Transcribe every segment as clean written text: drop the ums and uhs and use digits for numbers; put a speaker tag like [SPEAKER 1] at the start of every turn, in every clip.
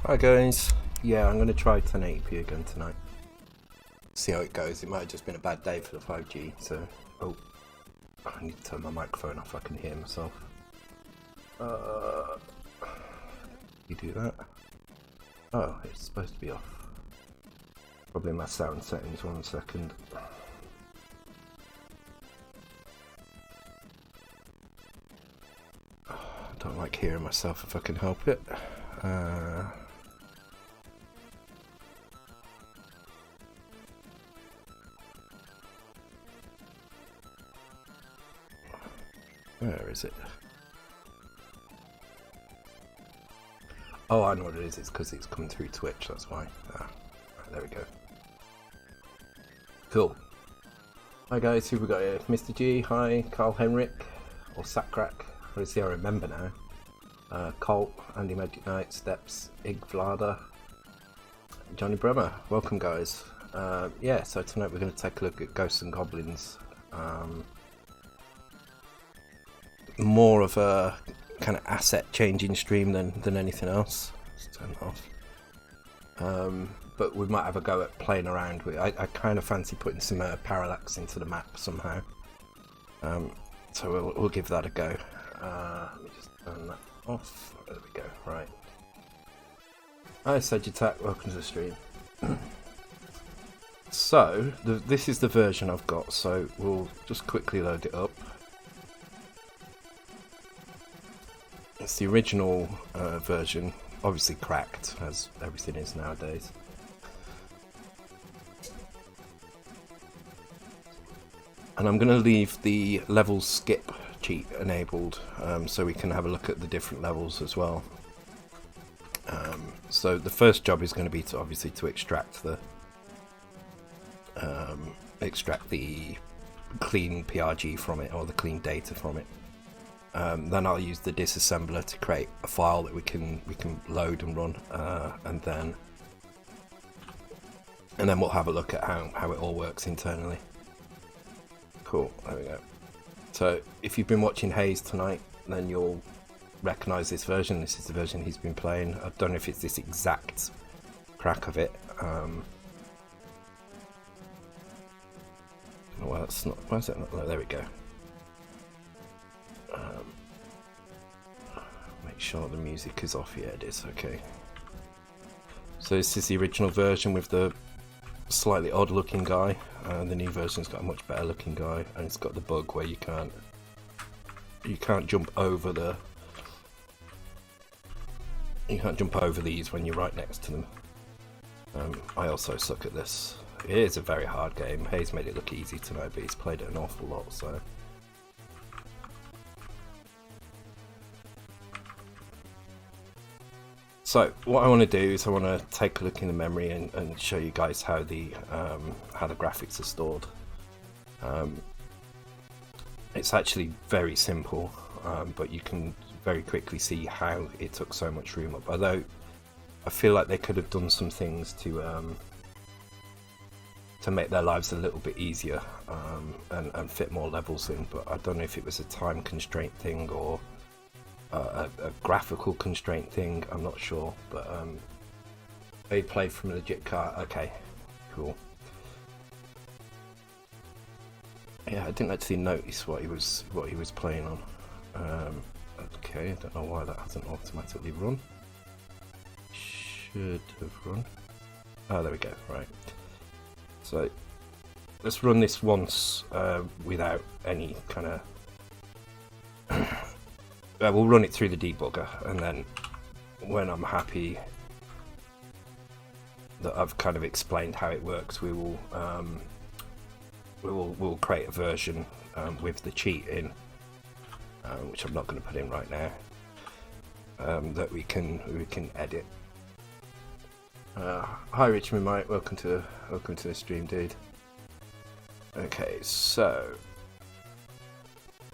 [SPEAKER 1] Hi guys, yeah, I'm going to try 1080p again tonight. See how it goes. It might have just been a bad day for the 5G, so... Oh, I need to turn my microphone off, I can hear myself. You do that? Oh, it's supposed to be off. Probably my sound settings, 1 second. I don't like hearing myself if I can help it. Where is it? Oh, I know what it is. It's because it's coming through Twitch, that's why. Right, there we go. Cool. Hi guys, who we got here? Mr. G, hi, Carl Henrik, or Sakrak, let's see, I remember now. Colt, Andy Magic Knight, Stepz, Ig Vlada, Johnny Bremer. Welcome guys. Yeah, so tonight we're going to take a look at Ghosts and Goblins. More of a kind of asset changing stream than anything else. Let's turn it off. But we might have a go at playing around with. I kind of fancy putting some parallax into the map somehow. So we'll give that a go. Let me just turn that off. There we go. Right. Hi Sagittac, welcome to the stream. So this is the version I've got. So we'll just quickly load it up. It's the original version, obviously cracked, as everything is nowadays. And I'm going to leave the level skip cheat enabled, so we can have a look at the different levels as well. So the first job is going to be to obviously to extract the clean PRG from it, or the clean data from it. Then I'll use the disassembler to create a file that we can load and run, and then we'll have a look at how it all works internally. Cool, there we go. So if you've been watching Hayes tonight, then you'll recognise this version. This is the version he's been playing. I don't know if it's this exact crack of it. Well, that's not. Why is that not? Oh, there we go. Make sure the music is off. Yeah, it is. Okay. So this is the original version with the slightly odd looking guy. The new version's got a much better looking guy, and it's got the bug where you can't jump over the. You can't jump over these when you're right next to them. I also suck at this. It is a very hard game. Hayes made it look easy tonight, but he's played it an awful lot, so. So what I want to do is I want to take a look in the memory and show you guys how the graphics are stored. It's actually very simple, but you can very quickly see how it took so much room up. Although I feel like they could have done some things to make their lives a little bit easier, and fit more levels in. But I don't know if it was a time constraint thing or a graphical constraint thing, I'm not sure, but they played from a legit car. Okay, cool. Yeah, I didn't actually notice what he was playing on. Okay, I don't know why that hasn't automatically run. Should have run. Oh, there we go. Right. So let's run this once without any kind of. We'll run it through the debugger, and then when I'm happy that I've kind of explained how it works, we'll create a version with the cheat in, which I'm not going to put in right now, that we can edit. Hi Richmond, mate. Welcome to the stream, dude. Okay, so.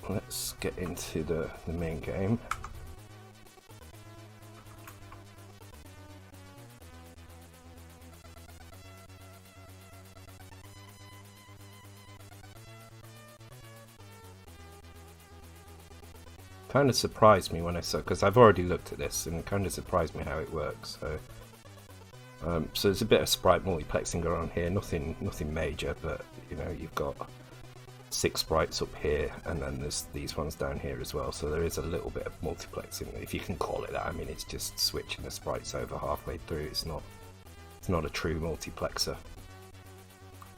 [SPEAKER 1] Let's get into the main game. kind of surprised me when I saw, because I've already looked at this, and it kind of surprised me how it works. So there's a bit of sprite multiplexing going on here, nothing major, but you know, you've got 6 sprites up here, and then there's these ones down here as well, so there is a little bit of multiplexing, if you can call it that. I mean, it's just switching the sprites over halfway through. It's not a true multiplexer.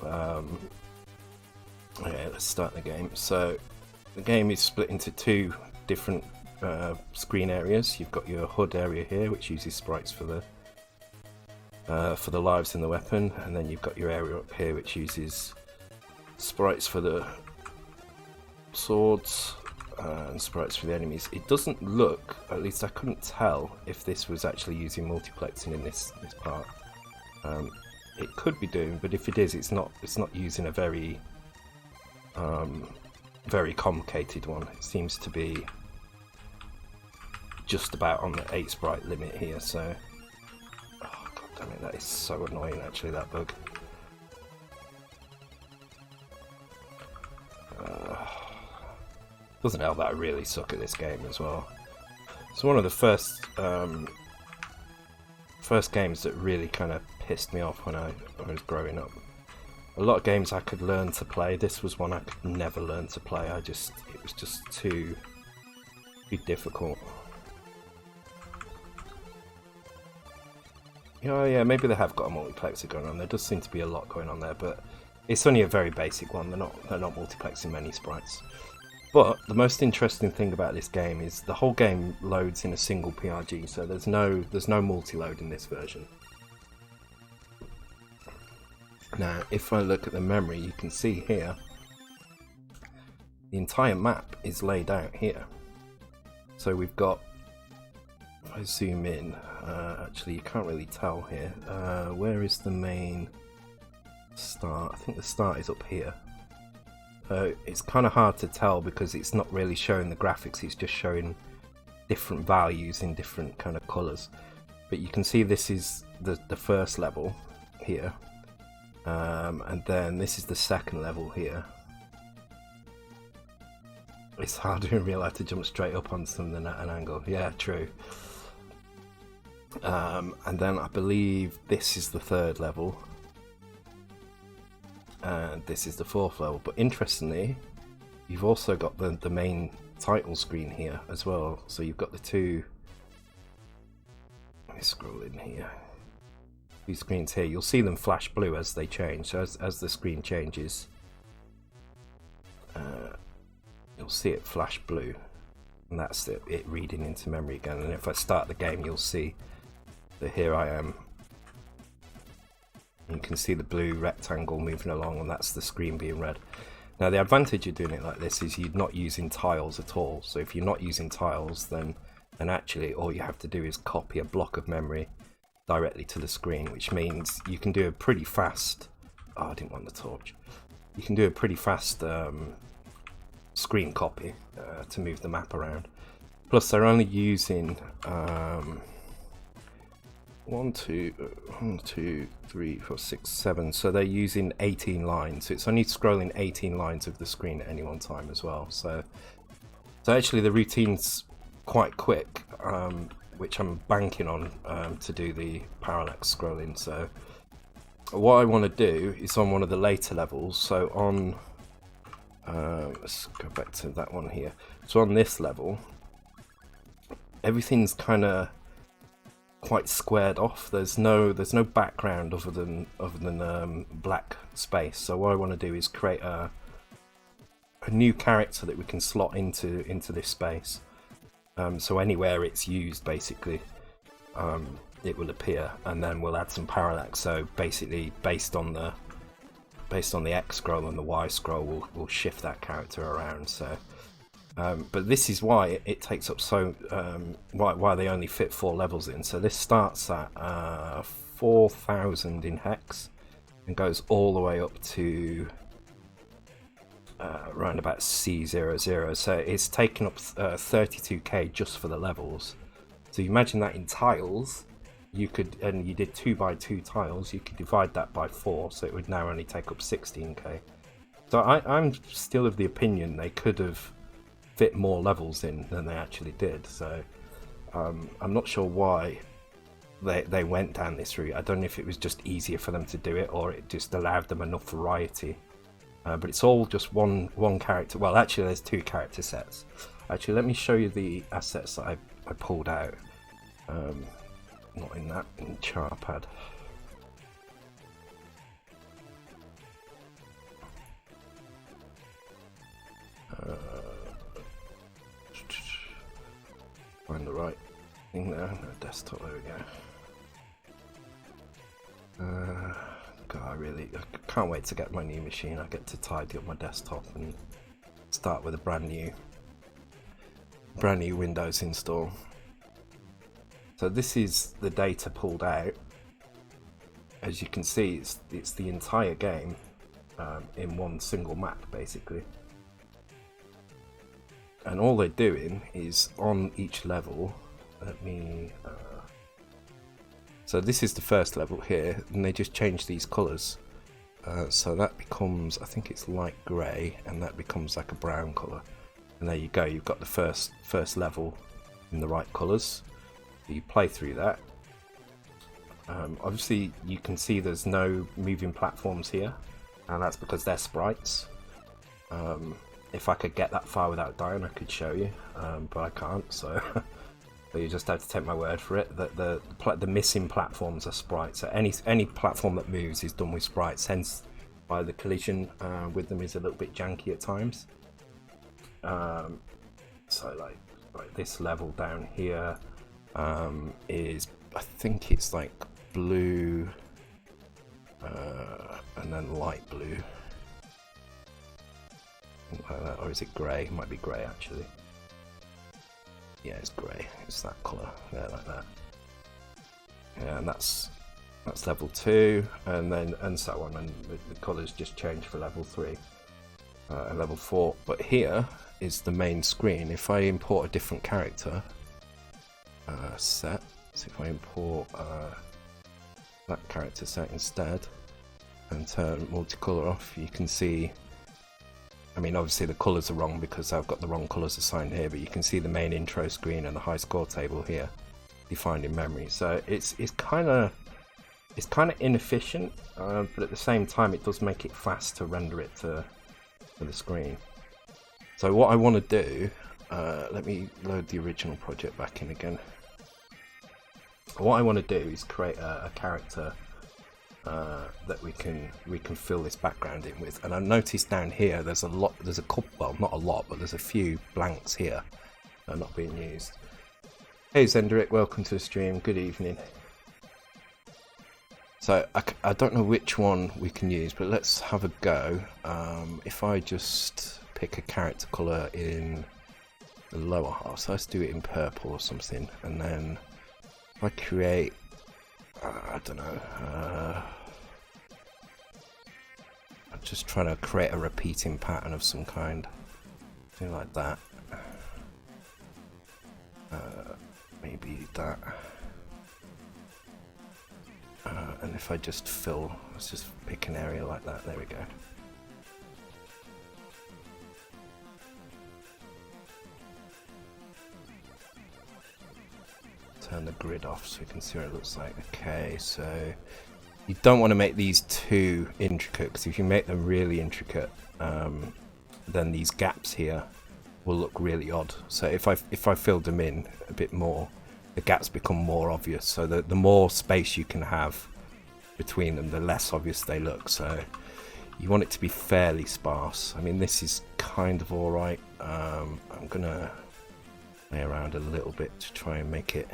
[SPEAKER 1] Yeah, let's start the game. So the game is split into 2 different screen areas. You've got your HUD area here, which uses sprites for the lives in the weapon, and then you've got your area up here, which uses sprites for the swords and sprites for the enemies. It doesn't look, at least I couldn't tell, if this was actually using multiplexing in this part. It could be doing, but if it is, it's not using a very complicated one. It seems to be just about on the 8 sprite limit here, so oh god damn it, that is so annoying actually, that bug. Doesn't help that I really suck at this game as well. It's one of the first games that really kind of pissed me off when I was growing up. A lot of games I could learn to play. This was one I could never learn to play. It was just too difficult. Oh yeah, maybe they have got a multiplexer going on. There does seem to be a lot going on there, but it's only a very basic one. They're not multiplexing many sprites. But the most interesting thing about this game is the whole game loads in a single PRG, so there's no multi-load in this version. Now, if I look at the memory, you can see here the entire map is laid out here. So we've got, if I zoom in, actually you can't really tell here. Where is the main start? I think the start is up here. It's kind of hard to tell because it's not really showing the graphics, it's just showing different values in different kind of colours. But you can see this is the first level here, and then this is the second level here. It's harder in real life to jump straight up on something at an angle. Yeah, true. And then I believe this is the third level. And this is the fourth level, but interestingly you've also got the main title screen here as well, so you've got the 2, let me scroll in here, 2 screens here. You'll see them flash blue as they change, so as the screen changes you'll see it flash blue, and that's it reading into memory again. And if I start the game, you'll see that here I am. You can see the blue rectangle moving along, and that's the screen being read. Now the advantage of doing it like this is you're not using tiles at all. So if you're not using tiles, then actually all you have to do is copy a block of memory directly to the screen, which means you can do a pretty fast... Oh, I didn't want the torch. You can do a pretty fast screen copy to move the map around. Plus they're only using... 1, 2, 3, 4, 6, 7. So they're using 18 lines. So it's only scrolling 18 lines of the screen at any one time as well. So actually the routine's quite quick, which I'm banking on to do the parallax scrolling. So what I want to do is on one of the later levels. So on, let's go back to that one here. So on this level, everything's kind of quite squared off. There's no background other than black space. So what I want to do is create a new character that we can slot into this space. So anywhere it's used, basically, it will appear, and then we'll add some parallax. So basically, based on the X scroll and the Y scroll, we'll shift that character around. So. But this is why it takes up so why they only fit 4 levels in. So this starts at 4,000 in hex and goes all the way up to around about C00. So it's taken up 32k just for the levels. So you imagine that in tiles, you could, and you did 2 by 2 tiles, you could divide that by 4, so it would now only take up 16k. So I'm still of the opinion they could have fit more levels in than they actually did. So I'm not sure why they went down this route. I don't know if it was just easier for them to do it, or it just allowed them enough variety. But it's all just one character. Well, actually, there's 2 character sets. Actually, let me show you the assets that I pulled out. Not in that, in Charpad. Find the right thing there. No, desktop. There we go. God, I can't wait to get my new machine. I get to tidy up my desktop and start with a brand new Windows install. So this is the data pulled out. As you can see, it's the entire game in one single map, basically. And all they're doing is on each level. Let me. So this is the first level here, and they just change these colours. So that becomes, I think it's light grey, and that becomes like a brown colour. And there you go. You've got the first level in the right colours. You play through that. Obviously, you can see there's no moving platforms here, and that's because they're sprites. If I could get that far without dying, I could show you, but I can't, so you just have to take my word for it. That the missing platforms are sprites. So any platform that moves is done with sprites, hence why the collision with them is a little bit janky at times. So like this level down here is, I think it's like blue and then light blue. Like that. Or is it grey? It might be grey actually. Yeah, it's grey. It's that colour there, like that. Yeah, and that's level 2, and so on, and the colours just change for level 3 and level 4. But here is the main screen. If I import a different character set, so if I import that character set instead and turn multicolour off, you can see. I mean, obviously the colours are wrong because I've got the wrong colours assigned here, but you can see the main intro screen and the high score table here defined in memory. So it's kind of inefficient, but at the same time it does make it fast to render it to the screen. So what I want to do, let me load the original project back in again. What I want to do is create a character that we can fill this background in with, and I noticed down here there's a couple, well, not a lot, but there's a few blanks here that are not being used. Hey Zendrick, welcome to the stream. Good evening. So I don't know which one we can use, but let's have a go. If I just pick a character colour in the lower half, so let's do it in purple or something, and then if I create, I don't know, I'm just trying to create a repeating pattern of some kind, something like that. Maybe that. And if I just fill, let's just pick an area like that, there we go. Turn the grid off so we can see what it looks like. Okay, so you don't want to make these too intricate, because if you make them really intricate, then these gaps here will look really odd. So if I filled them in a bit more, the gaps become more obvious. So the more space you can have between them, the less obvious they look. So you want it to be fairly sparse. I mean, this is kind of alright. I'm gonna play around a little bit to try and make it.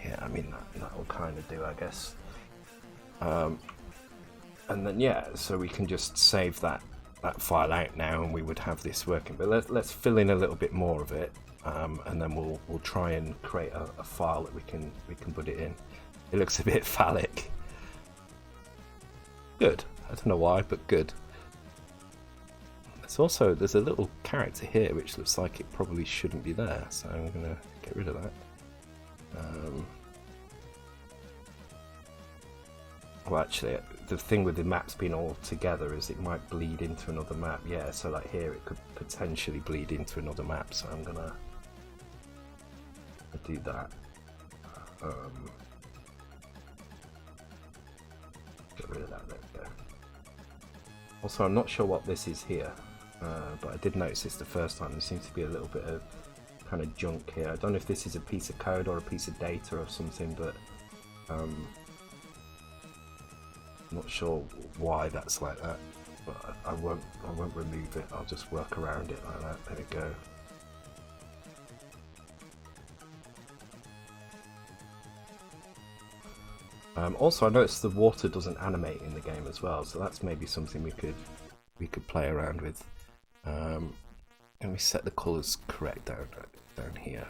[SPEAKER 1] Yeah, I mean that will kind of do, I guess. And then yeah, so we can just save that file out now, and we would have this working. But let's fill in a little bit more of it, and then we'll try and create a file that we can put it in. It looks a bit phallic. Good. I don't know why, but good. There's a little character here which looks like it probably shouldn't be there, so I'm gonna get rid of that. Well, actually, the thing with the maps being all together is it might bleed into another map. Yeah, so like here it could potentially bleed into another map, so I'm gonna do that. Get rid of that, there we go. Also, I'm not sure what this is here, but I did notice this the first time. There seems to be a little bit of kind of junk here. I don't know if this is a piece of code or a piece of data or something, but I'm not sure why that's like that. But I won't remove it. I'll just work around it like that. There we go. Also, I noticed the water doesn't animate in the game as well, so that's maybe something we could play around with. And we set the colours correct down here.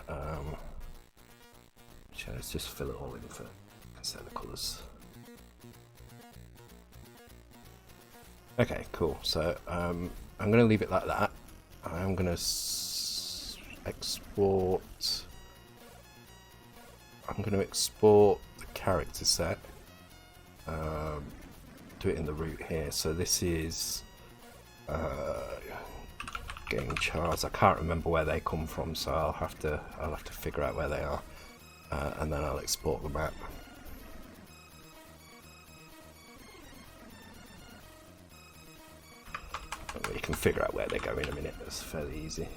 [SPEAKER 1] Let's just fill it all in for set the colours. Okay, cool. So I'm going to leave it like that. I'm going to export. I'm going to export the character set. Do it in the root here. So this is game charts. I can't remember where they come from, so I'll have to figure out where they are, and then I'll export the map. You can figure out where they go in a minute. That's fairly easy.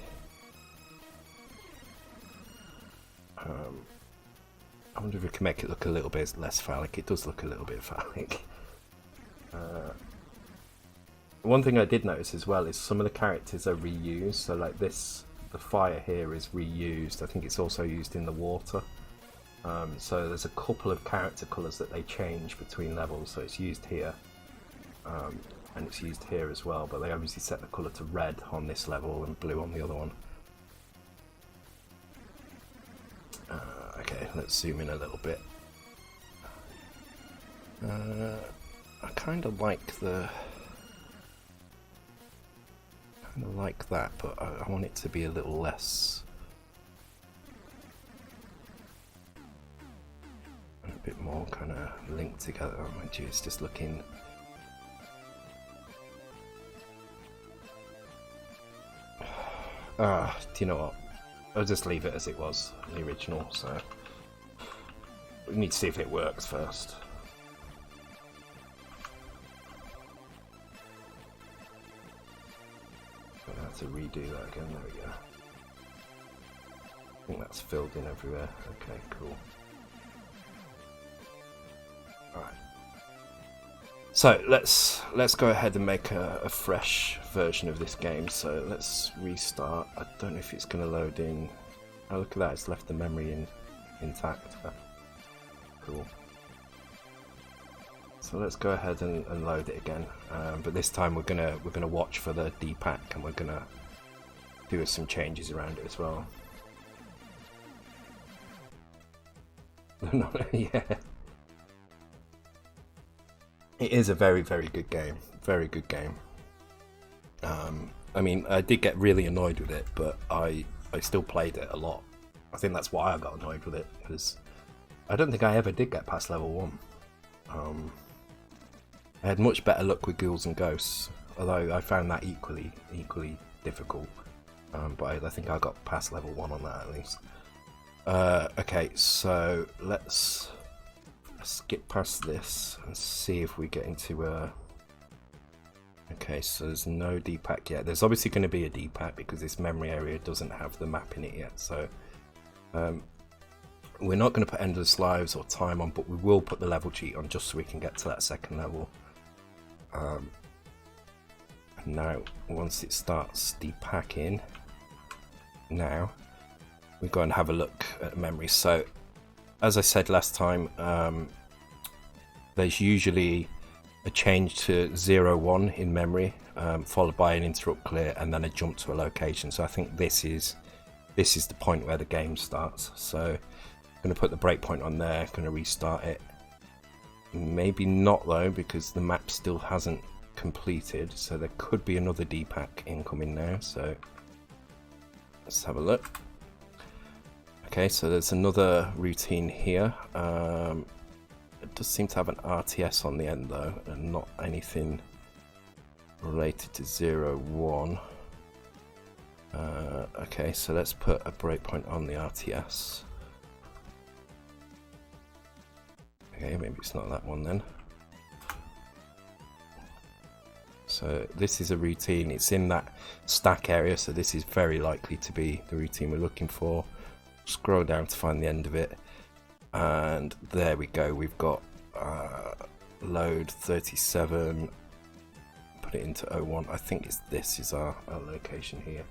[SPEAKER 1] I wonder if we can make it look a little bit less phallic. It does look a little bit phallic. One thing I did notice as well is some of the characters are reused. So like this, the fire here is reused. I think it's also used in the water. So there's a couple of character colours that they change between levels. So it's used here, and it's used here as well. But they obviously set the colour to red on this level and blue on the other one. Okay, let's zoom in a little bit. I kind of like that, but I want it to be a little less, a bit more kind of linked together. Oh my gee, it's just looking. Do you know what? I'll just leave it as it was, the original, so we need to see if it works first. I have to redo that again, there we go. I think that's filled in everywhere. Okay, cool. Alright. So let's go ahead and make a fresh version of this game. So let's restart. I don't know if it's going to load in. Oh, look at that! It's left the memory intact. Cool. So let's go ahead and load it again. But this time we're gonna watch for the D-pack, and we're gonna do some changes around it as well. Yeah. It is a very, very good game. Very good game. I mean, I did get really annoyed with it, but I still played it a lot. I think that's why I got annoyed with it, because I don't think I ever did get past level 1. I had much better luck with ghouls and ghosts, although I found that equally difficult. But I think I got past level 1 on that at least. Okay, so let's skip past this and see if we get into okay, so there's no D-pack yet. There's obviously going to be a D-pack because this memory area doesn't have the map in it yet. So we're not going to put endless lives or time on, but we will put the level cheat on just so we can get to that second level. And now, once it starts depacking, now we go and have a look at memory. So as I said last time, there's usually a change to 0-1 in memory, followed by an interrupt clear and then a jump to a location. So I think this is the point where the game starts. So I'm going to put the breakpoint on there, going to restart it. Maybe not though, because the map still hasn't completed, so there could be another D-pack incoming now. So let's have a look. Okay, so there's another routine here. I does seem to have an RTS on the end though, and not anything related to 0, 1. Okay, so let's put a breakpoint on the RTS. Okay, maybe it's not that one then. So this is a routine, it's in that stack area, so this is very likely to be the routine we're looking for. Scroll down to find the end of it, and there we go, we've got load 37, put it into 01. I think this is our location here.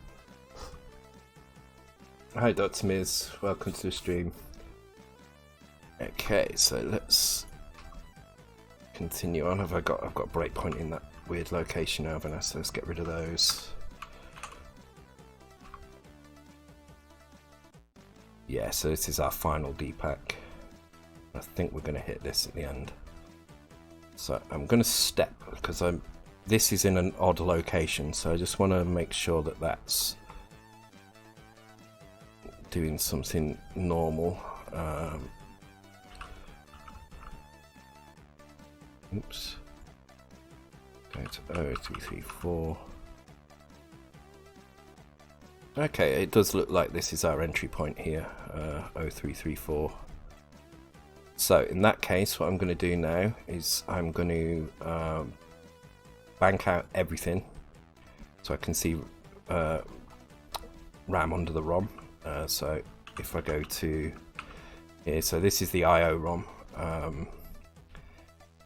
[SPEAKER 1] Hi Dr. Miz, welcome to the stream. Okay, so let's continue on. I've got a breakpoint in that weird location now, Vanessa, so let's get rid of those. Yeah, so this is our final D-pack. I think we're going to hit this at the end. So I'm going to step, because this is in an odd location, so I just want to make sure that that's doing something normal. Oops. Go to 0334. Okay, it does look like this is our entry point here, 0334. So in that case, what I'm going to do now is I'm going to bank out everything so I can see RAM under the ROM. So if I go to here, so this is the IO ROM.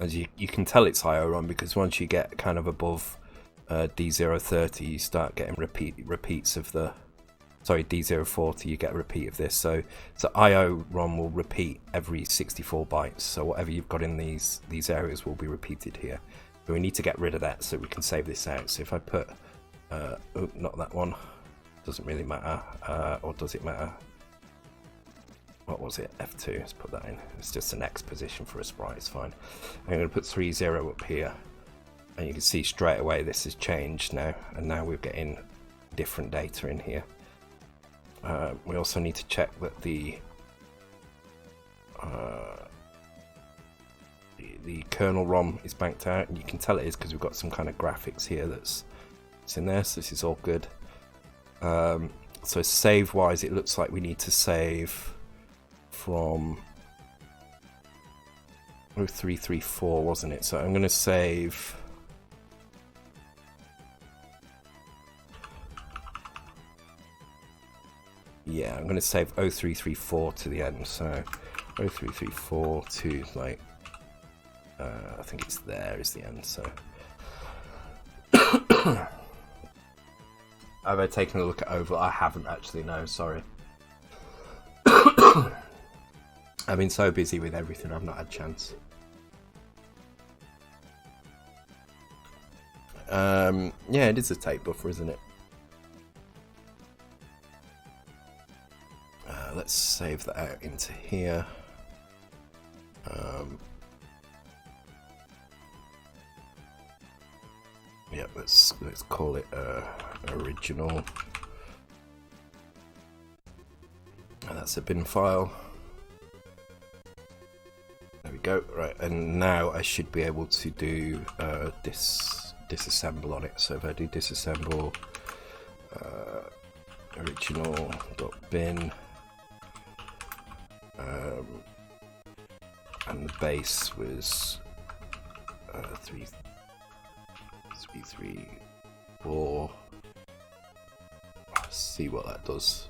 [SPEAKER 1] As you can tell it's IO ROM because once you get kind of above D030 you start getting repeats of the, sorry, D040 you get a repeat of this. So IO ROM will repeat every 64 bytes, so whatever you've got in these areas will be repeated here. But we need to get rid of that so we can save this out. So if I put oh, not that one, doesn't really matter, or does it matter? What was it? F2, let's put that in. It's just an X position for a sprite, it's fine. I'm going to put 30 up here, and you can see straight away this has changed now, and now we're getting different data in here. We also need to check that the kernel ROM is banked out, and you can tell it is because we've got some kind of graphics here that's in there, so this is all good. So save wise, it looks like we need to save from 0334, wasn't it? So I'm going to save I'm going to save 0334 to the end. So 0334 to like I think it's there is the end. So have I taken a look at over? I haven't actually, no, sorry. I've been so busy with everything, I've not had a chance. Yeah, it is a tape buffer, isn't it? Let's save that out into here. Yeah, let's call it original. And that's a bin file. There we go. Right, and now I should be able to do disassemble on it. So if I do disassemble original.bin, and the base was 334. Let's see what that does.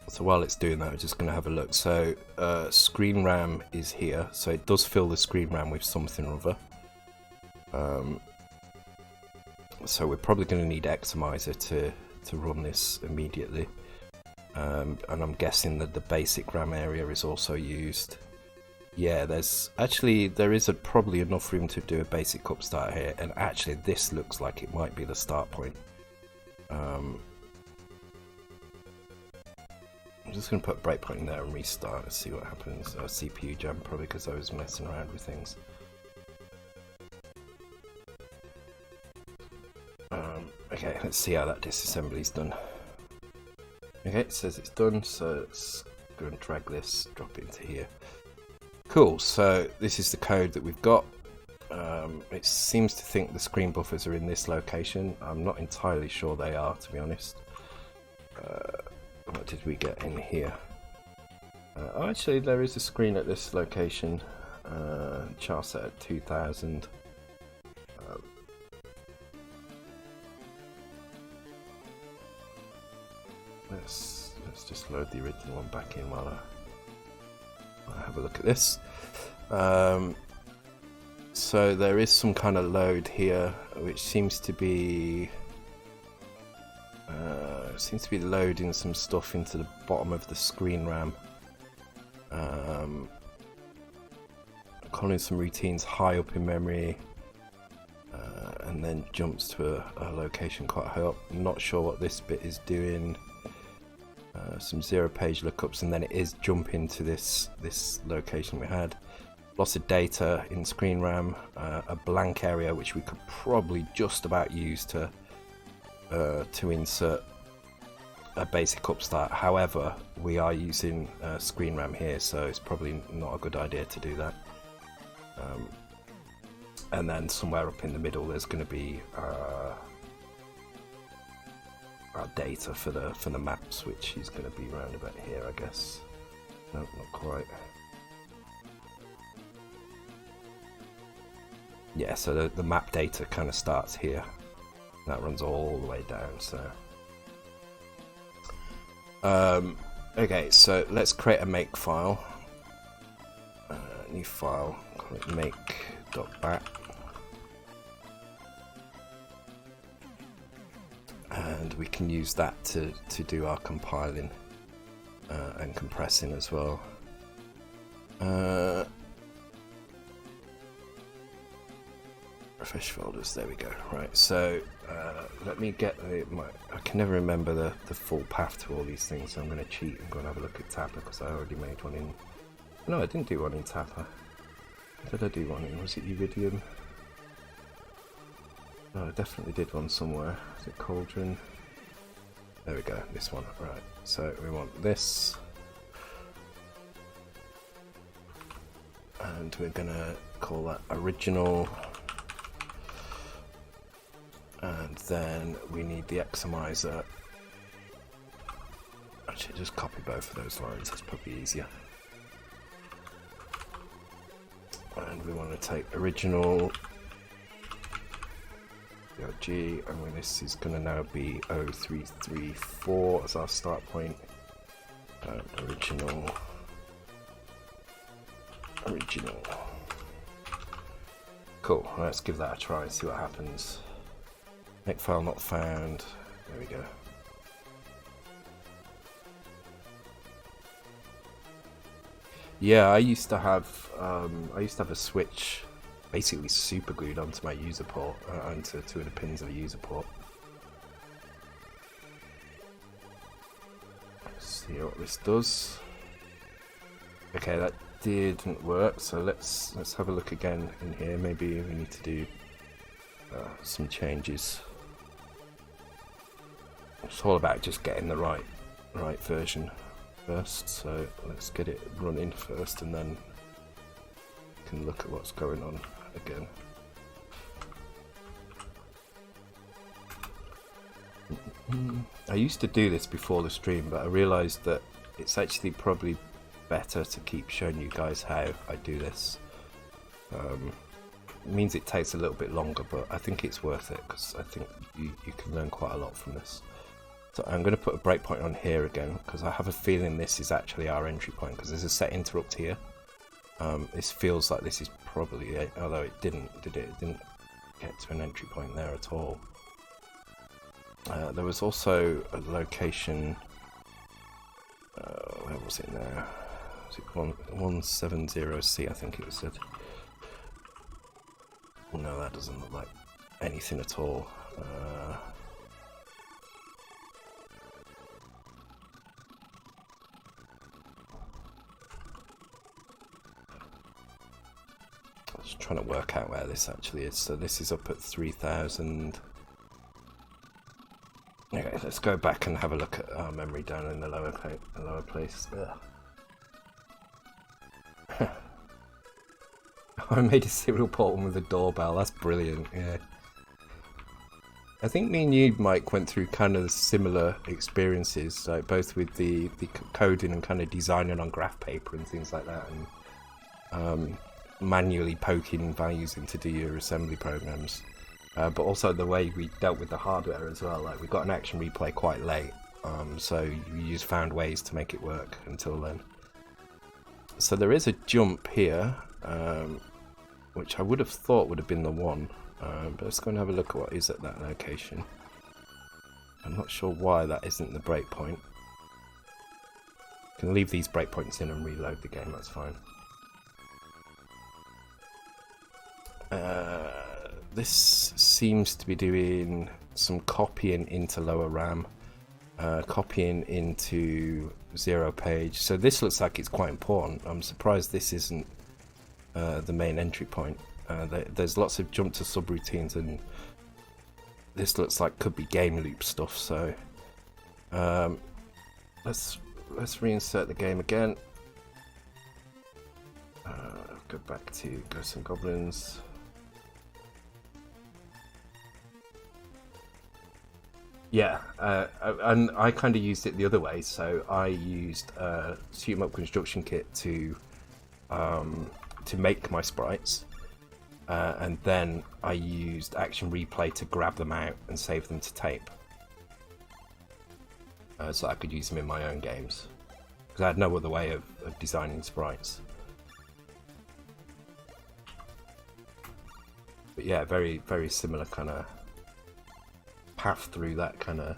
[SPEAKER 1] So while it's doing that, we're just going to have a look. So screen RAM is here, so it does fill the screen RAM with something or other. So we're probably going to need Xamizer to run this immediately. And I'm guessing that the basic RAM area is also used. Yeah, there is probably enough room to do a basic upstart here, and actually this looks like it might be the start point. I'm just going to put a breakpoint in there and restart and see what happens. CPU jam, probably because I was messing around with things. Okay, let's see how that disassembly's done. Okay, it says it's done, so let's go and drag this, drop it into here. Cool, so this is the code that we've got. It seems to think the screen buffers are in this location. I'm not entirely sure they are, to be honest. What did we get in here? Oh, actually, there is a screen at this location. Char set at 2000. Let's just load the original one back in while I have a look at this. So there is some kind of load here, which seems to be loading some stuff into the bottom of the screen RAM. Calling some routines high up in memory, and then jumps to a location quite high up. I'm not sure what this bit is doing. Some zero page lookups, and then it is jumping to this location we had. Lots of data in screen RAM, a blank area which we could probably just about use to insert a basic upstart. However, we are using screen RAM here, so it's probably not a good idea to do that. And then somewhere up in the middle there's going to be our data for the maps, which is going to be around about here, I guess. No, not quite. Yeah, so the map data kind of starts here. That runs all the way down, so... okay, so let's create a make file. New file, call it make.bat. And we can use that to do our compiling and compressing as well. Refresh folders, there we go. Right, so let me get I can never remember the full path to all these things, so I'm going to cheat and go and have a look at Tapper, because I already made one in... No, I didn't do one in Tapper. Did I do one in? Was it Iridium? No, I definitely did one somewhere. Is it Cauldron? There we go, this one. Right, so we want this. And we're going to call that original. And then we need the Exomizer. Actually, just copy both of those lines, that's probably easier. And we want to take original G, and this is going to now be 0334 as our start point. Original. Cool, let's give that a try and see what happens. Make file not found. There we go. Yeah, I used to have a switch basically super glued onto my user port, onto two of the pins of the user port. Let's see what this does. Okay, that didn't work, so let's have a look again in here. Maybe we need to do some changes. It's all about just getting the right version first, so let's get it running first, and then we can look at what's going on again. I used to do this before the stream, but I realised that it's actually probably better to keep showing you guys how I do this. It means it takes a little bit longer, but I think it's worth it, because I think you can learn quite a lot from this. So I'm going to put a breakpoint on here again, because I have a feeling this is actually our entry point, because there's a set interrupt here. This feels like this is probably it, although it didn't, did it? It didn't get to an entry point there at all. There was also a location, where was it now? Was it 170C, I think it was said. No, that doesn't look like anything at all. I was trying to work out where this actually is. So this is up at 3000. Okay, let's go back and have a look at our memory down in the lower place. I made a serial port with a doorbell. That's brilliant. Yeah. I think me and you, Mike, went through kind of similar experiences, like both with the coding and kind of designing on graph paper and things like that, and manually poking values into do your assembly programs. But also the way we dealt with the hardware as well. Like we got an action replay quite late, so you just found ways to make it work until then. So there is a jump here, which I would have thought would have been the one. But let's go and have a look at what is at that location. I'm not sure why that isn't the breakpoint. Can leave these breakpoints in and reload the game, that's fine. This seems to be doing some copying into lower RAM, copying into 0 page. So this looks like it's quite important. I'm surprised this isn't the main entry point. There's lots of jump to subroutines, and this looks like could be game loop stuff. So let's reinsert the game again. Go back to Ghosts and Goblins. Yeah, and I kind of used it the other way. So I used Shoot 'em Up construction kit to make my sprites. And then I used Action Replay to grab them out and save them to tape, so I could use them in my own games, because I had no other way of designing sprites. But yeah, very, very similar kind of path through that kind of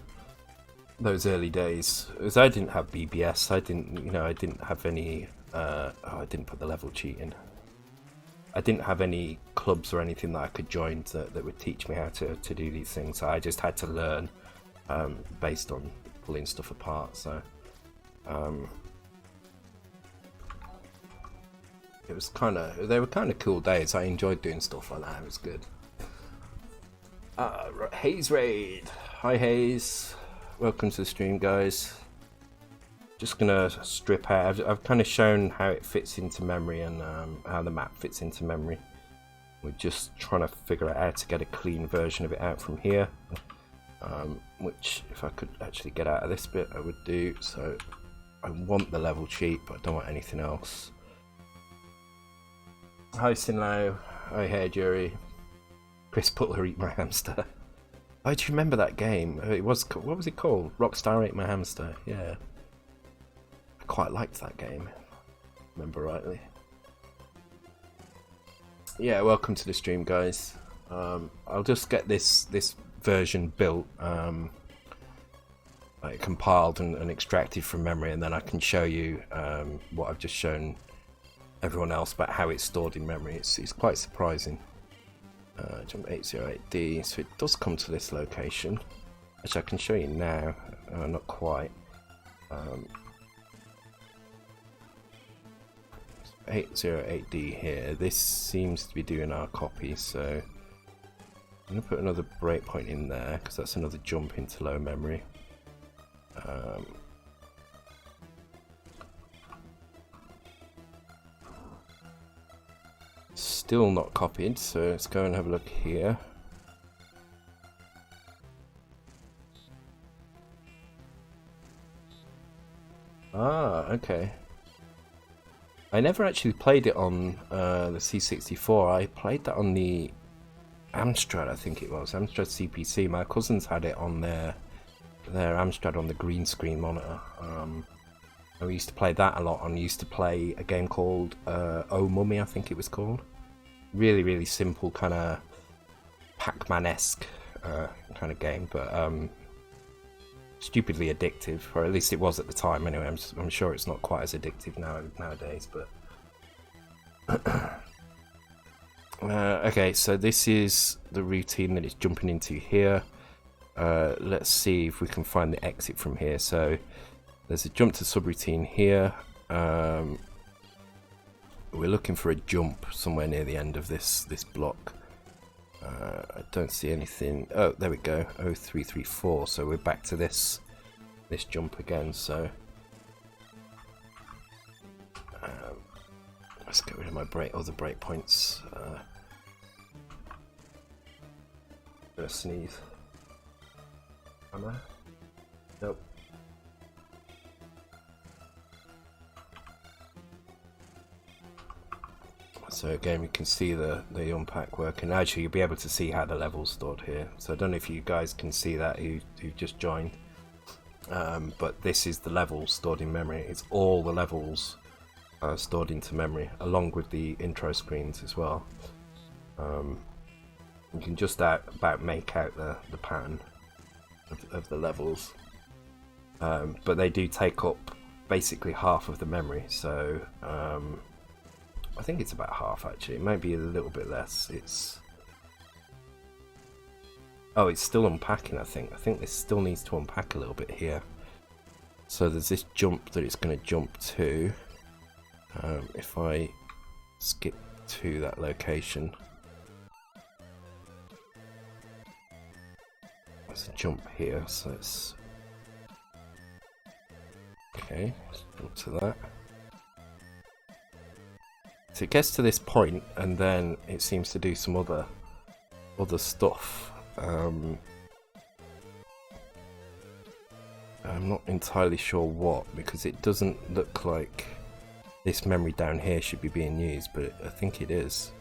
[SPEAKER 1] those early days. As I didn't have BBS, I didn't have any. I didn't put the level cheat in. I didn't have any clubs or anything that I could join that would teach me how to do these things. So I just had to learn based on pulling stuff apart. So it was they were kind of cool days. I enjoyed doing stuff like that. It was good. Haze Raid. Hi Haze. Welcome to the stream, guys. Just gonna strip out. I've kind of shown how it fits into memory and how the map fits into memory. We're just trying to figure out how to get a clean version of it out from here, which if I could actually get out of this bit I would do. So I want the level cheat, but I don't want anything else. Hi Sinlau. Hi Hair Jury. Chris Butler Eat My Hamster. Oh, do you remember that game? It was, what was it called? Rockstar Ate My Hamster. Yeah. I quite liked that game, if I remember rightly. Yeah, welcome to the stream, guys. I'll just get this version built, like compiled and extracted from memory, and then I can show you what I've just shown everyone else about how it's stored in memory. It's quite surprising. Jump 808D, so it does come to this location, which I can show you now. Not quite. 808D here. This seems to be doing our copy, so I'm going to put another breakpoint in there because that's another jump into low memory. Still not copied, so let's go and have a look here. Ah, okay. I never actually played it on the C64. I played that on the Amstrad, I think it was. Amstrad CPC. My cousins had it on their Amstrad on the green screen monitor. I used to play that a lot, and used to play a game called Oh Mummy, I think it was called. Really, really simple, kind of Pac-Man-esque kind of game, but stupidly addictive, or at least it was at the time. Anyway, I'm sure it's not quite as addictive nowadays. But okay, so this is the routine that it's jumping into here. Let's see if we can find the exit from here. So there's a jump to subroutine here. We're looking for a jump somewhere near the end of this block. I don't see anything. Oh, there we go. 0334. So we're back to this jump again. So let's get rid of my other breakpoints. Gonna sneeze. Am I? Nope. So again, we can see the unpack working. Actually, you'll be able to see how the level's stored here. So I don't know if you guys can see that who just joined, but this is the level stored in memory. It's all the levels stored into memory, along with the intro screens as well. You can just about make out the pattern of the levels, but they do take up basically half of the memory. So I think it's about half actually. It might be a little bit less. It's still unpacking. I think this still needs to unpack a little bit here. So there's this jump that it's going to jump to. If I skip to that location, there's a jump here. So it's okay. Let's jump to that. So it gets to this point, and then it seems to do some other stuff. I'm not entirely sure what, because it doesn't look like this memory down here should be being used, but I think it is.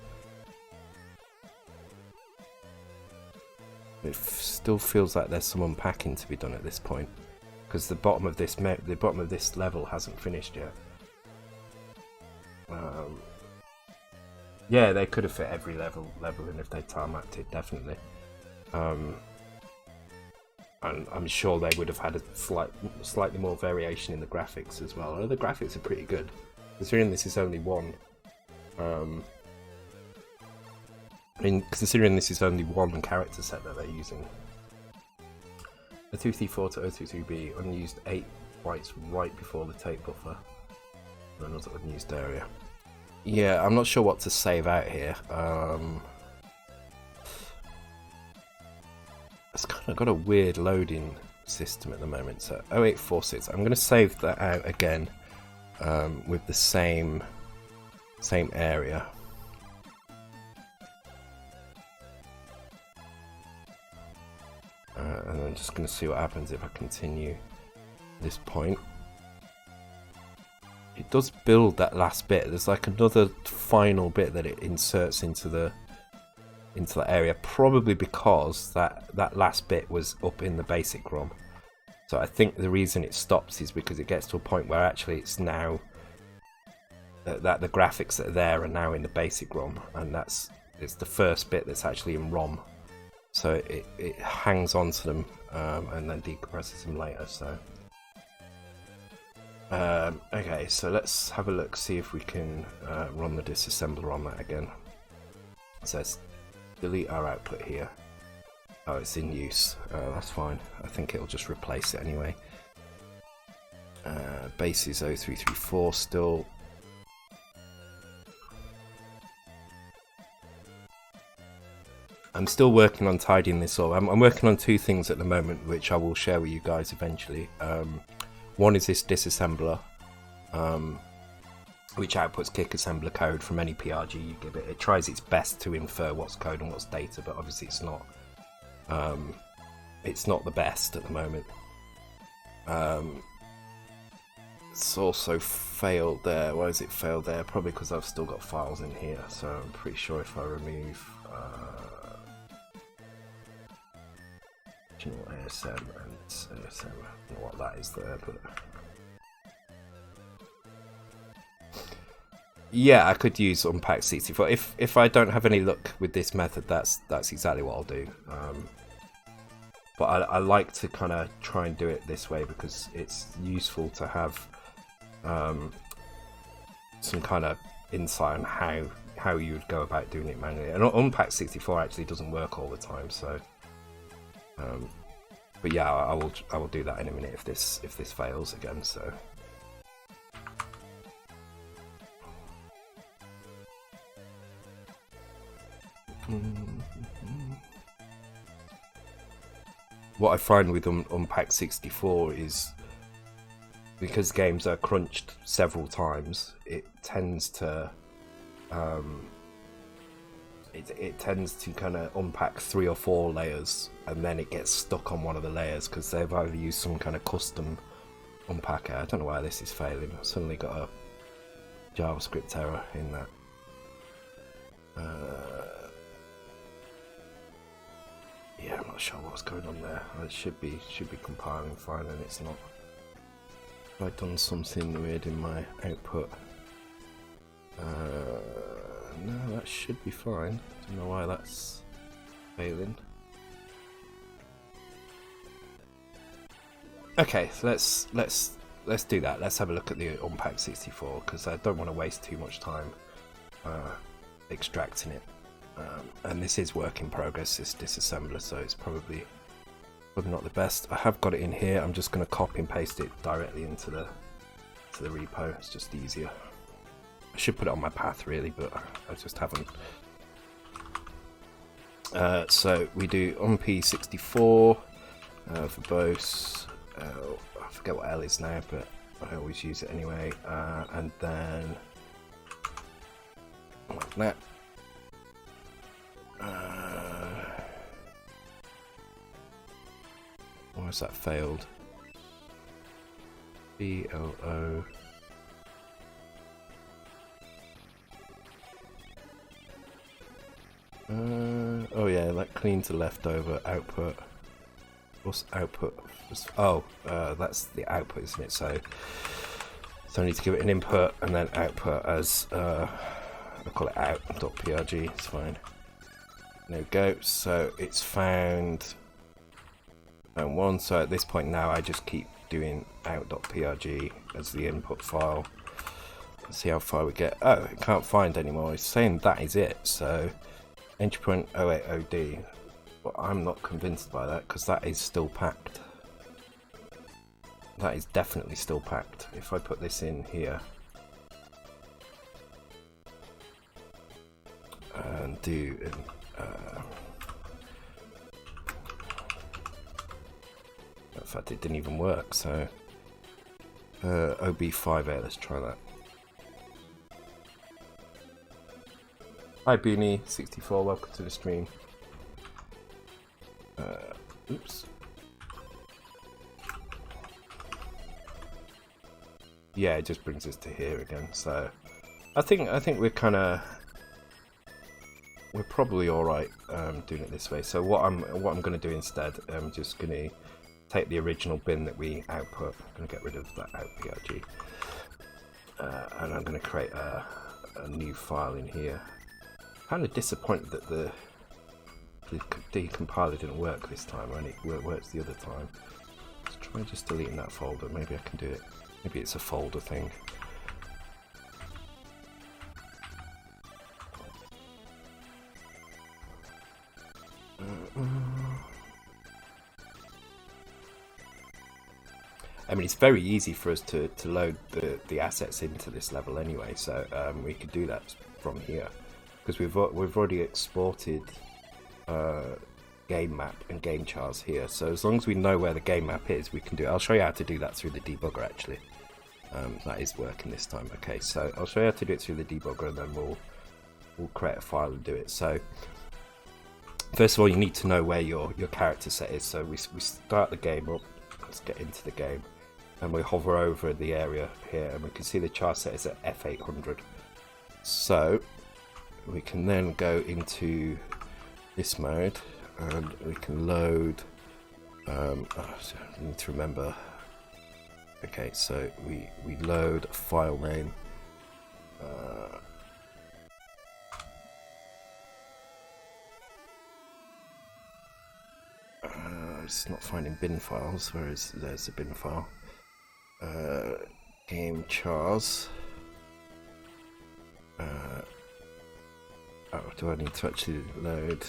[SPEAKER 1] It still feels like there's some unpacking to be done at this point, because the bottom of this level hasn't finished yet. Yeah, they could have fit every level in if they tarmacked it, definitely. And I'm sure they would have had a slightly more variation in the graphics as well. The graphics are pretty good, considering this is only one. Considering this is only one character set that they're using. The 234 to 023B, unused 8 bytes right before the tape buffer. Another unused area. Yeah, I'm not sure what to save out here. It's kind of got a weird loading system at the moment. So 0846, I'm going to save that out again with the same area. And I'm just going to see what happens if I continue this point. It does build that last bit. There's like another final bit that it inserts into the area, probably because that last bit was up in the basic ROM. So I think the reason it stops is because it gets to a point where actually it's now that the graphics that are there are now in the basic ROM, and it's the first bit that's actually in ROM. So it hangs on to them and then decompresses them later. So okay, so let's have a look, see if we can run the disassembler on that again. So let's delete our output here. Oh, it's in use. That's fine. I think it'll just replace it anyway. Base is 0334 still. I'm still working on tidying this up. I'm working on two things at the moment, which I will share with you guys eventually. One is this disassembler, which outputs kick assembler code from any PRG you give it. It tries its best to infer what's code and what's data, but obviously it's not the best at the moment. It's also failed there. Why has it failed there? Probably because I've still got files in here, so I'm pretty sure if I remove original ASM and ASM, I don't know what that is there, but yeah, I could use unpack 64. If I don't have any luck with this method, that's exactly what I'll do. But I like to kind of try and do it this way because it's useful to have some kind of insight on how you would go about doing it manually. And unpack 64 actually doesn't work all the time, so but yeah, I will do that in a minute if this fails again. So What I find with Unpack 64 is because games are crunched several times, it tends to it tends to kind of unpack 3 or 4 layers, and then it gets stuck on one of the layers because they've either used some kind of custom unpacker. I don't know why this is failing. I've suddenly got a JavaScript error in that. Yeah, I'm not sure what's going on there. It should be compiling fine, and it's not. Have I done something weird in my output? No, that should be fine. Don't know why that's failing. Okay, so let's do that. Let's have a look at the Unpack 64 because I don't want to waste too much time extracting it. And this is work in progress, this disassembler, so it's probably not the best. I have got it in here. I'm just going to copy and paste it directly into the repo. It's just easier. I should put it on my path really, but I just haven't. So we do unp64 verbose. I forget what L is now, but I always use it anyway. And then like that. Why has that failed? BLO. Oh yeah, that cleans the leftover output. What's output? Oh, that's the output, isn't it? So I need to give it an input and then output as I call it out.prg. It's fine. There we go. So it's found one. So at this point now, I just keep doing out.prg as the input file. Let's see how far we get. Oh, it can't find anymore. It's saying that is it. So entry point 080D. But I'm not convinced by that because that is still packed. That is definitely still packed. If I put this in here and do in fact, it didn't even work. So OB58. Let's try that. Hi Beanie64, welcome to the stream. Oops. Yeah, it just brings us to here again. So I think we're probably all right doing it this way. So what I'm going to do instead, I'm just going to take the original bin that we output. I'm going to get rid of that out.prg, and I'm going to create a new file in here. Kind of disappointed that the decompiler didn't work this time, and it works the other time. Let's try just deleting that folder. Maybe I can do it. Maybe it's a folder thing. I mean, it's very easy for us to load the assets into this level anyway, so we could do that from here because we've already exported game map and game chars here. So as long as we know where the game map is, we can do it. I'll show you how to do that through the debugger actually. That is working this time. Okay, so I'll show you how to do it through the debugger, and then we'll create a file and do it. So first of all, you need to know where your character set is. So we start the game up. Let's get into the game, and we hover over the area here, and we can see the char set is at F800. So we can then go into this mode, and we can load. I need to remember. Okay, so we load a file name. It's not finding bin files. Whereas there's a bin file. Game chars. Oh, do I need to actually load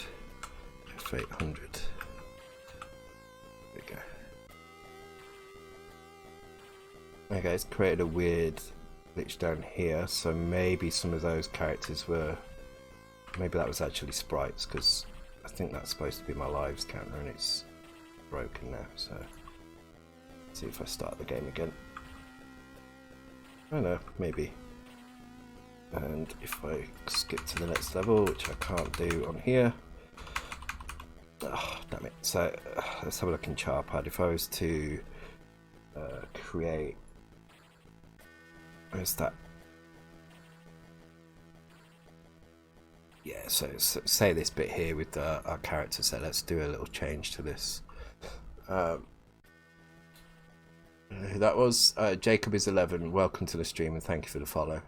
[SPEAKER 1] F800? There we go. Okay, it's created a weird glitch down here, so maybe some of those characters were maybe that was actually sprites, because I think that's supposed to be my lives counter and it's broken now. So let's see if I start the game again. Oh no, maybe. And if I skip to the next level, which I can't do on here. Oh, damn it. So let's have a look in Charpad. If I was to create, where's that? Yeah, so say this bit here with our character. So let's do a little change to this. That was Jacob is 11. Welcome to the stream and thank you for the follow.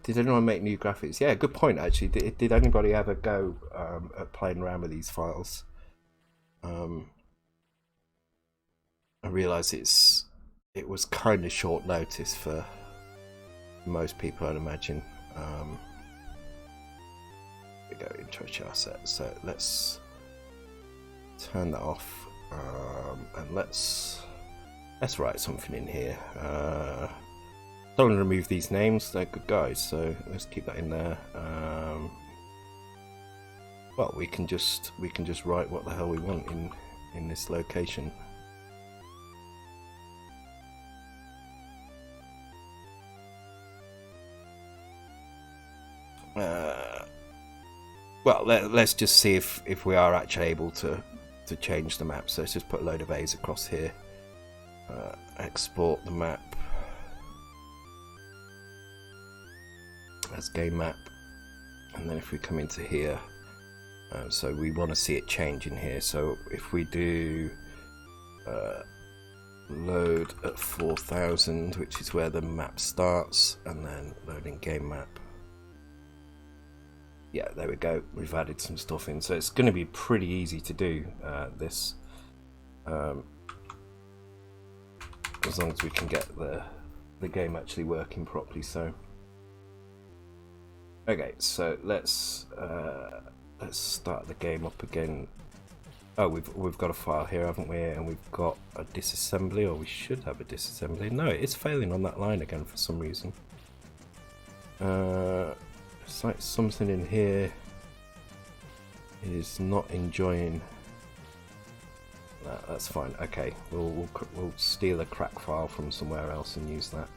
[SPEAKER 1] Did anyone make new graphics? Yeah, good point actually. Did anybody ever go at playing around with these files? I realise it was kind of short notice for most people, I'd imagine. We go into a char set, so let's turn that off, and let's write something in here. Don't want to remove these names, they're good guys, so let's keep that in there. Well, we can just write what the hell we want in this location. Well, let's just see if we are actually able to change the map. So let's just put a load of A's across here. Export the map as game map, and then if we come into here, so we want to see it change in here. So if we do load at 4000, which is where the map starts, and then loading game map. Yeah, there we go. We've added some stuff in, so it's going to be pretty easy to do this, as long as we can get the game actually working properly. So, okay, so let's start the game up again. Oh, we've got a file here, haven't we? And we've got a disassembly, or we should have a disassembly. No, it's failing on that line again for some reason. It's like something in here is not enjoying that. That's fine. Okay, we'll steal a crack file from somewhere else and use that.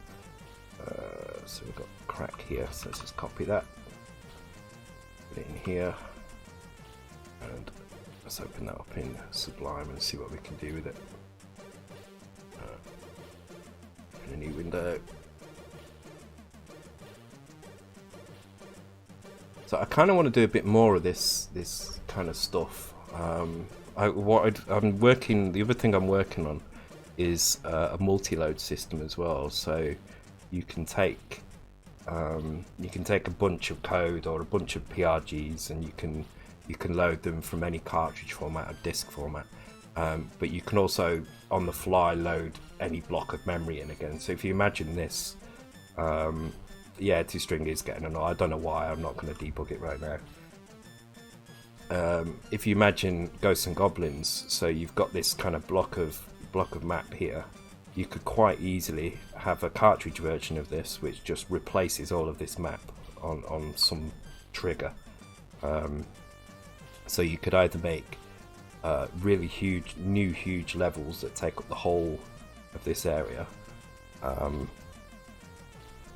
[SPEAKER 1] So we've got crack here, so let's just copy that, put it in here, and let's open that up in Sublime and see what we can do with it. Open a new window. So I kind of want to do a bit more of this kind of stuff. The other thing I'm working on is a multi-load system as well. So you can take a bunch of code or a bunch of PRGs, and you can load them from any cartridge format or disk format. But you can also on the fly load any block of memory in again. So if you imagine this. Yeah, two-string is getting annoying. I don't know why. I'm not going to debug it right now. If you imagine Ghosts and Goblins, so you've got this kind of block of map here. You could quite easily have a cartridge version of this, which just replaces all of this map on some trigger. So you could either make really huge levels that take up the whole of this area.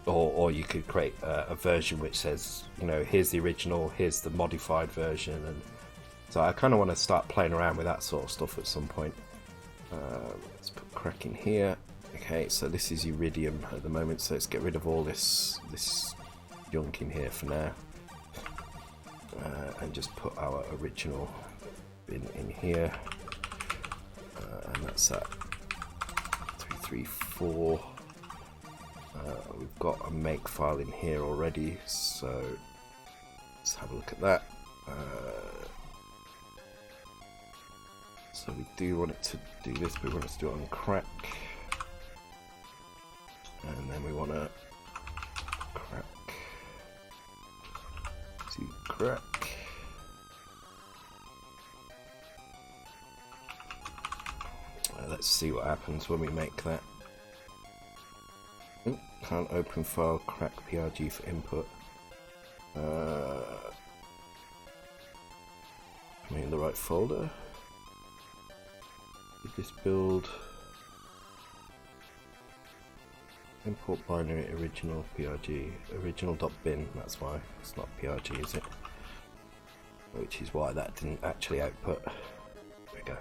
[SPEAKER 1] Or you could create a version which says, you know, here's the original, here's the modified version, and so I kind of want to start playing around with that sort of stuff at some point. Let's put crack in here. Okay, so this is Iridium at the moment, so let's get rid of all this junk in here for now, and just put our original in here, and that's at 334. We've got a make file in here already, so let's have a look at that. So we do want it to do this, but we want it to do it on crack, and then we want to crack. Let's see what happens when we make that. Can't open file, crack PRG for input. Am I in the right folder? Did this build? Import binary original PRG original.bin. That's why it's not PRG, is it? Which is why that didn't actually output. There we go.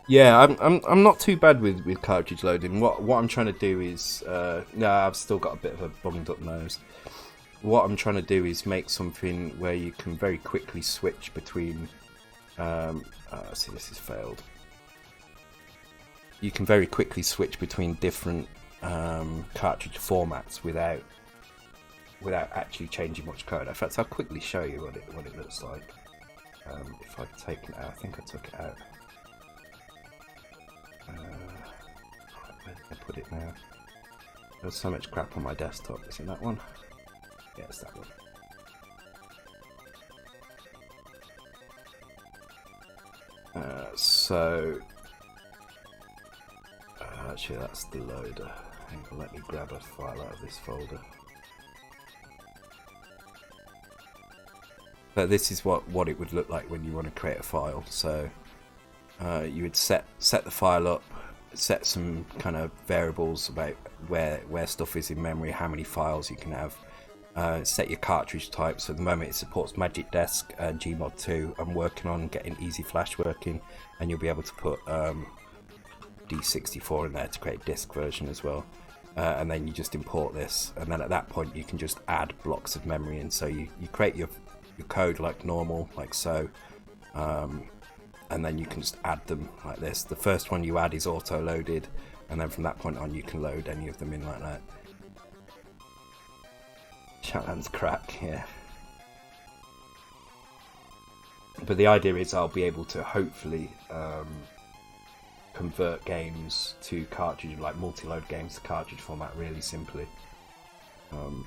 [SPEAKER 1] Yeah, I'm not too bad with cartridge loading. What I'm trying to do is no, I've still got a bit of a bunged up nose. What I'm trying to do is make something where you can very quickly switch between. See, this has failed. You can very quickly switch between different cartridge formats without actually changing much code. In fact, I'll quickly show you what it looks like. If I've taken it out, I think I took it out. Where did I put it now? There's so much crap on my desktop. Is it that one? Yeah, it's that one. Actually, that's the loader. Hang on, let me grab a file out of this folder. But this is what it would look like when you want to create a file. So you would set the file up, set some kind of variables about where stuff is in memory, how many files you can have. Set your cartridge type. So at the moment it supports Magic Desk and Gmod 2. I'm working on getting Easy Flash working, and you'll be able to put D64 in there to create disk version as well. And then you just import this, and then at that point you can just add blocks of memory in. So you create your code like normal, like so, and then you can just add them like this. The first one you add is auto loaded, and then from that point on you can load any of them in like that. Chatland's crack, yeah. But the idea is I'll be able to hopefully convert games to cartridge, like multi-load games to cartridge format really simply. And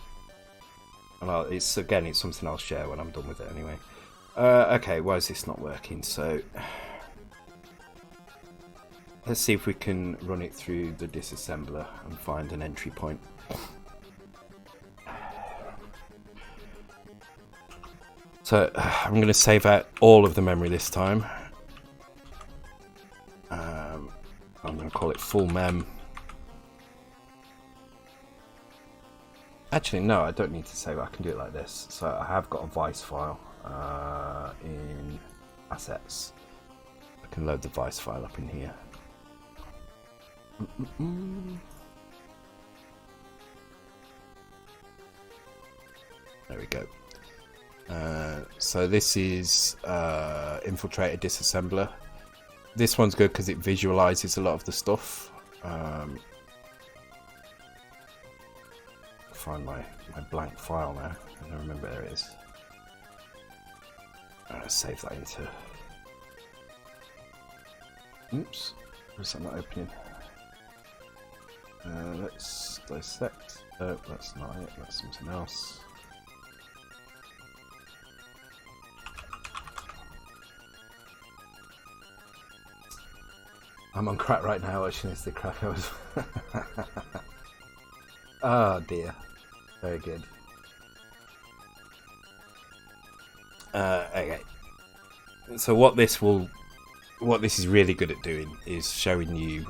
[SPEAKER 1] it's something I'll share when I'm done with it anyway. Okay, why is this not working? So let's see if we can run it through the disassembler and find an entry point. So I'm going to save out all of the memory this time. I'm going to call it full mem. Actually, no, I don't need to save it. I can do it like this. So I have got a Vice file in assets. I can load the Vice file up in here. There we go. So this is Infiltrator Disassembler. This one's good because it visualizes a lot of the stuff. Find my blank file now. I don't remember where it is. Save that into. Oops, where's that not opening? Let's dissect. Oh, that's not it. That's something else. I'm on crack right now, watching this. The crack I was. Oh dear. Very good. Okay. So what this is really good at doing is showing you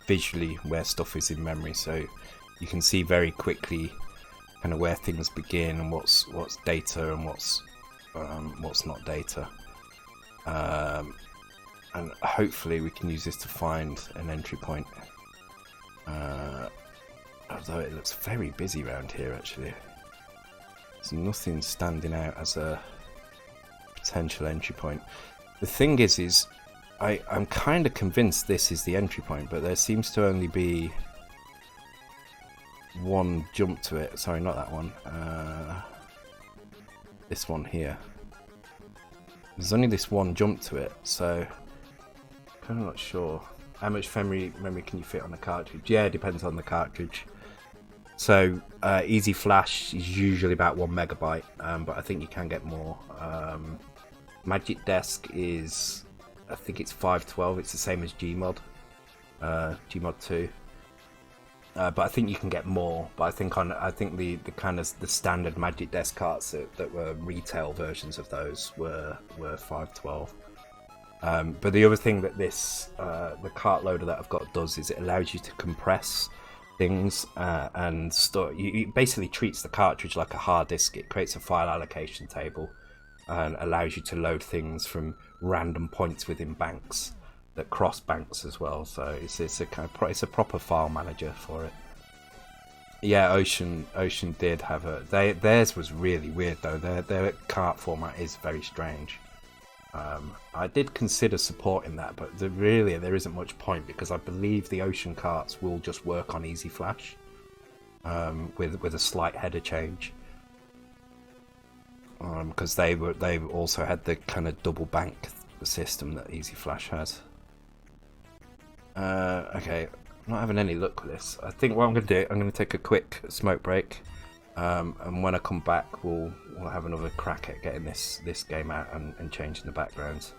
[SPEAKER 1] visually where stuff is in memory. So you can see very quickly kind of where things begin and what's data and what's not data. And hopefully we can use this to find an entry point. Although it looks very busy around here actually. There's nothing standing out as a potential entry point. The thing is I'm kind of convinced this is the entry point, but there seems to only be one jump to it. Sorry, not that one. This one here. There's only this one jump to it, so I'm not sure. How much memory can you fit on the cartridge? Yeah, it depends on the cartridge. So Easy Flash is usually about 1 megabyte, but I think you can get more. Magic Desk is, I think it's 512. It's the same as Gmod, Gmod 2. but I think you can get more. But I think the kind of the standard Magic Desk carts that were retail versions of those were 512. But the other thing that this the cart loader that I've got does is it allows you to compress things and store. It basically treats the cartridge like a hard disk. It creates a file allocation table and allows you to load things from random points within banks that cross banks as well. So it's a kind of it's a proper file manager for it. Yeah, Ocean did have theirs was really weird though. Their cart format is very strange. I did consider supporting that, but there isn't much point because I believe the Ocean carts will just work on Easy Flash with a slight header change. Because they also had the kind of double bank system that Easy Flash has. Okay, I'm not having any luck with this. I think what I'm going to do, I'm going to take a quick smoke break, and when I come back, we'll have another crack at getting this game out and changing the backgrounds.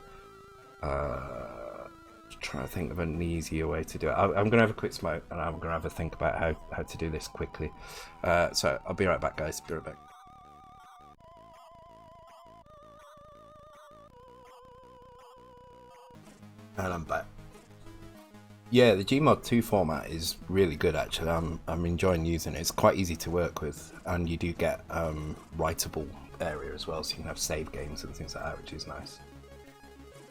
[SPEAKER 1] Trying to think of an easier way to do it. I'm going to have a quick smoke, and I'm going to have a think about how to do this quickly. So I'll be right back, guys. Be right back. And I'm back. Yeah, the Gmod 2 format is really good actually. I'm enjoying using it. It's quite easy to work with, and you do get writable area as well, so you can have save games and things like that, which is nice.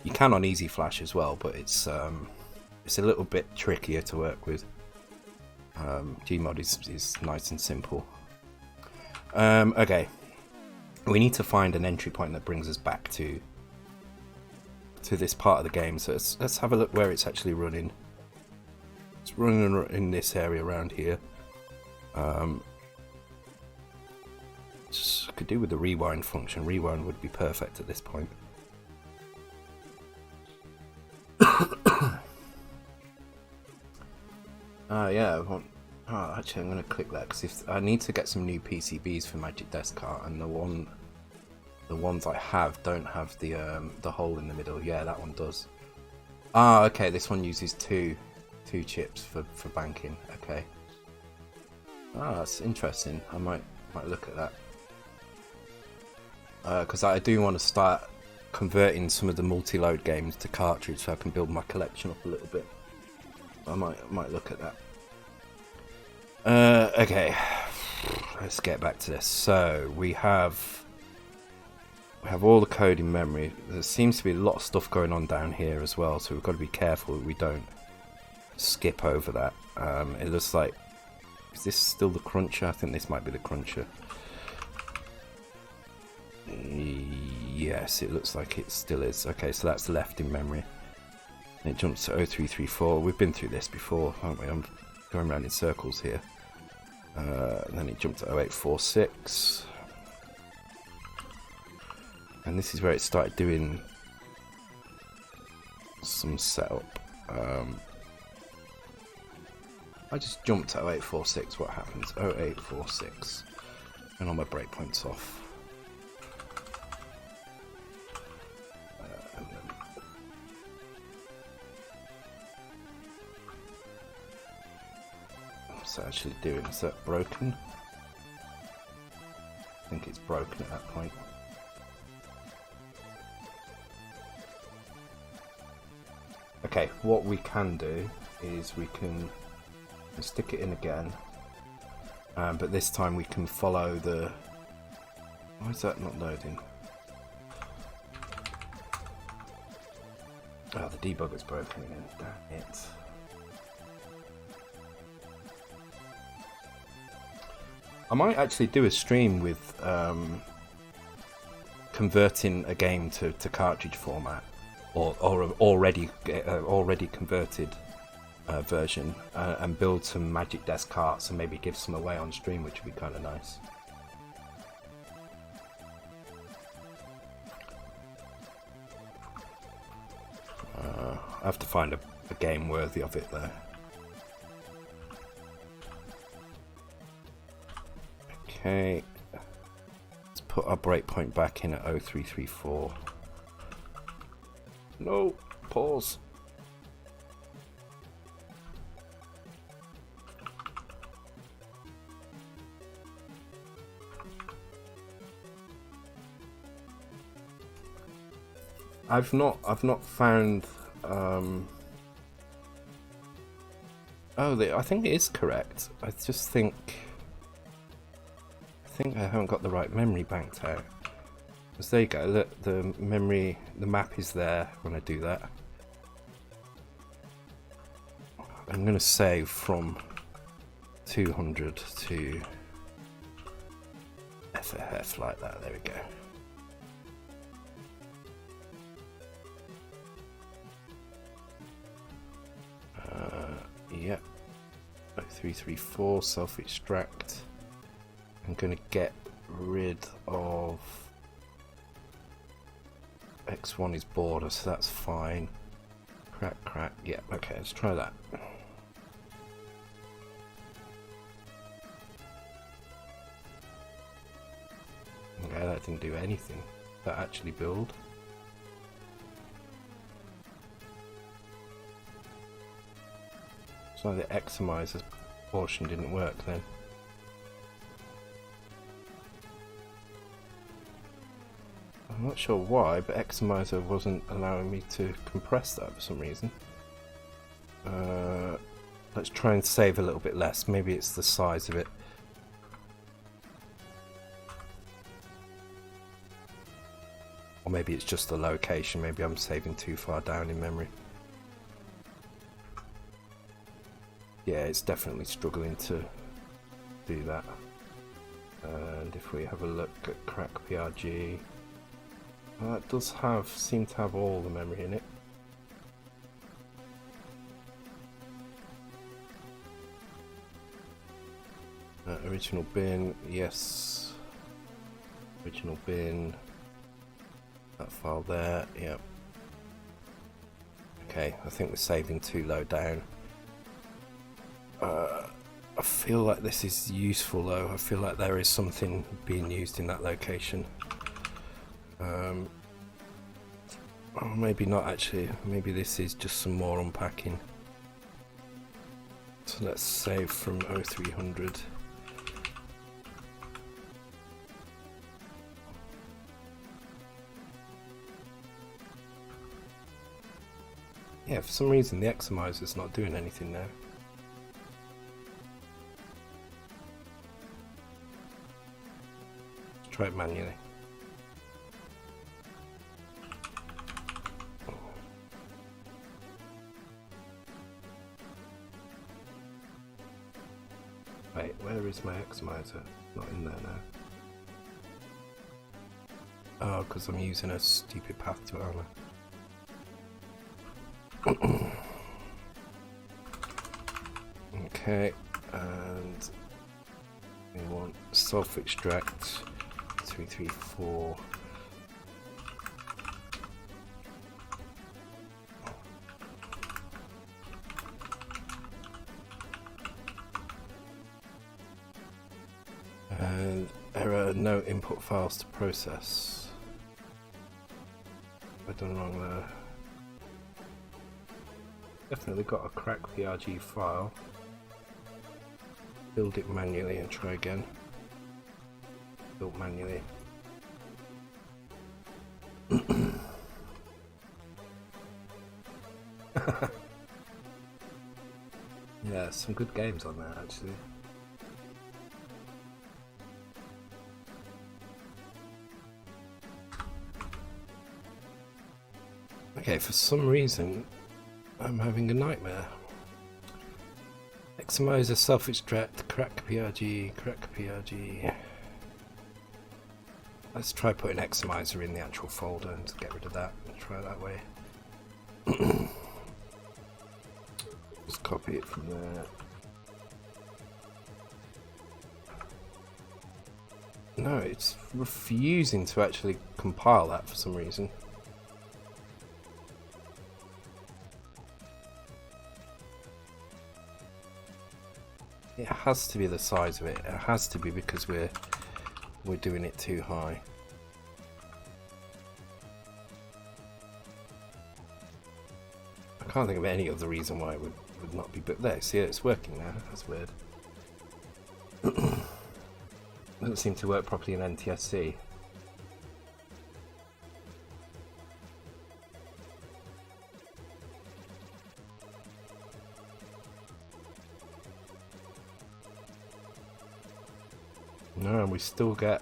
[SPEAKER 1] You can on Easy Flash as well, but it's a little bit trickier to work with. Gmod is nice and simple. Okay, we need to find an entry point that brings us back to this part of the game. So let's have a look where it's actually running. It's running in this area around here. Just could do with the rewind function. Rewind would be perfect at this point. Yeah. Actually, I'm going to click that because if I need to get some new PCBs for Magic Desk Cart, and the ones I have don't have the hole in the middle. Yeah, that one does. Okay. This one uses two chips for banking. Okay. That's interesting. I might look at that. Because I do want to start converting some of the multi-load games to cartridge so I can build my collection up a little bit. I might look at that. Okay. Let's get back to this. So we have all the code in memory. There seems to be a lot of stuff going on down here as well, so we've got to be careful that we don't skip over that. It looks like, is this still the cruncher? I think this might be the cruncher. Yes, it looks like it still is. Okay, so that's left in memory. And it jumps to 0334. We've been through this before, haven't we? I'm going around in circles here. And then it jumped to 0846. And this is where it started doing some setup. I just jumped to 0846, what happens? 0846. And all my breakpoints off. What's that actually doing? Is that broken? I think it's broken at that point. Okay, what we can do is we can stick it in again, but this time we can follow the... Why is that not loading? Oh, the debugger's broken again. Damn it. I might actually do a stream with converting a game to cartridge format, or already converted version, and build some Magic Desk carts and maybe give some away on stream, which would be kind of nice. I have to find a game worthy of it though. Okay, let's put our breakpoint back in at 0334. No, pause. I've not found. Oh, I think it is correct. I just think I haven't got the right memory banked out. Because there you go. Look, the map is there when I do that. I'm going to save from 200 to FFF like that. There we go. Yep. 0334 self-extract. I'm going to get rid of X1 is border, so that's fine. Crack. Yeah, okay, let's try that. Okay, that didn't do anything. That actually build. So the Xamizer portion didn't work then. I'm not sure why, but Xamizer wasn't allowing me to compress that for some reason. Let's try and save a little bit less. Maybe it's the size of it. Or maybe it's just the location. Maybe I'm saving too far down in memory. Yeah, it's definitely struggling to do that. And if we have a look at crack PRG, that does seem to have all the memory in it. Original bin, yes. Original bin. That file there, yep. Okay, I think we're saving too low down. I feel like this is useful though. I feel like there is something being used in that location. Or maybe not actually. Maybe this is just some more unpacking. So let's save from 0300. Yeah, for some reason the Xamizer is not doing anything now. Let's try it manually. Wait, where is my Xamizer? Not in there now. Oh, because I'm using a stupid path to it, aren't I? Okay, and we want self-extract 334. And error, no input files to process. I've done wrong there. Definitely got a crack PRG file. Build it manually and try again. Built manually. Yeah, some good games on there actually. Okay, for some reason I'm having a nightmare. Xamizer self-extract, crack PRG. Let's try putting Xamizer in the actual folder and get rid of that and try that way. Just copy it from there. No, it's refusing to actually compile that for some reason. It has to be the size of it. It has to be because we're doing it too high. I can't think of any other reason why it would not be, but there, see, it's working now. That's weird. Doesn't seem to work properly in NTSC. No, we still get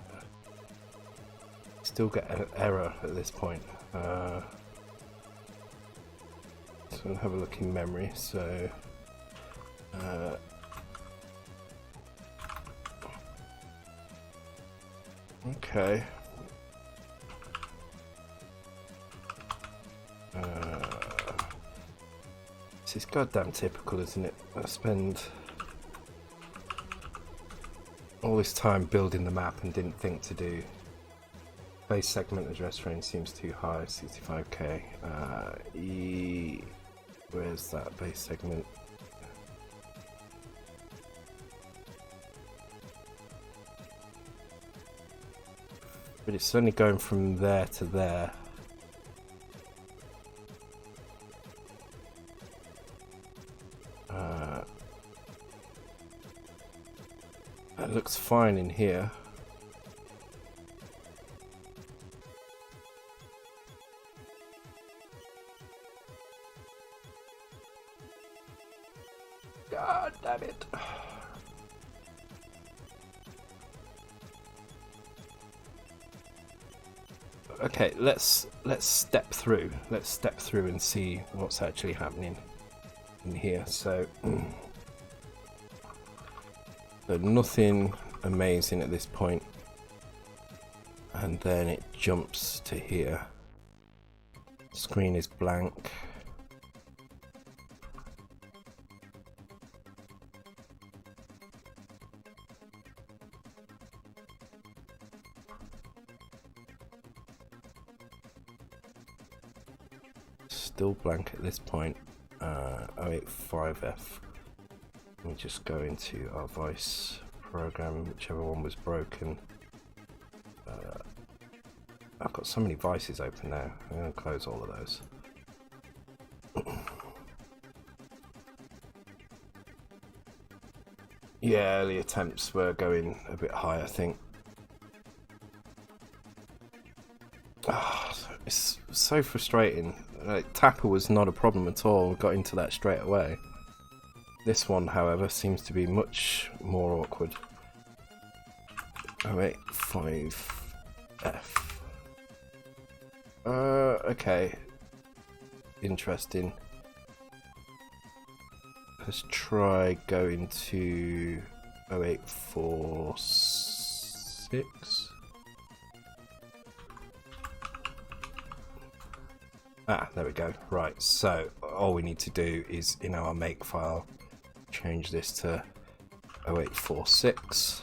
[SPEAKER 1] an error at this point. So we'll have a look in memory. So okay. This is goddamn typical, isn't it? I spend all this time building the map and didn't think to do base segment address range seems too high. 65k. Where's that base segment? But it's only going from there to there. It looks fine in here. God damn it. Okay, let's step through. Let's step through and see what's actually happening in here. So nothing amazing at this point, and then it jumps to here. Screen is blank. Still blank at this point. 085F. Let me just go into our voice program, whichever one was broken. I've got so many vices open now. I'm going to close all of those. Yeah, early attempts were going a bit high, I think. It's so frustrating. Like, Tapper was not a problem at all. Got into that straight away. This one, however, seems to be much more awkward. 085F. Okay. Interesting. Let's try going to 0846. Ah, there we go. Right, so all we need to do is in our make file change this to 0846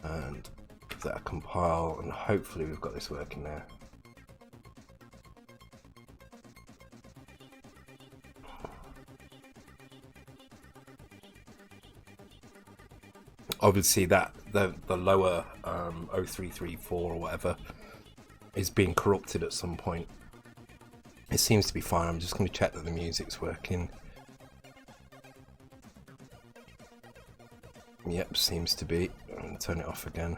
[SPEAKER 1] and give that a compile, and hopefully we've got this working now. Obviously that the lower 0334 or whatever is being corrupted at some point. It seems to be fine. I'm just going to check that the music's working. Yep, seems to be. I'm going to turn it off again.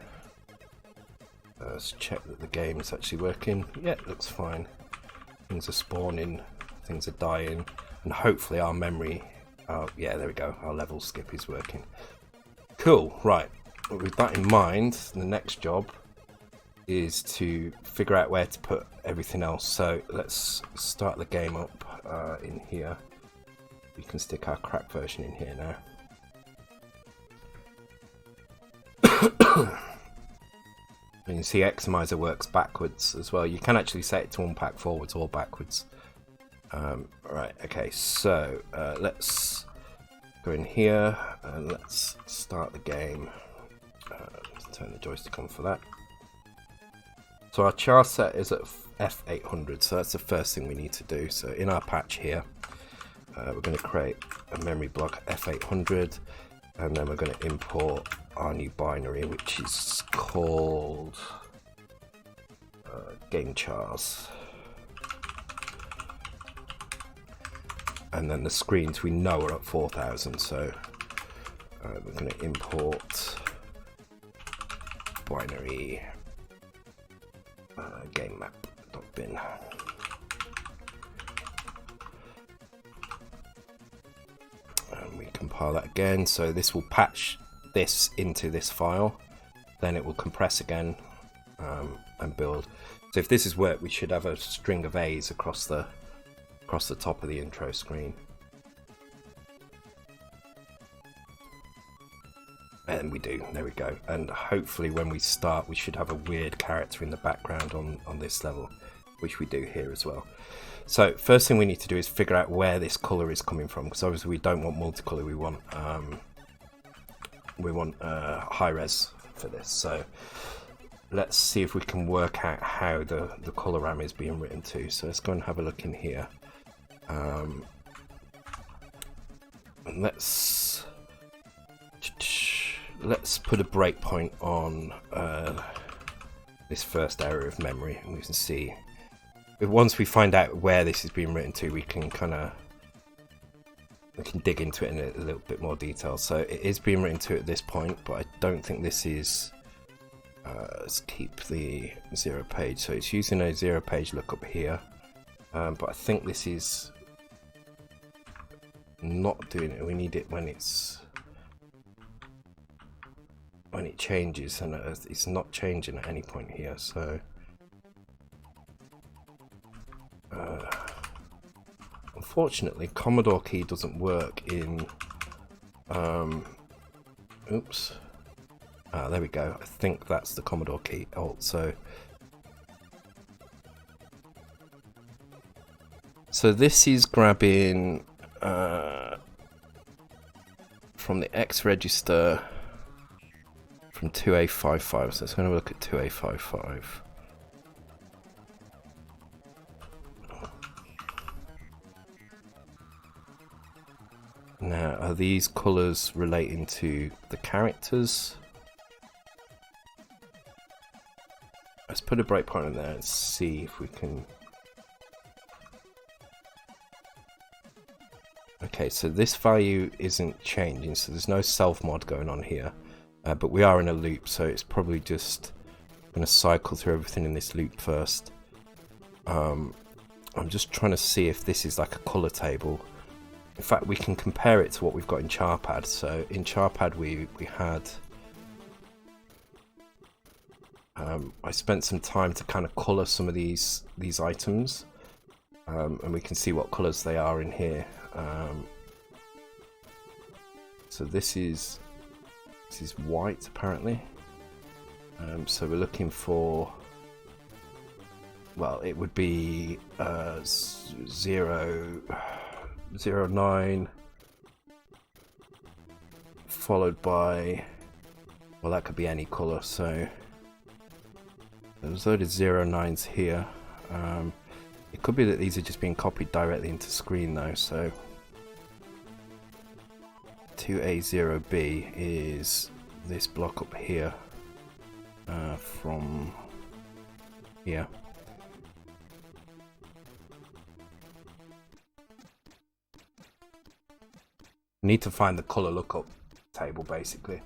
[SPEAKER 1] Let's check that the game is actually working. Yeah, it looks fine. Things are spawning, things are dying, and hopefully our memory... yeah, there we go. Our level skip is working. Cool, right. With that in mind, the next job is to figure out where to put everything else. So let's start the game up in here. We can stick our crack version in here now. You can see Xmizer works backwards as well. You can actually set it to unpack forwards or backwards. Right, okay, so let's go in here and let's start the game. Let's turn the joystick on for that. So our char set is at F800, so that's the first thing we need to do. So in our patch here, we're going to create a memory block F800, and then we're going to import our new binary, which is called game chars. And then the screens we know are at 4000, so we're going to import binary game map.bin. And we compile that again, so this will patch this into this file, then it will compress again and build. So if this has worked, we should have a string of A's across the top of the intro screen. And we do, there we go. And hopefully when we start, we should have a weird character in the background on this level, which we do here as well. So first thing we need to do is figure out where this color is coming from, because obviously we don't want multicolor, we want high res for this. So let's see if we can work out how the coloram is being written to. So let's go and have a look in here. And let's put a breakpoint on this first area of memory, and we can see once we find out where this is being written to, we can dig into it in a little bit more detail. So it is being written to at this point, but I don't think this is let's keep the 0 page. So it's using a 0 page lookup here, but I think this is not doing it. We need it when it changes, and it's not changing at any point here. So unfortunately, Commodore key doesn't work in oops. There we go. I think that's the Commodore key. Alt. So this is grabbing from the X register from 2A55. So let's go and look at 2A55. Now, are these colours relating to the characters? Let's put a breakpoint in there and see if we can. Okay, so this value isn't changing, so there's no self mod going on here, but we are in a loop, so it's probably just going to cycle through everything in this loop first. I'm just trying to see if this is like a colour table. In fact, we can compare it to what we've got in Charpad. So in Charpad we had I spent some time to kind of colour some of these items, and we can see what colours they are in here. So this is white apparently. So we're looking for, well, it would be 009 followed by, well, that could be any colour. So there's a load of 09s here. It could be that these are just being copied directly into screen though. So 2A0B is this block up here, from here. Need to find the color lookup table basically.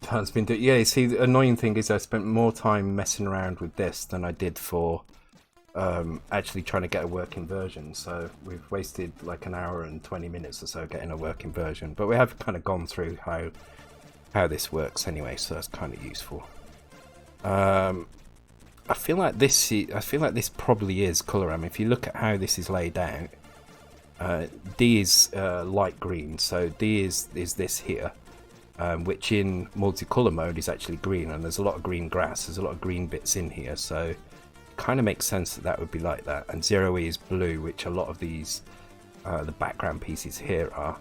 [SPEAKER 1] Has been doing, yeah. See, the annoying thing is I spent more time messing around with this than I did for actually trying to get a working version. So we've wasted like an hour and 20 minutes or so getting a working version, but we have kind of gone through how this works anyway, so that's kind of useful. I feel like this probably is coloram. If you look at how this is laid out, D is light green, so D is this here, which in multicolor mode is actually green, and there's a lot of green grass, there's a lot of green bits in here, so it kind of makes sense that would be like that. And 0E is blue, which a lot of these the background pieces here are.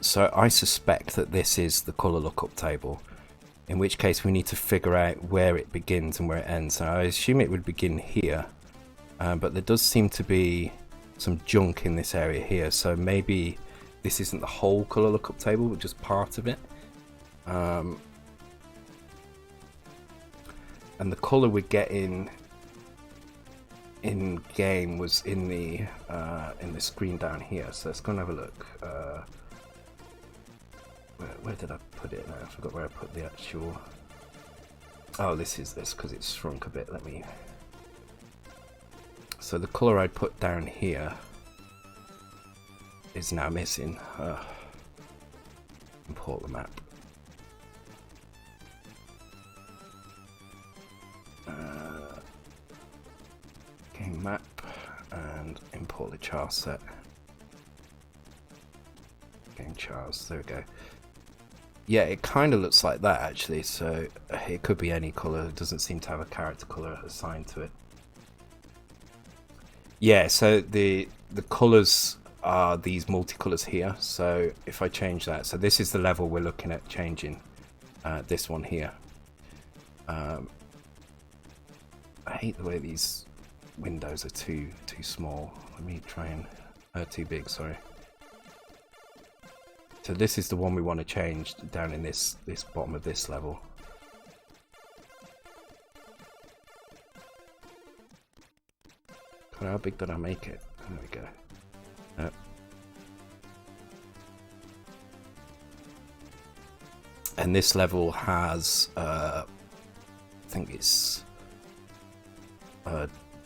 [SPEAKER 1] So I suspect that this is the color lookup table, in which case we need to figure out where it begins and where it ends. So I assume it would begin here, but there does seem to be some junk in this area here, so maybe this isn't the whole color lookup table, but just part of it. And the color we're getting in game was in the screen down here. So let's go and have a look. Where did I put it now? I forgot where I put the actual. Oh, this is this because it's shrunk a bit. Let me. So the color I put down here is now missing. import the map. Game map and import the char set. Game chars, there we go. Yeah, it kind of looks like that actually, so it could be any colour. It doesn't seem to have a character colour assigned to it. Yeah, so the colours are these multicolours here. So if I change that, so this is the level we're looking at changing. This one here. I hate the way these windows are too small. Let me try and too big. Sorry. So this is the one we want to change down in this bottom of this level. How big did I make it? There we go. And this level has, I think it's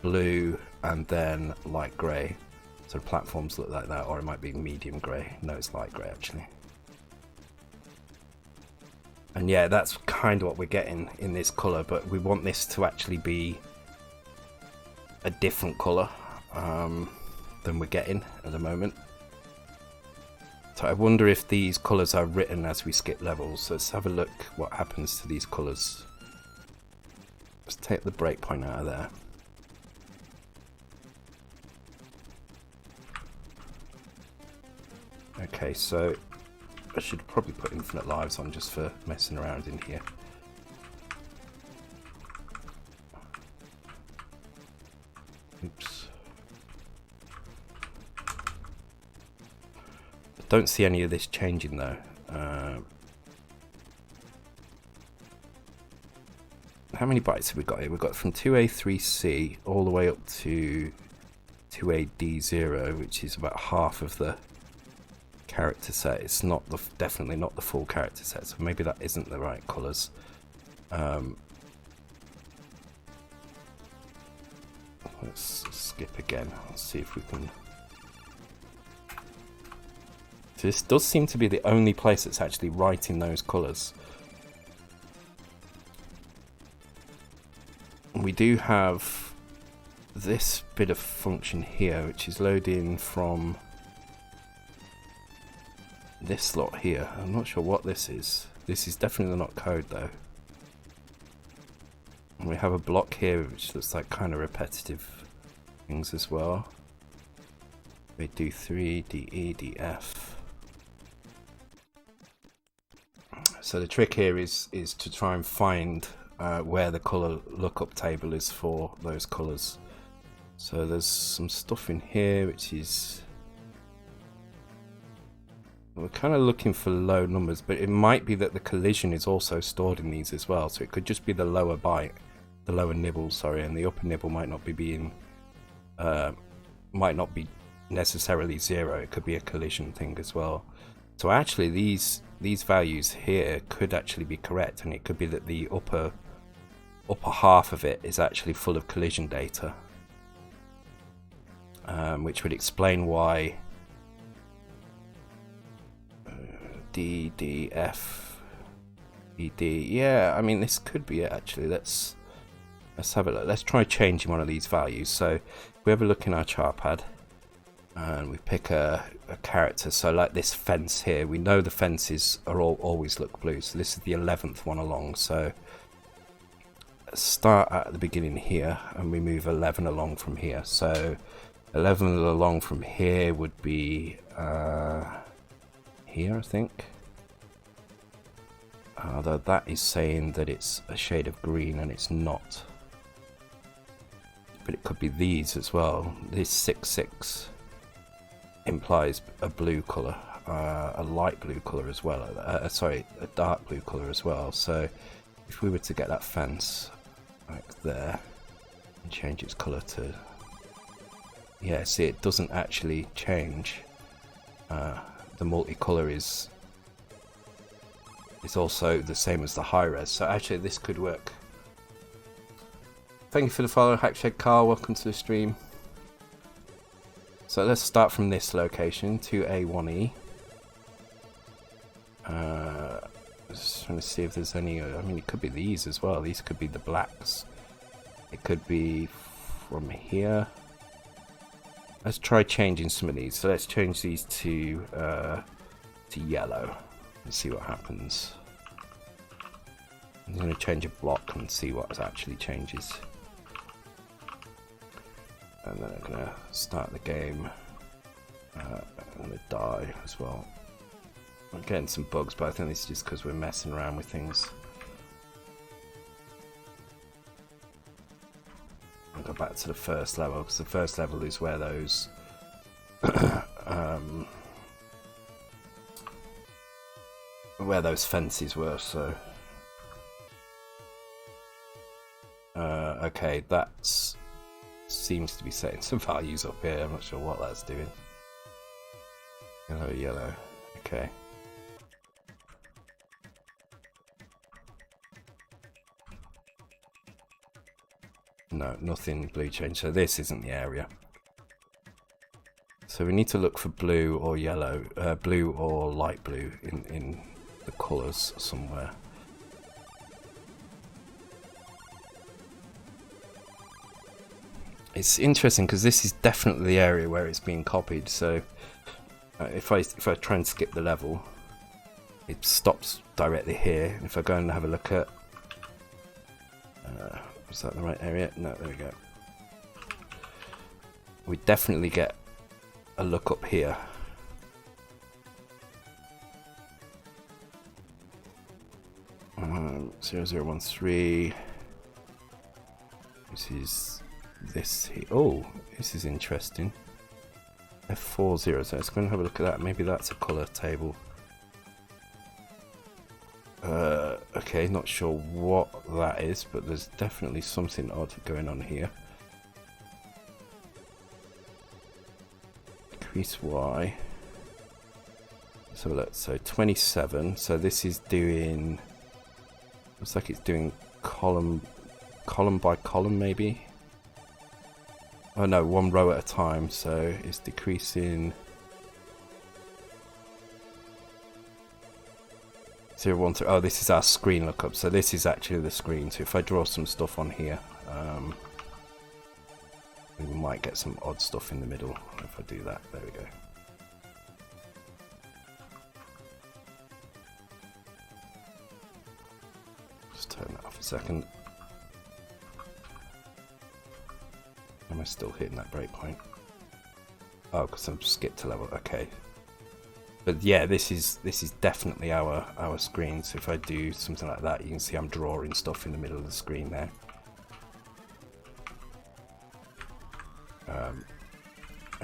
[SPEAKER 1] blue and then light grey. So the platforms look like that, or it might be medium grey. No, it's light grey actually. And yeah, that's kind of what we're getting in this colour, but we want this to actually be a different colour than we're getting at the moment. So I wonder if these colours are written as we skip levels. So let's have a look what happens to these colours. Let's take the breakpoint out of there. Okay, so I should probably put infinite lives on just for messing around in here. Oops. I don't see any of this changing though. How many bytes have we got here? We've got from 2A3C all the way up to 2AD0, which is about half of the character set. It's not the definitely not the full character set, so maybe that isn't the right colours. Let's skip again. Let's see if we can. So this does seem to be the only place that's actually writing those colours. We do have this bit of function here, which is loading from this slot here. I'm not sure what this is. This is definitely not code though. And we have a block here which looks like kind of repetitive things as well. We do 3, DE, DF. So the trick here is to try and find where the color lookup table is for those colors. So there's some stuff in here which is, we're kind of looking for low numbers, but it might be that the collision is also stored in these as well. So it could just be the lower byte, the lower nibble, sorry, and the upper nibble might not be being, might not be necessarily 0. It could be a collision thing as well. So actually these values here could actually be correct, and it could be that the upper half of it is actually full of collision data, which would explain why D, D, F, E, D. Yeah, I mean this could be it actually. Let's have a look. Let's try changing one of these values. So we have a look in our chart pad and we pick a character. So like this fence here, we know the fences are always look blue. So this is the 11th one along. So let's start at the beginning here and we move 11 along from here. So 11 along from here would be here, I think. Although that is saying that it's a shade of green and it's not. But it could be these as well. This 6-6 implies a blue colour, a light blue colour as well. Sorry, a dark blue colour as well. So if we were to get that fence like there and change its colour to, yeah, see, it doesn't actually change. The multicolour is also the same as the high res. So actually this could work. Thank you for the follow, Hackshed Carl, welcome to the stream. So let's start from this location, 2A1E. Just trying to see if there's any. I mean, it could be these as well. These could be the blacks. It could be from here. Let's try changing some of these. So let's change these to yellow and see what happens. I'm going to change a block and see what actually changes. And then I'm going to start the game. I'm going to die as well. I'm getting some bugs, but I think this is just because we're messing around with things. I'll go back to the first level, because the first level is where those where those fences were. So okay, that seems to be setting some values up here. I'm not sure what that's doing. Yellow, okay. No, nothing blue change, so this isn't the area. So we need to look for blue or yellow, blue or light blue in the colours somewhere. It's interesting because this is definitely the area where it's being copied, so if I try and skip the level, it stops directly here. If I go and have a look at is that the right area? No, there we go. We definitely get a look up here. 0013. This is this here. Oh, this is interesting. F40. So let's go and have a look at that. Maybe that's a colour table. Okay, not sure what that is, but there's definitely something odd going on here. Increase Y. So look, so 27. So this is doing. Looks like it's doing column by column, maybe. Oh no, one row at a time. So it's decreasing. 0, 1, 3. Oh, this is our screen lookup. So this is actually the screen. So if I draw some stuff on here, we might get some odd stuff in the middle if I do that. There we go. Just turn that off a second. Am I still hitting that breakpoint? Oh, because I'm skipped to level. Okay. But yeah, this is definitely our screen. So if I do something like that, you can see I'm drawing stuff in the middle of the screen there. And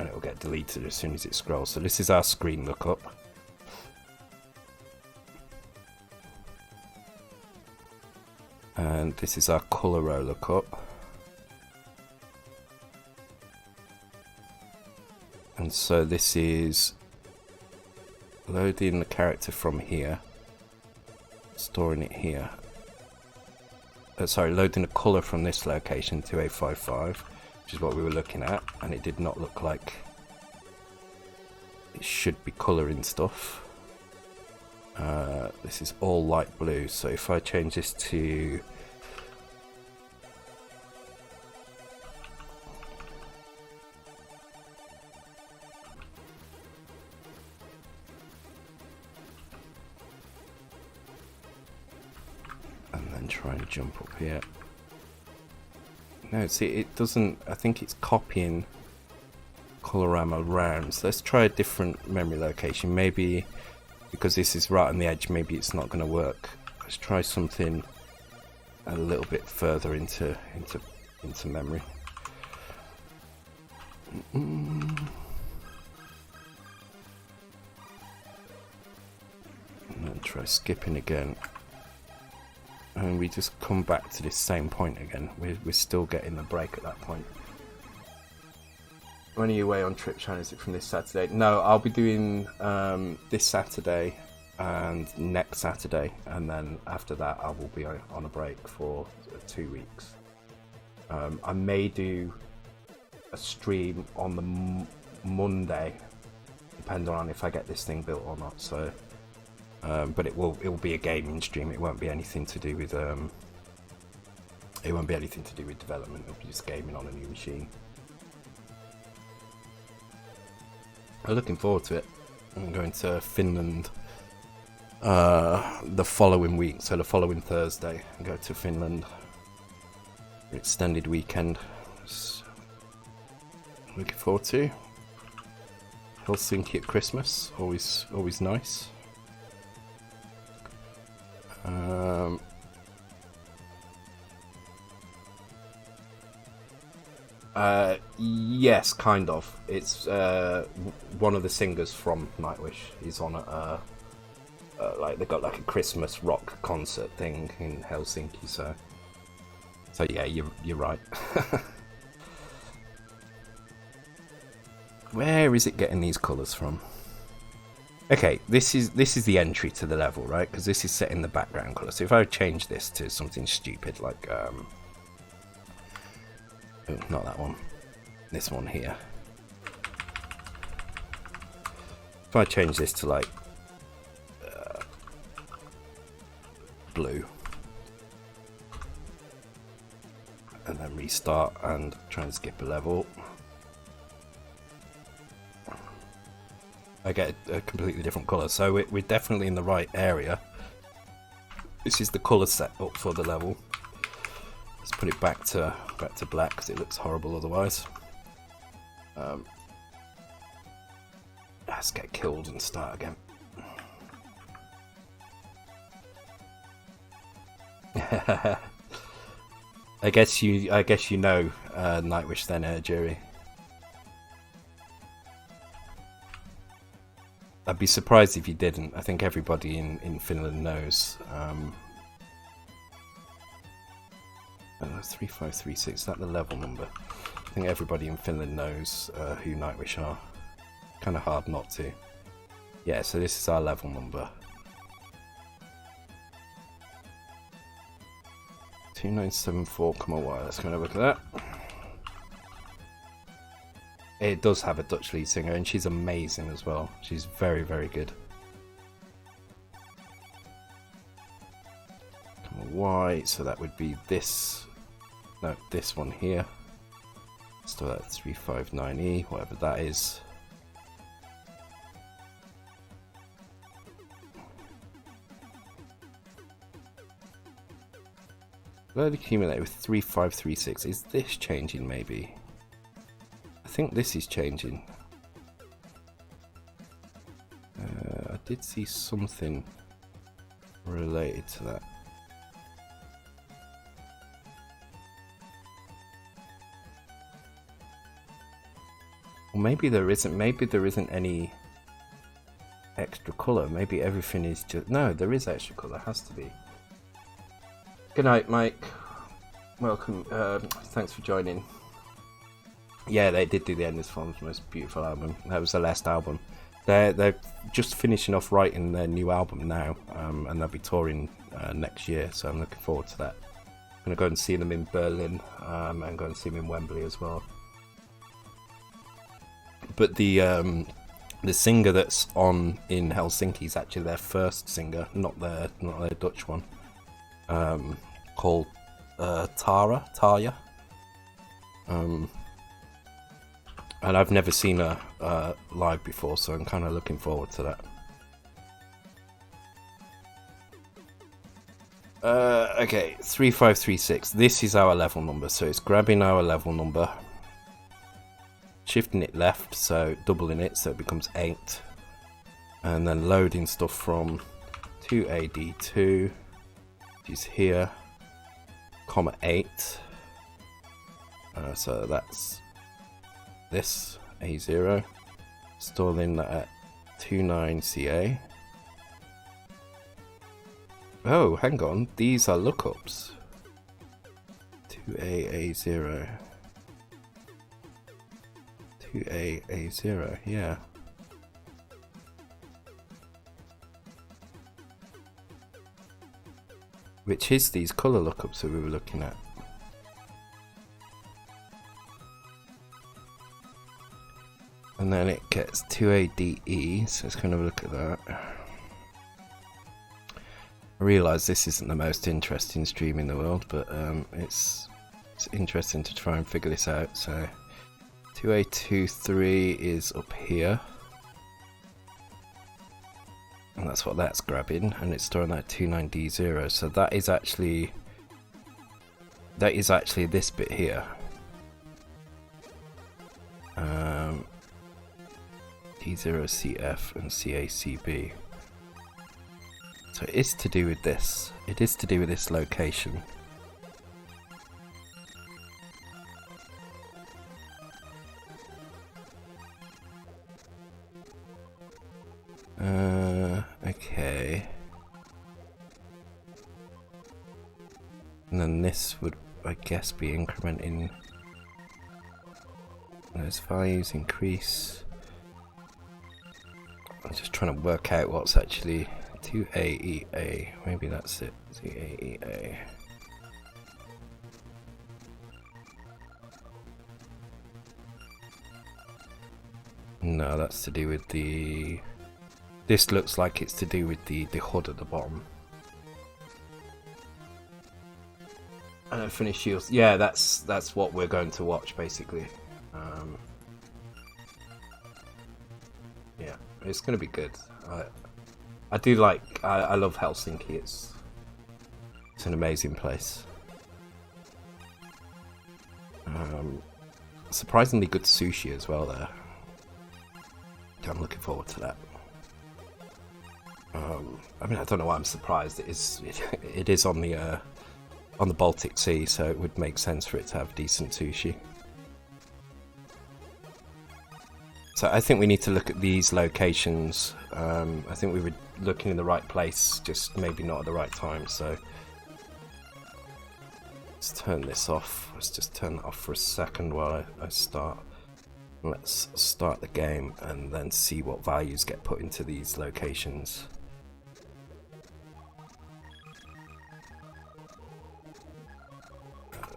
[SPEAKER 1] it will get deleted as soon as it scrolls. So this is our screen lookup. And this is our colour row lookup. And so this is loading the character from here, storing it here. Sorry, loading the colour from this location to A55, which is what we were looking at, and it did not look like it should be colouring stuff. This is all light blue, so if I change this to try and jump up here. No, see, it doesn't. I think it's copying colorama around. So let's try a different memory location. Maybe because this is right on the edge, maybe it's not going to work. Let's try something a little bit further into memory. And then try skipping again. And we just come back to this same point again. We're still getting the break at that point. When are you away on trip, China? Is it from this Saturday? No, I'll be doing this Saturday and next Saturday, and then after that I will be on a break for 2 weeks. I may do a stream on the Monday, depending on if I get this thing built or not. So but it will be a gaming stream. It won't be anything to do with development. It'll be just gaming on a new machine. I'm looking forward to it. I'm going to Finland the following week, so the following Thursday I go to Finland for extended weekend. So, looking forward to Helsinki at Christmas, always nice. Yes, kind of. It's one of the singers from Nightwish. He's on a like they got like a Christmas rock concert thing in Helsinki. So yeah, you're right. Where is it getting these colours from? Okay, this is the entry to the level, right? Because this is set in the background colour. So if I change this to something stupid like not that one, this one here. If I change this to like blue and then restart and try and skip a level, I get a completely different colour. So we're definitely in the right area. This is the colour set up for the level. Let's put it back to black because it looks horrible otherwise. Let's get killed and start again. I guess you know Nightwish then, Jury. I'd be surprised if you didn't. I think everybody in Finland knows. 3536, is that the level number? I think everybody in Finland knows who Nightwish are. Kind of hard not to. Yeah, so this is our level number. 2974, come on, let's go and have a look at that. It does have a Dutch lead singer, and she's amazing as well. She's very, very good. Come on, Y, so that would be this. No, this one here. Still that 359E, whatever that is. Load accumulate with 3536. Is this changing maybe? I think this is changing. I did see something related to that. Or maybe there isn't. Maybe there isn't any extra colour. Maybe everything is just... No, there is extra colour. Has to be. Good night, Mike. Welcome. Thanks for joining. Yeah, they did do the Endless Form's most beautiful album. That was the last album. They're just finishing off writing their new album now, and they'll be touring next year. So I'm looking forward to that. I'm gonna go and see them in Berlin, and go and see them in Wembley as well. But the singer that's on in Helsinki is actually their first singer, not their Dutch one. Called Tarja. And I've never seen her live before, so I'm kind of looking forward to that. Okay, 3536. This is our level number, so it's grabbing our level number, shifting it left, so doubling it, so it becomes 8, and then loading stuff from 2AD2, which is here, comma 8. So that's this A0, storing that at 29CA. Oh, hang on, these are lookups. 2A0. 2A0, yeah. Which is these colour lookups that we were looking at. And then it gets 2ADE, so let's kind of look at that. I realise this isn't the most interesting stream in the world, but it's interesting to try and figure this out. So 2A23 is up here, and that's what that's grabbing, and it's storing that 29D0. So that is actually this bit here. D0CF and CACB. So it is to do with this. It is to do with this location. Okay. And then this would, I guess, be incrementing those values, increase. I'm just trying to work out what's actually 2AEA. Maybe that's it. 2AEA. No, that's to do with the... This looks like it's to do with the HUD at the bottom. And finish shields. Yeah, that's what we're going to watch basically. Yeah, it's going to be good. I do like. I love Helsinki. It's an amazing place. Surprisingly good sushi as well there. I'm looking forward to that. I mean, I don't know why I'm surprised. It is on the Baltic Sea, so it would make sense for it to have decent sushi. So I think we need to look at these locations. I think we were looking in the right place, just maybe not at the right time. So let's turn this off. Let's just turn that off for a second while I start. Let's start the game and then see what values get put into these locations.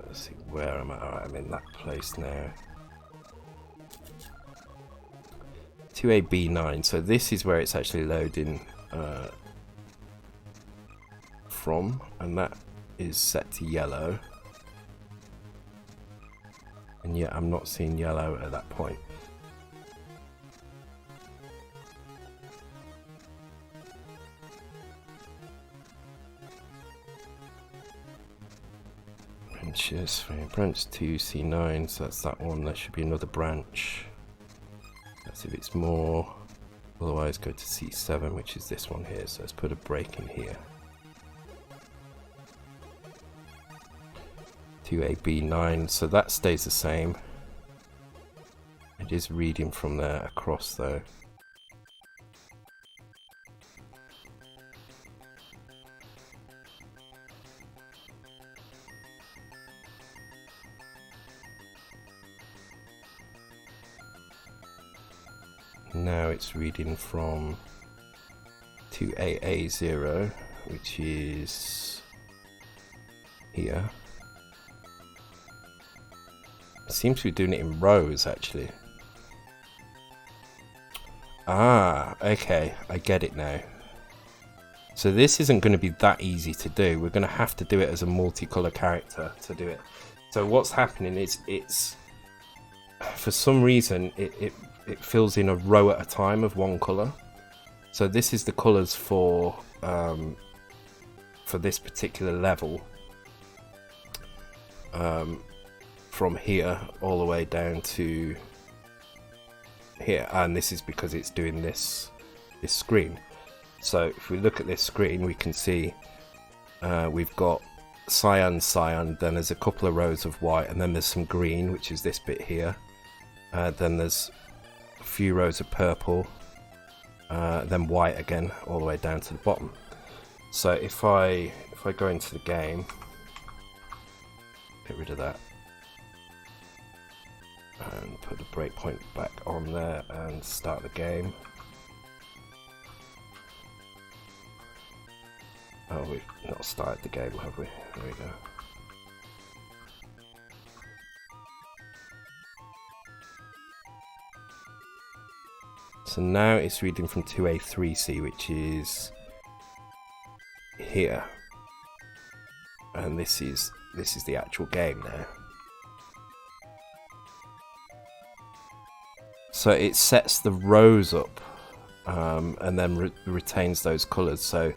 [SPEAKER 1] Let's see where am I? Alright, I'm in that place now. 2AB9, so this is where it's actually loading from, and that is set to yellow. And yet I'm not seeing yellow at that point. Branches, branch 2, C9, so that's that one. There should be another branch. Let's see if it's more. Otherwise go to C7, which is this one here. So let's put a break in here. 2AB9, so that stays the same. It is reading from there across though. Now it's reading from 2AA0, which is here. It seems to be doing it in rows actually. Ah, okay, I get it now. So this isn't going to be that easy to do. We're going to have to do it as a multicolour character to do it. So what's happening is it's, for some reason, it fills in a row at a time of one colour. So this is the colours for this particular level. From here all the way down to here, and this is because it's doing this screen. So if we look at this screen, we can see we've got cyan, then there's a couple of rows of white, and then there's some green, which is this bit here. Then there's a few rows of purple, then white again, all the way down to the bottom. So if I go into the game, get rid of that, and put the breakpoint back on there and start the game. Oh, we've not started the game, have we? There we go. So now it's reading from 2A3C, which is here, and this is the actual game now. So it sets the rows up and then retains those colours. So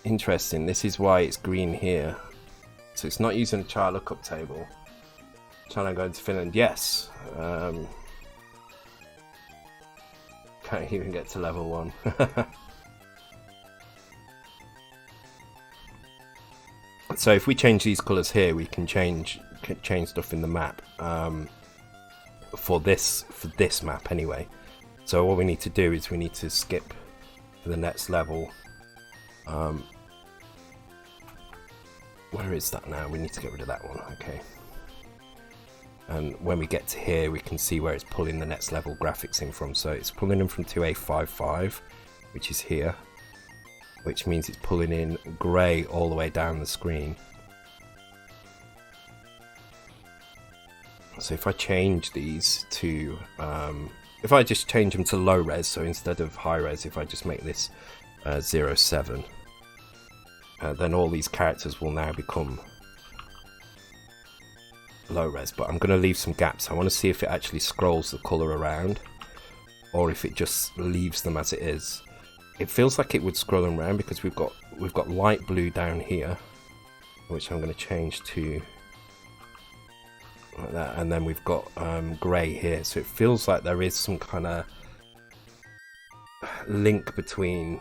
[SPEAKER 1] interesting, this is why it's green here. So it's not using a child lookup table. Trying to go into Finland, yes. Can't even get to level 1. So if we change these colours here, we can change stuff in the map. For this map anyway. So what we need to do is we need to skip to the next level. Where is that now? We need to get rid of that one. Okay. And when we get to here, we can see where it's pulling the next level graphics in from. So it's pulling them from 2A55, which is here, which means it's pulling in grey all the way down the screen. So if I change these to, if I just change them to low res, so instead of high res, if I just make this 07, then all these characters will now become low res. But I'm going to leave some gaps. I want to see if it actually scrolls the colour around, or if it just leaves them as it is. It feels like it would scroll them around because we've got light blue down here, which I'm going to change to like that, and then we've got grey here, so it feels like there is some kind of link between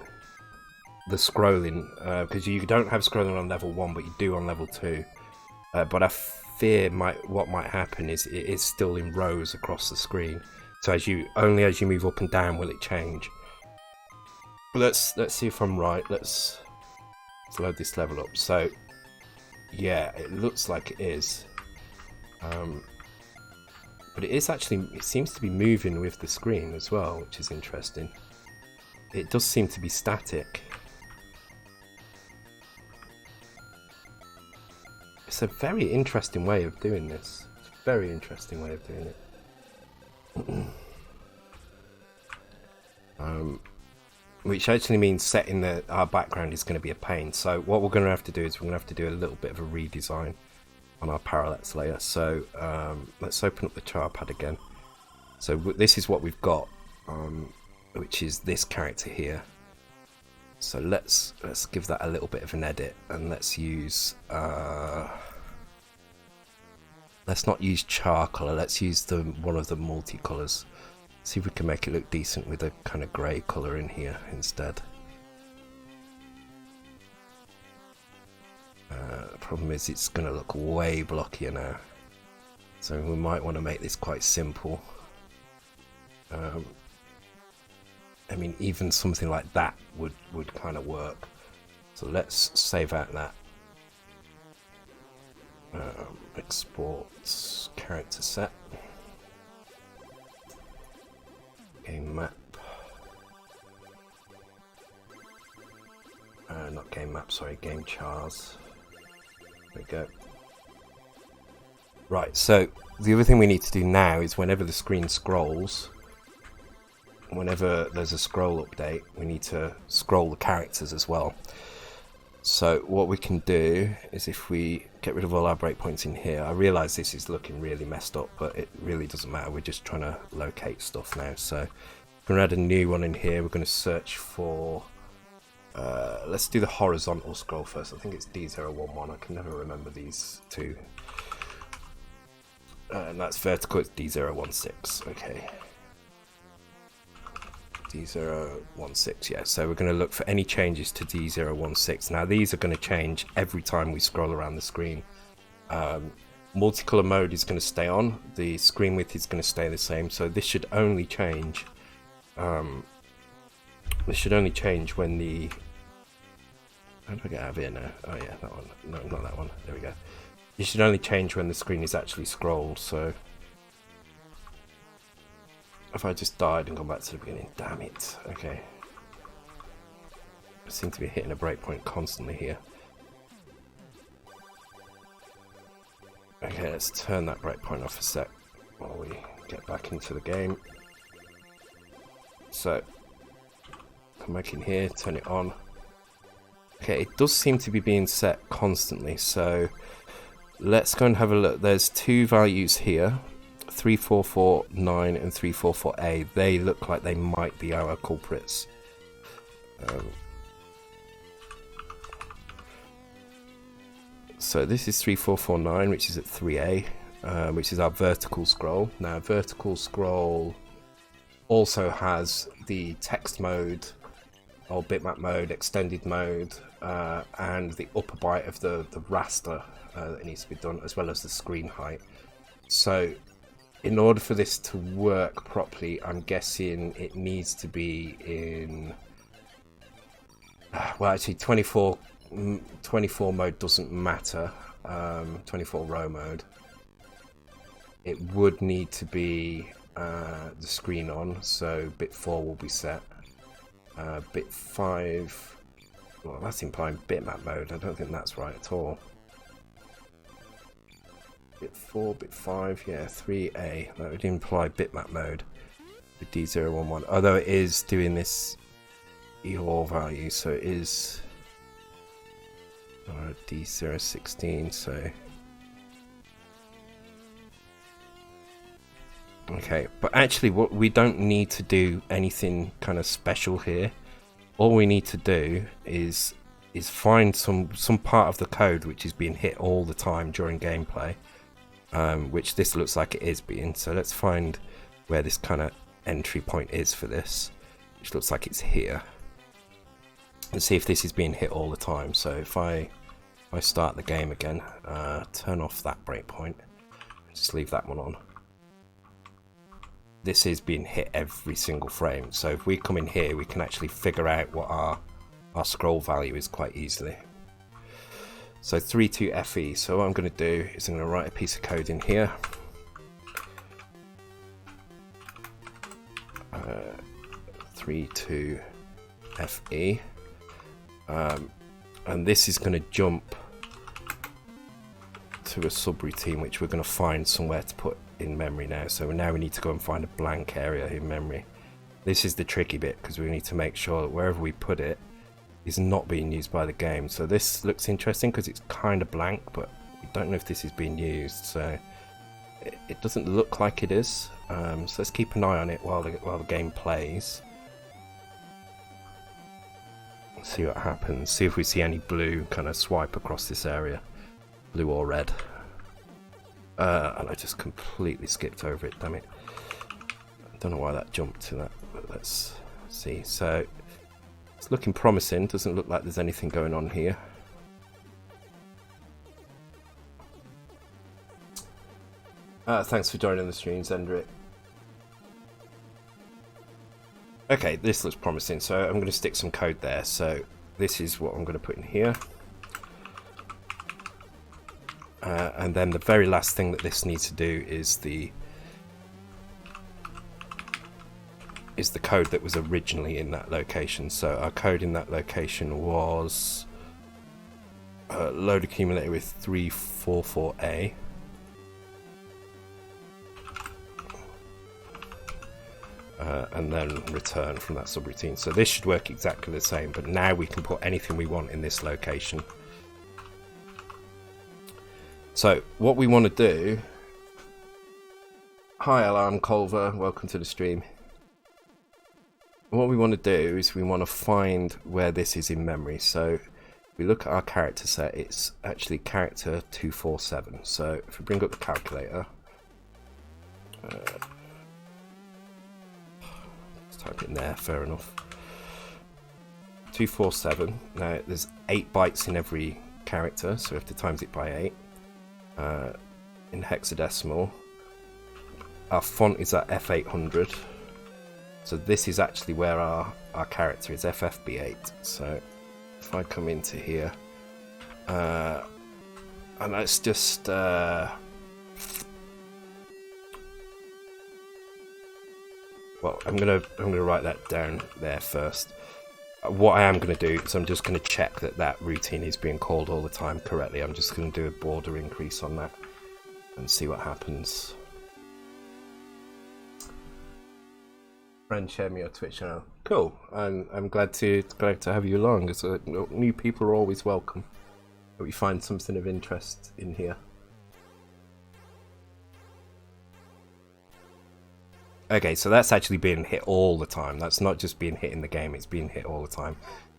[SPEAKER 1] the scrolling, because you don't have scrolling on level 1 but you do on level 2, but I fear what might happen is it is still in rows across the screen, so as you move up and down will it change. Let's see if I'm right. Let's load this level up. So yeah, it looks like it is. But it seems to be moving with the screen as well, which is interesting. It does seem to be static. It's a very interesting way of doing this. It's a very interesting way of doing it. Which actually means setting our background is going to be a pain. So what we're going to have to do is we're going to have to do a little bit of a redesign on our parallax layer. So let's open up the charpad again. So this is what we've got, which is this character here. So let's give that a little bit of an edit, and let's use let's not use char color. Let's use one of the multicolors. See if we can make it look decent with a kind of grey colour in here instead. The problem is it's going to look way blockier now, so we might want to make this quite simple. I mean, even something like that would kind of work. So let's save out that. Export character set. Game map. Not game map, sorry, game chars. There we go. Right, so the other thing we need to do now is whenever the screen scrolls, whenever there's a scroll update, we need to scroll the characters as well. So what we can do is if we get rid of all our breakpoints in here, I realise this is looking really messed up, but it really doesn't matter, we're just trying to locate stuff now. So we're going to add a new one in here. We're going to search for, let's do the horizontal scroll first. I think it's D011, I can never remember these two. And that's vertical, it's D016, okay. D016, yeah, so we're going to look for any changes to D016. Now these are going to change every time we scroll around the screen. Multicolor mode is going to stay on, the screen width is going to stay the same, so this should only change when the, how do I get out of here now? Oh yeah, that one, no, not that one, there we go. It should only change when the screen is actually scrolled, so if I just died and gone back to the beginning, damn it. Okay. I seem to be hitting a breakpoint constantly here. Okay, let's turn that breakpoint off a sec while we get back into the game. So, come back in here, turn it on. Okay, it does seem to be being set constantly, so let's go and have a look. There's two values here, 3449 and 344A. They look like they might be our culprits. So this is 3449, which is at 3A, which is our vertical scroll. Now, vertical scroll also has the text mode, or bitmap mode, extended mode, and the upper byte of the raster that needs to be done, as well as the screen height. So in order for this to work properly, I'm guessing it needs to be in, well, actually 24 mode doesn't matter, 24 row mode. It would need to be the screen on, so bit 4 will be set. Bit 5, well, that's implying bitmap mode. I don't think that's right at all. Bit 4, bit 5, yeah, 3A. That would imply bitmap mode with D011. Although it is doing this EOR value, so it is D016, so okay, but actually what we don't need to do anything kind of special here. All we need to do is find some part of the code which is being hit all the time during gameplay, which this looks like it is being. So let's find where this kind of entry point is for this, which looks like it's here. Let's see if this is being hit all the time. So if I start the game again, turn off that breakpoint, just leave that one on. This is being hit every single frame. So if we come in here, we can actually figure out what our scroll value is quite easily. So 32FE. So what I'm going to do is I'm going to write a piece of code in here. 32FE. And this is going to jump to a subroutine which we're going to find somewhere to put in memory now. So now we need to go and find a blank area in memory. This is the tricky bit, because we need to make sure that wherever we put it is not being used by the game. So this looks interesting because it's kind of blank, but we don't know if this is being used. So it doesn't look like it is. So let's keep an eye on it while the game plays. See what happens. See if we see any blue kind of swipe across this area, blue or red. And I just completely skipped over it. Damn it! I don't know why that jumped to that, but let's see. So it's looking promising. Doesn't look like there's anything going on here. Thanks for joining the stream, Zendrick. Okay, this looks promising, so I'm going to stick some code there. So this is what I'm going to put in here. And then the very last thing that this needs to do is the code that was originally in that location. So our code in that location was load accumulator with 344A. And then return from that subroutine. So this should work exactly the same, but now we can put anything we want in this location. So what we want to do... Hi Alarm Culver, welcome to the stream. What we want to do is we want to find where this is in memory. So if we look at our character set, it's actually character 247. So if we bring up the calculator, let's type it in there, fair enough. 247. Now there's 8 bytes in every character, so we have to times it by 8. In hexadecimal. Our font is at F800, so this is actually where our character is, FFB8. So if I come into here, and let's just well, I'm gonna write that down there first. What I am going to do is I'm just going to check that routine is being called all the time correctly. I'm just going to do a border increase on that and see what happens. Friend, share me your Twitch channel. Cool. I'm glad to have you along. As new people are always welcome. Hope you find something of interest in here. Okay, so that's actually being hit all the time. That's not just being hit in the game, it's being hit all the time.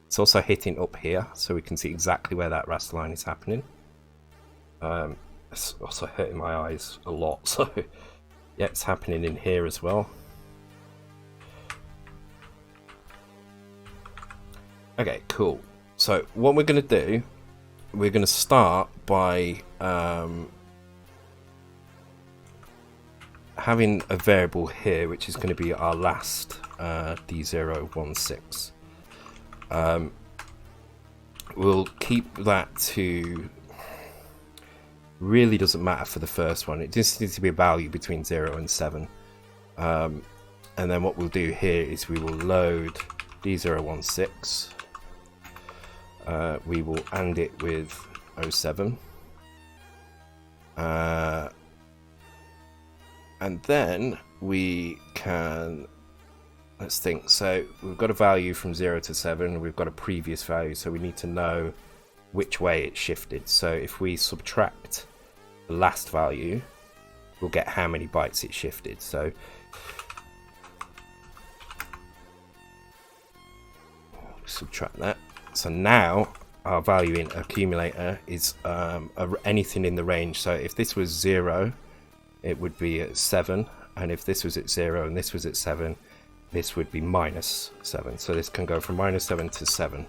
[SPEAKER 1] It's also hitting up here, so we can see exactly where that raster line is happening. It's also hurting my eyes a lot, so yeah, it's happening in here as well. Okay, cool. So what we're going to do, we're going to start by having a variable here, which is going to be our last D016. We'll keep that to, really doesn't matter for the first one, it just needs to be a value between 0 and 7. And then what we'll do here is we will load D016, we will AND it with 07, and then we can, let's think, so we've got a value from 0 to 7, we've got a previous value, so we need to know which way it shifted. So if we subtract the last value, we'll get how many bytes it shifted. So subtract that. So now our value in accumulator is anything in the range. So if this was 0, it would be at 7, and if this was at 0 and this was at 7, this would be -7. So this can go from -7 to 7.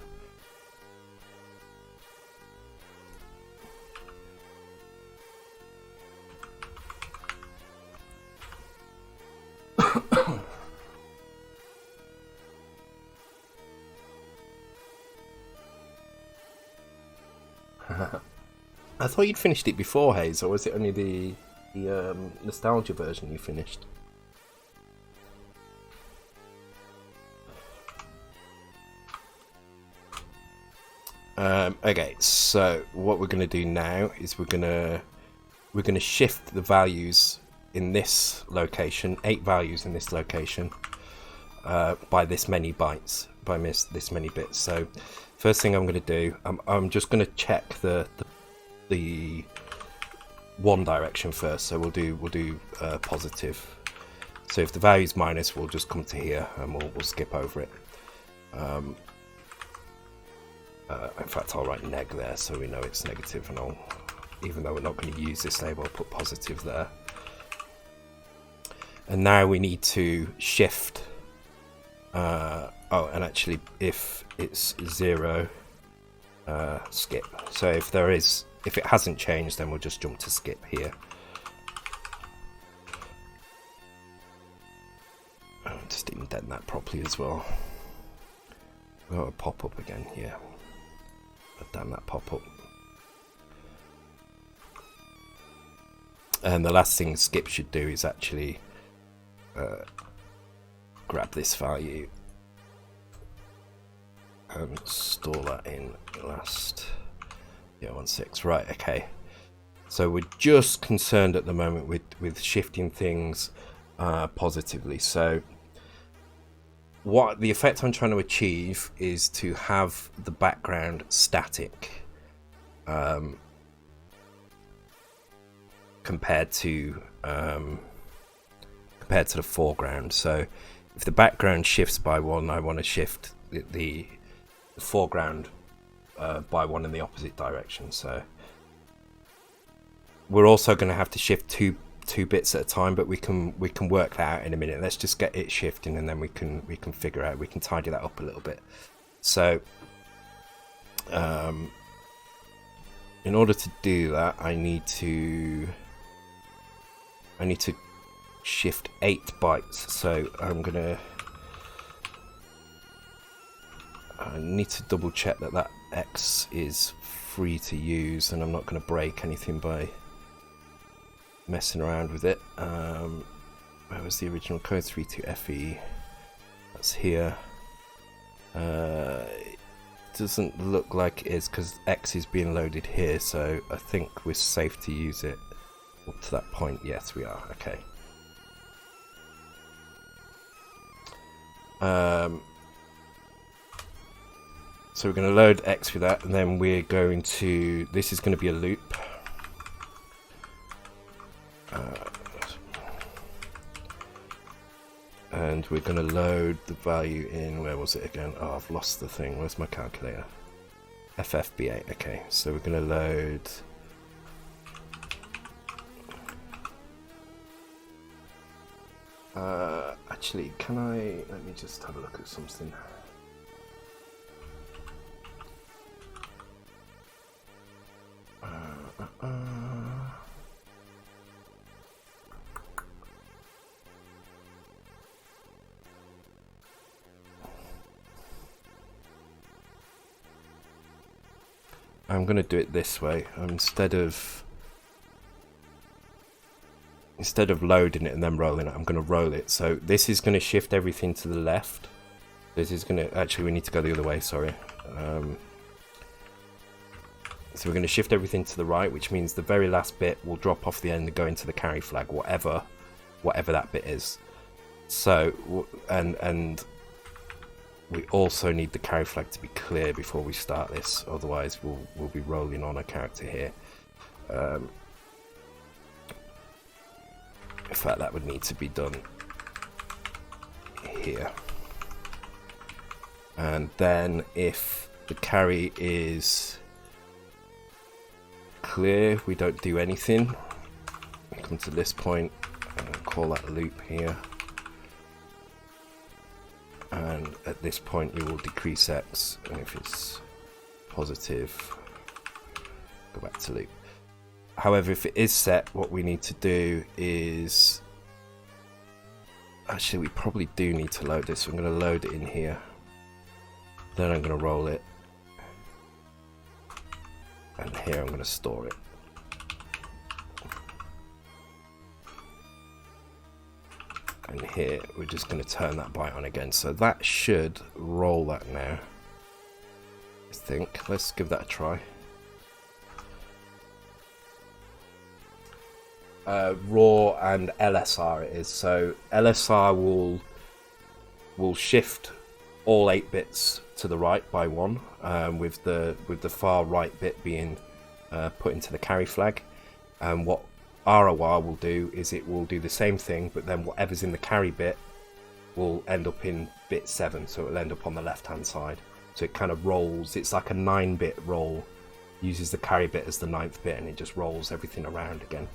[SPEAKER 1] I thought you'd finished it before, Hayes, or was it only the nostalgia version you finished? Okay, so what we're going to do now is we're going to shift the values in this location, 8 values in this location, by this many bytes, by this many bits. So first thing I'm going to do, I'm just going to check the one direction first. So we'll do positive. So if the value is minus, we'll just come to here and we'll skip over it. In fact, I'll write neg there so we know it's negative, and even though we're not going to use this label, I'll put positive there. And now we need to shift. Oh, and actually, if it's 0, skip. So if it hasn't changed, then we'll just jump to skip here. Just indent that properly as well. We've got a pop up again here. Damn that pop up. And the last thing skip should do is actually grab this value and store that in last 16. Right, okay. So we're just concerned at the moment with shifting things positively. So what the effect I'm trying to achieve is to have the background static compared to the foreground. So if the background shifts by 1, I want to shift the foreground by 1 in the opposite direction. So we're also going to have to shift two bits at a time, but we can work that out in a minute. Let's just get it shifting, and then we can figure out, we can tidy that up a little bit. So in order to do that, I need to shift 8 bytes. So I need to double check that X is free to use, and I'm not going to break anything by messing around with it. Where was the original code? 32FE. That's here. It doesn't look like it is because X is being loaded here, so I think we're safe to use it up to that point. Yes, we are. Okay. So we're going to load X with that, and then we're going to, this is going to be a loop. And we're going to load the value in, where was it again? Oh, I've lost the thing. Where's my calculator? FFB8. Okay, so we're going to load. Actually, can I, let me just have a look at something. I'm going to do it this way. Instead of loading it and then rolling it, I'm going to roll it. So this is going to shift everything to the left. This is going to, actually we need to go the other way, sorry. So we're going to shift everything to the right, which means the very last bit will drop off the end and go into the carry flag, whatever that bit is. So, and we also need the carry flag to be clear before we start this, otherwise we'll be rolling on a character here. In fact, that would need to be done here. And then if the carry is clear, we don't do anything. We come to this point and call that loop here. And at this point you will decrease X, and if it's positive, go back to loop. However, if it is set, what we need to do is, actually we probably do need to load this, so I'm going to load it in here, then I'm going to roll it, and here I'm going to store it. And here we're just going to turn that byte on again, so that should roll that now, I think. Let's give that a try. Raw and LSR it is. So LSR will shift all 8 bits to the right by 1, with the far right bit being put into the carry flag. And what ROR will do is it will do the same thing, but then whatever's in the carry bit will end up in bit 7, so it'll end up on the left hand side. So it kind of rolls, it's like a 9-bit roll, uses the carry bit as the 9th bit, and it just rolls everything around again.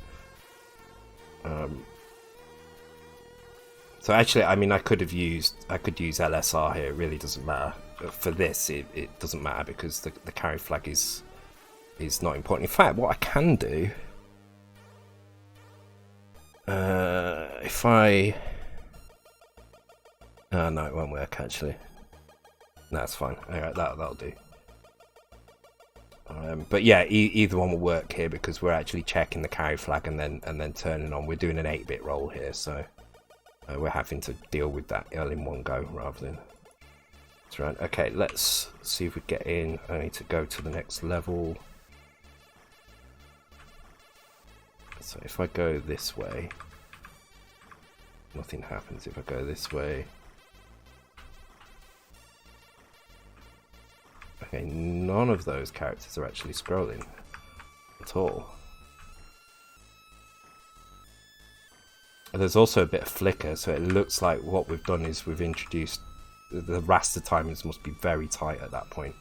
[SPEAKER 1] So actually, I mean, I could use LSR here, it really doesn't matter. For this, it doesn't matter because the carry flag is not important. In fact, what I can do, if I... Oh, no, it won't work, actually. No, that's fine. Alright, that'll do. But yeah, either one will work here because we're actually checking the carry flag and then turning on. We're doing an 8-bit roll here, so we're having to deal with that all in one go rather than... That's right. Okay, let's see if we get in. I need to go to the next level. So if I go this way, nothing happens. If I go this way, okay, none of those characters are actually scrolling at all. And there's also a bit of flicker, so it looks like what we've done is we've introduced the raster timings must be very tight at that point.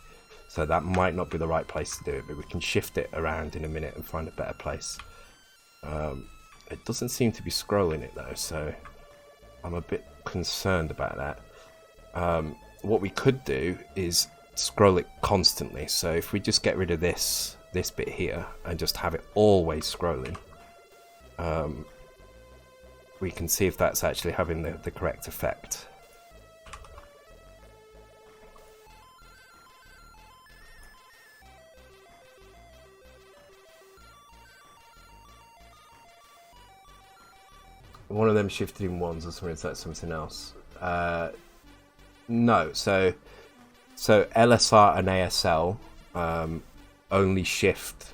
[SPEAKER 1] So that might not be the right place to do it, but we can shift it around in a minute and find a better place. It doesn't seem to be scrolling it though, so I'm a bit concerned about that. What we could do is scroll it constantly. So if we just get rid of this bit here and just have it always scrolling, we can see if that's actually having the correct effect. One of them shifted in ones or something, is that something else? No, so LSR and ASL only shift,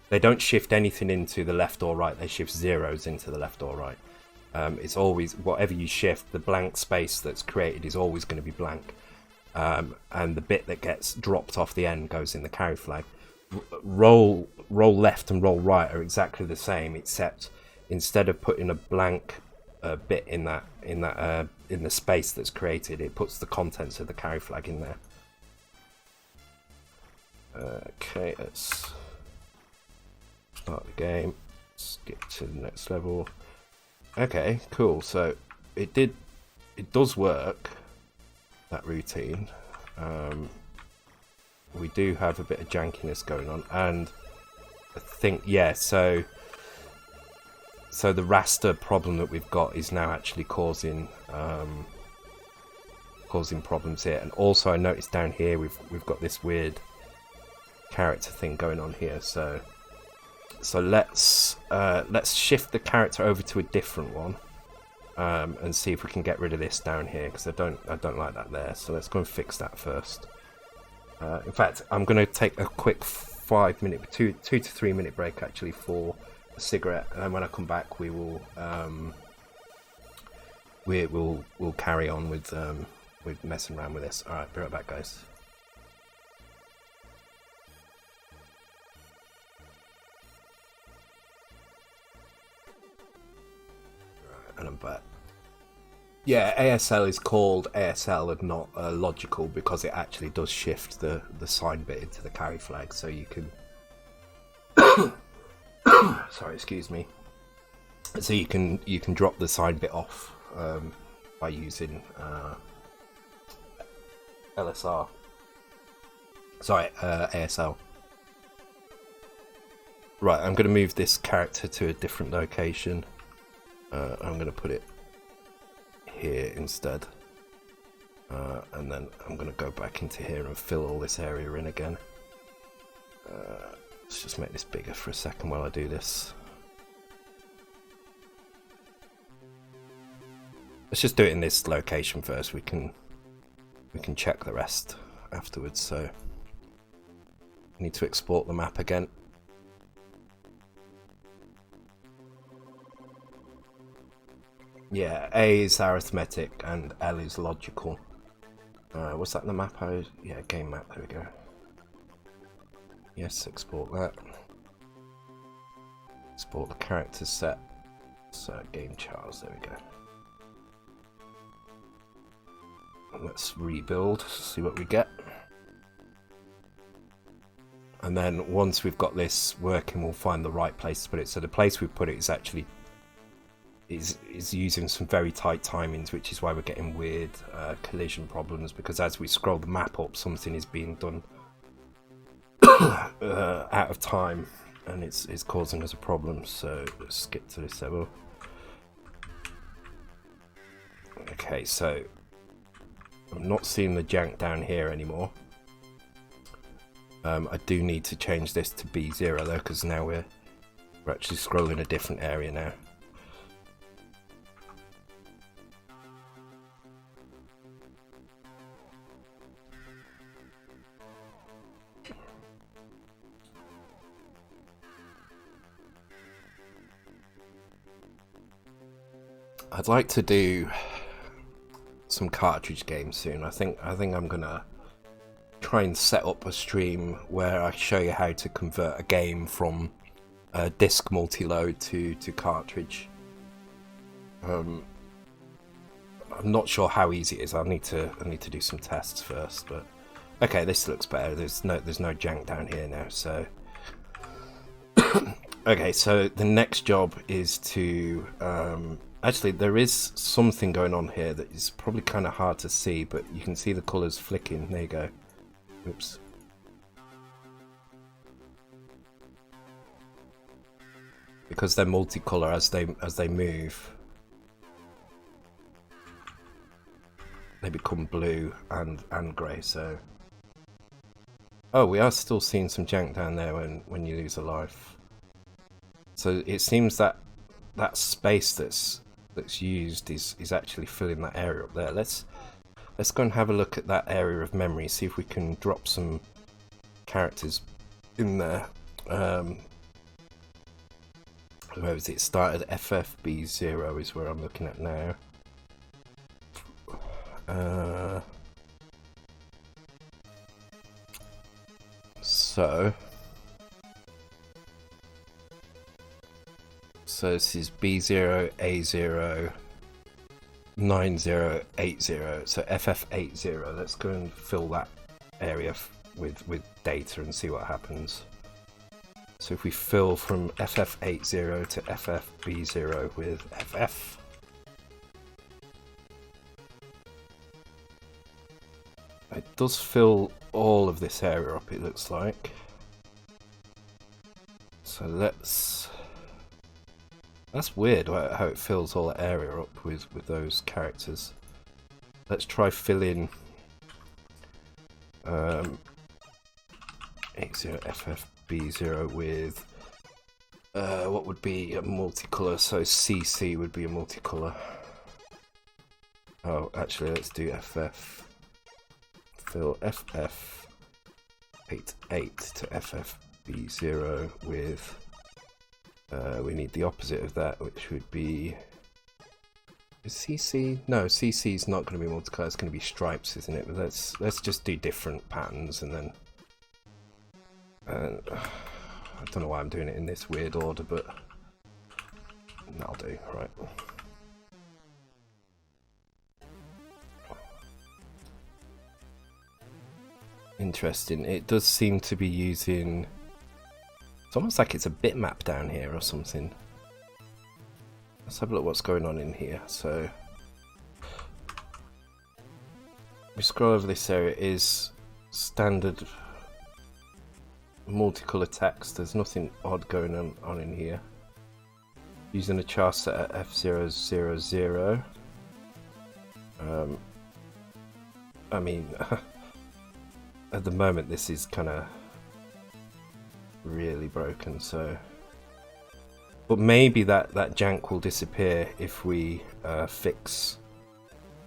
[SPEAKER 1] they don't shift anything into the left or right, they shift zeros into the left or right. It's always, whatever you shift, the blank space that's created is always going to be blank. And the bit that gets dropped off the end goes in the carry flag. Roll left and roll right are exactly the same, except instead of putting a blank bit in the space that's created, it puts the contents of the carry flag in there. Okay, let's start the game. Let's get to the next level. Okay, cool. So it does work, that routine. We do have a bit of jankiness going on, and I think, yeah, so the raster problem that we've got is now actually causing problems here. And also I noticed down here we've got this weird character thing going on here, so let's shift the character over to a different one, and see if we can get rid of this down here, because I don't like that there. So let's go and fix that first. In fact, I'm going to take a quick 2 to 3 minute break actually for a cigarette, and then when I come back we'll carry on with messing around with this. All right, be right back, guys. And I'm back. Yeah, ASL is called ASL and not logical because it actually does shift the sign bit into the carry flag, so you can sorry, excuse me. So you can drop the sign bit off by using LSR. Sorry, ASL. Right, I'm going to move this character to a different location. I'm going to put it here instead, and then I'm going to go back into here and fill all this area in again. Let's just make this bigger for a second while I do this. Let's just do it in this location first. We can check the rest afterwards. So I need to export the map again. Yeah, A is arithmetic and L is logical. What's that in the map? Yeah, game map, there we go. Yes, export that. Export the character set. So, game charts, there we go. Let's rebuild, see what we get. And then once we've got this working, we'll find the right place to put it. So the place we put it is actually is using some very tight timings, which is why we're getting weird collision problems, because as we scroll the map up, something is being done out of time, and it's causing us a problem. So let's skip to this level. Okay, so I'm not seeing the jank down here anymore. I do need to change this to B0 though, because now we're actually scrolling a different area now. I'd like to do some cartridge games soon. I think I'm gonna try and set up a stream where I show you how to convert a game from disk multi-load to cartridge. I'm not sure how easy it is. I need to do some tests first. But okay, this looks better. There's no jank down here now. So okay, so the next job is to actually, there is something going on here that is probably kind of hard to see, but you can see the colours flicking. There you go. Oops. Because they're multicolour as they move, they become blue and grey. So, oh, we are still seeing some jank down there when you lose a life. So it seems that space that's used is actually filling that area up there. Let's go and have a look at that area of memory, see if we can drop some characters in there. Where was it? Started FFB0 is where I'm looking at now. So this is B0, A0, 9080. So FF80. Let's go and fill that area with data and see what happens. So if we fill from FF80 to FFB0 with FF, it does fill all of this area up, it looks like. So that's weird how it fills all the area up with those characters. Let's try filling 80 FFB0 with what would be a multicolor. So CC would be a multicolor. Oh, actually, let's do FF. Fill FF88 to FFB0 with. We need the opposite of that, which would be. Is CC? No, CC is not going to be multicolor. It's going to be stripes, isn't it? But let's just do different patterns and then. I don't know why I'm doing it in this weird order, but that'll do. Right. Interesting. It does seem to be using. It's almost like it's a bitmap down here or something. Let's have a look what's going on in here. So we scroll over this area. It is standard multicolor text. There's nothing odd going on in here. Using a char set at F000. I mean, at the moment this is kind of really broken, so. But maybe that jank will disappear if we fix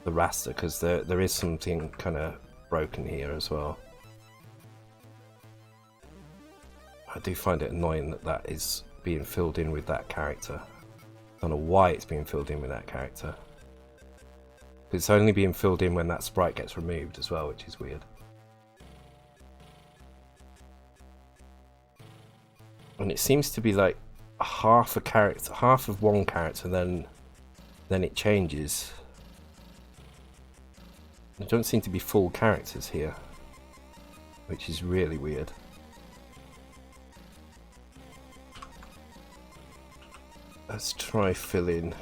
[SPEAKER 1] the raster, because there is something kind of broken here as well. I do find it annoying that is being filled in with that character. I don't know why it's being filled in with that character. It's only being filled in when that sprite gets removed as well, which is weird. And it seems to be like half a character, half of one character, then it changes. There don't seem to be full characters here, which is really weird. Let's try filling.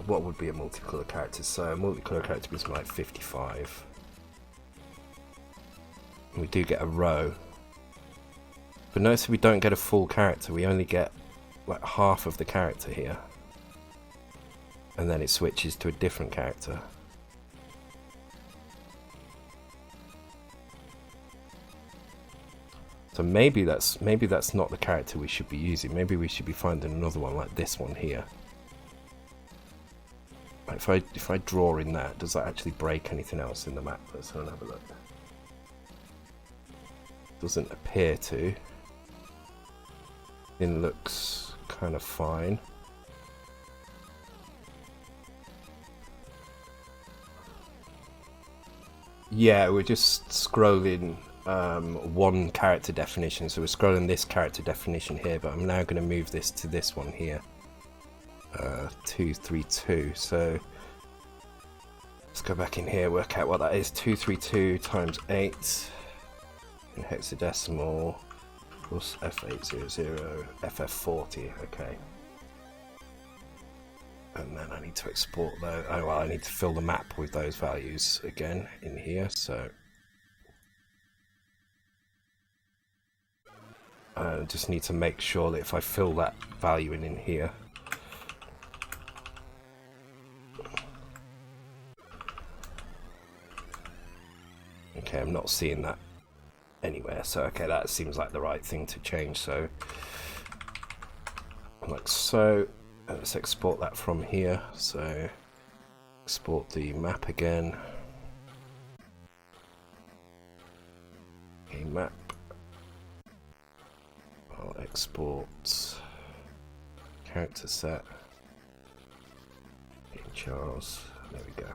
[SPEAKER 1] What would be a multicolor character? So a multicolor character is like 55. And we do get a row. But notice we don't get a full character, we only get like half of the character here. And then it switches to a different character. So maybe that's not the character we should be using. Maybe we should be finding another one like this one here. If I draw in that, does that actually break anything else in the map? Let's have a look. Doesn't appear to. It looks kind of fine. Yeah, we're just scrolling one character definition. So we're scrolling this character definition here, but I'm now going to move this to this one here. 232. So let's go back in here, work out what that is. 232 times 8 in hexadecimal plus F800 FF40. Okay. And then I need to export those. Oh well, I need to fill the map with those values again in here. So I just need to make sure that if I fill that value in here. Okay, I'm not seeing that anywhere, so okay, that seems like the right thing to change. So like so, let's export that from here. So export the map again. Okay, map. File, export, character set, Charles, there we go.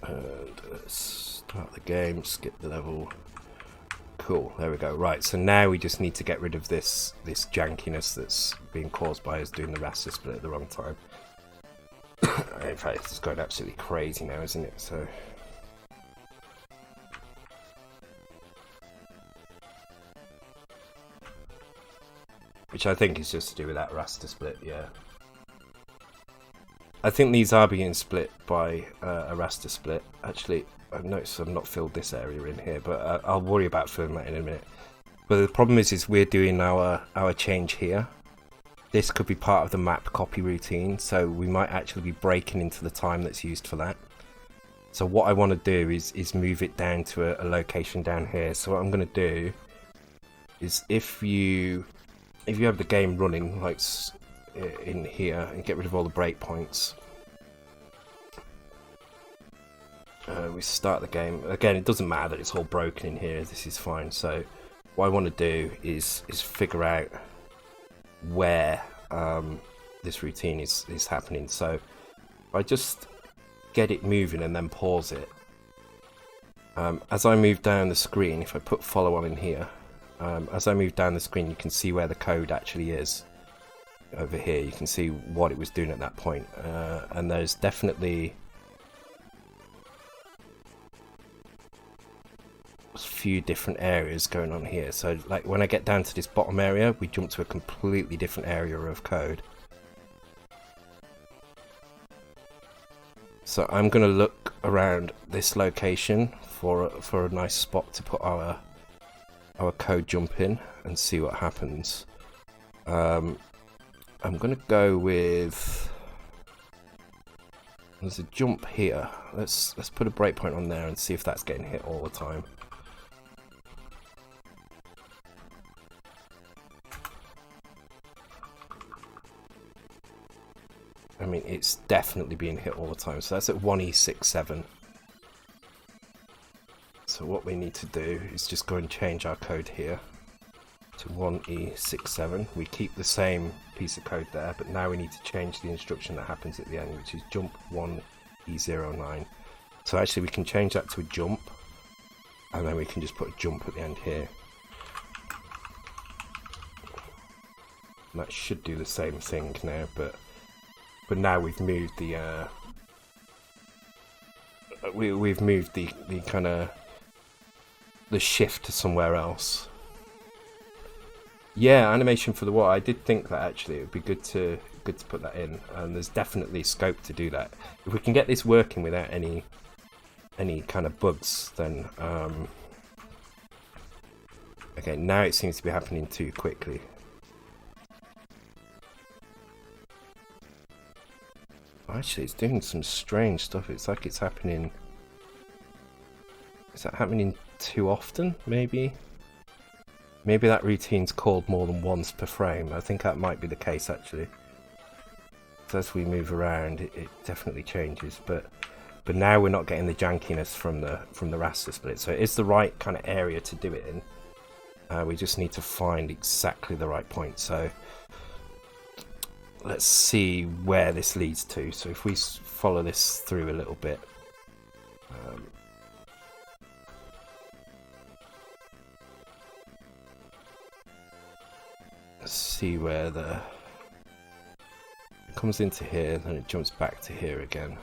[SPEAKER 1] And let's start the game, skip the level. Cool, there we go. Right, so now we just need to get rid of this jankiness that's being caused by us doing the raster split at the wrong time. In fact, it's going absolutely crazy now, isn't it? So which I think is just to do with that raster split, yeah. I think these are being split by a raster split. Actually, I've noticed I've not filled this area in here, but I'll worry about filling that in a minute. But the problem is we're doing our change here. This could be part of the map copy routine, so we might actually be breaking into the time that's used for that. So what I want to do is move it down to a location down here. So what I'm going to do is if you have the game running like in here and get rid of all the breakpoints. We start the game again. It doesn't matter that it's all broken in here. This is fine. So what I want to do is figure out where this routine is happening. So I just get it moving and then pause it. As I move down the screen, if I put follow on in here, as I move down the screen, you can see where the code actually is. Over here you can see what it was doing at that point, and there's definitely a few different areas going on here. So like when I get down to this bottom area, we jump to a completely different area of code. So I'm going to look around this location for a nice spot to put our code jump in and see what happens. I'm going to go with, there's a jump here. Let's put a breakpoint on there and see if that's getting hit all the time. I mean, it's definitely being hit all the time. So that's at 1E67. So what we need to do is just go and change our code here to 1E67. We keep the same piece of code there, but now we need to change the instruction that happens at the end, which is jump 1E09. So actually we can change that to a jump, and then we can just put a jump at the end here. And that should do the same thing now, but now we've moved the we've moved the kind of the shift to somewhere else. Yeah, animation for the what? I did think that actually it would be good to put that in, and there's definitely scope to do that. If we can get this working without any kind of bugs, then okay, now it seems to be happening too quickly. Actually, it's doing some strange stuff. It's like it's happening. Is that happening too often? Maybe that routine's called more than once per frame. I think that might be the case actually. So as we move around, it definitely changes. But now we're not getting the jankiness from the raster split. So it is the right kind of area to do it in. We just need to find exactly the right point. So let's see where this leads to. So if we follow this through a little bit, let's see where it comes into here, then it jumps back to here again.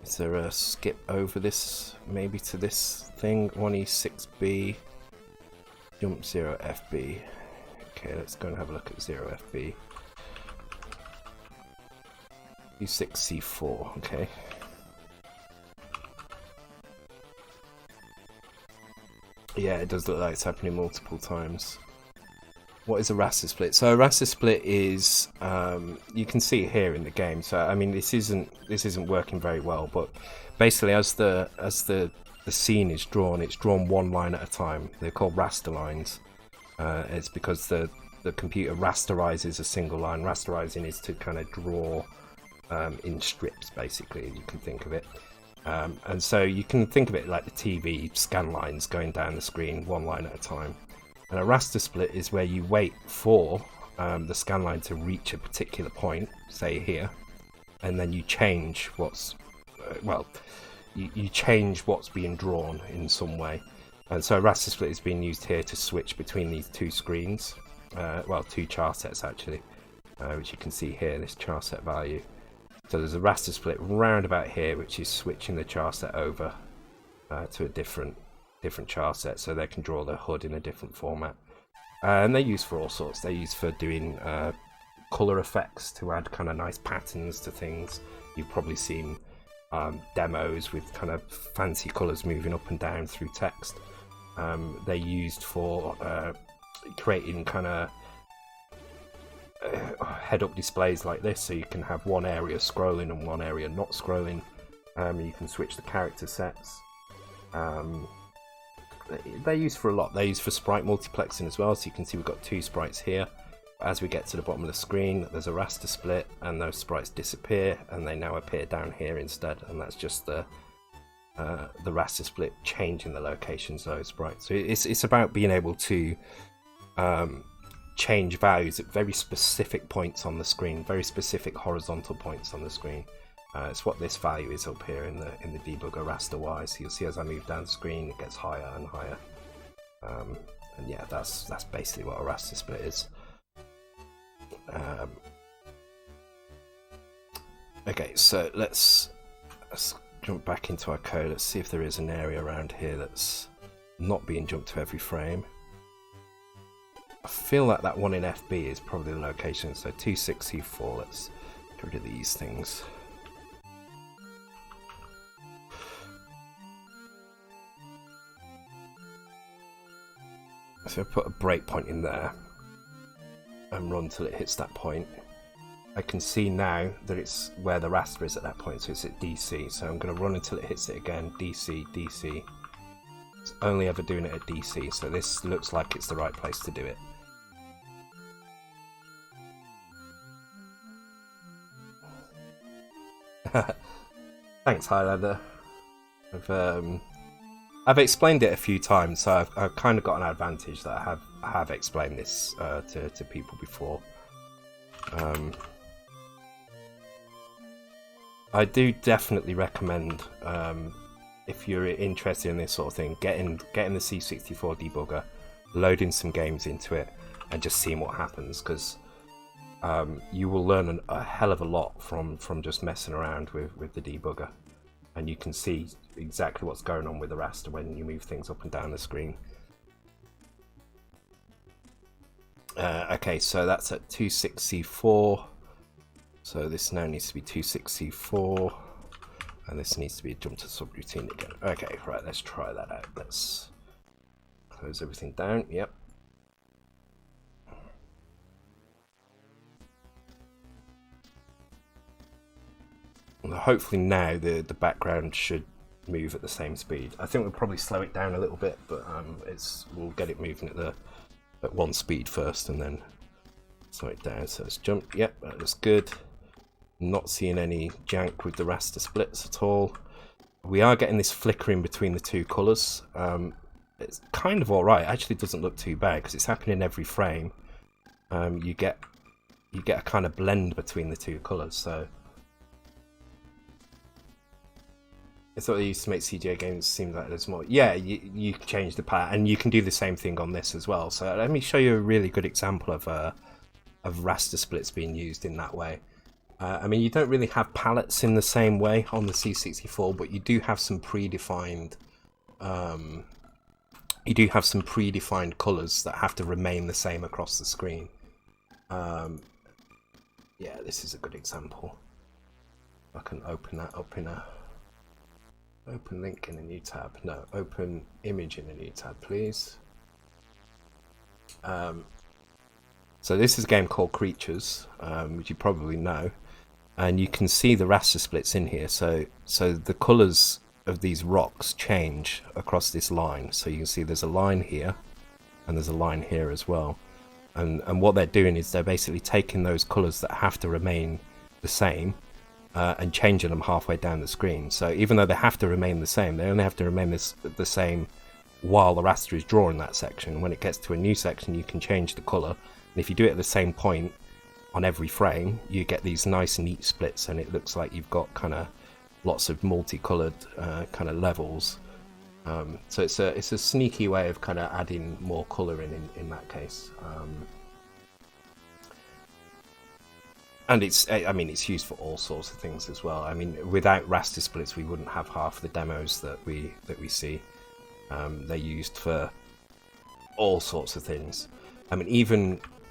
[SPEAKER 1] Is there a skip over this, maybe to this thing? 1E6B. Jump 0FB. Okay, let's go and have a look at 0FB. U6C4, okay. Yeah, it does look like it's happening multiple times. What is a raster split? So a raster split is, you can see it here in the game. So I mean, this isn't working very well, but basically as the scene is drawn, it's drawn one line at a time. They're called raster lines. It's because the computer rasterizes a single line. Rasterizing is to kind of draw in strips, basically. You can think of it. And so you can think of it like the TV scan lines going down the screen one line at a time. And a raster split is where you wait for the scan line to reach a particular point, say here, and then you change what's you change what's being drawn in some way. And so a raster split is being used here to switch between these two screens, two char sets actually, which you can see here, this char set value. So there's a raster split round about here, which is switching the char set over to a different char set, so they can draw the HUD in a different format. And they're used for all sorts. They're used for doing color effects to add kind of nice patterns to things. You've probably seen demos with kind of fancy colors moving up and down through text. They're used for creating kind of head-up displays like this, so you can have one area scrolling and one area not scrolling. You can switch the character sets. They're used for a lot. They're used for sprite multiplexing as well, so you can see we've got two sprites here. As we get to the bottom of the screen, there's a raster split, and those sprites disappear, and they now appear down here instead, and that's just the raster split changing the locations of those sprites. So it's about being able to change values at very specific points on the screen, very specific horizontal points on the screen. It's what this value is up here in the debugger raster wise. So you'll see as I move down the screen, it gets higher and higher. And yeah, that's basically what a raster split is. Okay, so let's jump back into our code. Let's see if there is an area around here that's not being jumped to every frame. I feel like that one in FB is probably the location. So 26C4. Let's get rid of these things. So I put a breakpoint in there and run till it hits that point. I can see now that it's where the raster is at that point, so it's at DC. So I'm going to run until it hits it again. DC, DC. It's only ever doing it at DC, so this looks like it's the right place to do it. Thanks, Highlander. I've explained it a few times, so I've kind of got an advantage that I have explained this to people before. I do definitely recommend, if you're interested in this sort of thing, getting the C64 Debugger, loading some games into it, and just seeing what happens, because you will learn a hell of a lot from just messing around with the debugger. And you can see exactly what's going on with the raster when you move things up and down the screen. Okay, so that's at 26C4. So this now needs to be 26C4. And this needs to be a jump to subroutine again. Okay, right, let's try that out. Let's close everything down. Yep. Hopefully now the background should move at the same speed. I think we'll probably slow it down a little bit, but we'll get it moving at one speed first and then slow it down. So let's jump. Yep, that looks good. Not seeing any jank with the raster splits at all. We are getting this flickering between the two colours. It's kind of alright. Actually doesn't look too bad because it's happening every frame. You get a kind of blend between the two colours. So I thought they used to make CGA games seem like there's more. Yeah, you can change the pattern, and you can do the same thing on this as well. So let me show you a really good example of raster splits being used in that way. I mean, you don't really have palettes in the same way on the C64, but you do have some predefined. Colours that have to remain the same across the screen. Yeah, this is a good example. I can open that up in a. Open link in a new tab. No, open image in a new tab, please. So this is a game called Creatures, which you probably know, and you can see the raster splits in here. So the colours of these rocks change across this line. So you can see there's a line here, and there's a line here as well. And what they're doing is they're basically taking those colours that have to remain the same and changing them halfway down the screen. So even though they have to remain the same, they only have to remain the same while the raster is drawing that section. When it gets to a new section, you can change the colour. And if you do it at the same point on every frame, you get these nice neat splits, and it looks like you've got kind of lots of multicoloured kind of levels. So it's a sneaky way of kind of adding more colour in that case. And it's used for all sorts of things as well. I mean, without raster splits, we wouldn't have half the demos that we see. They're used for all sorts of things. I mean,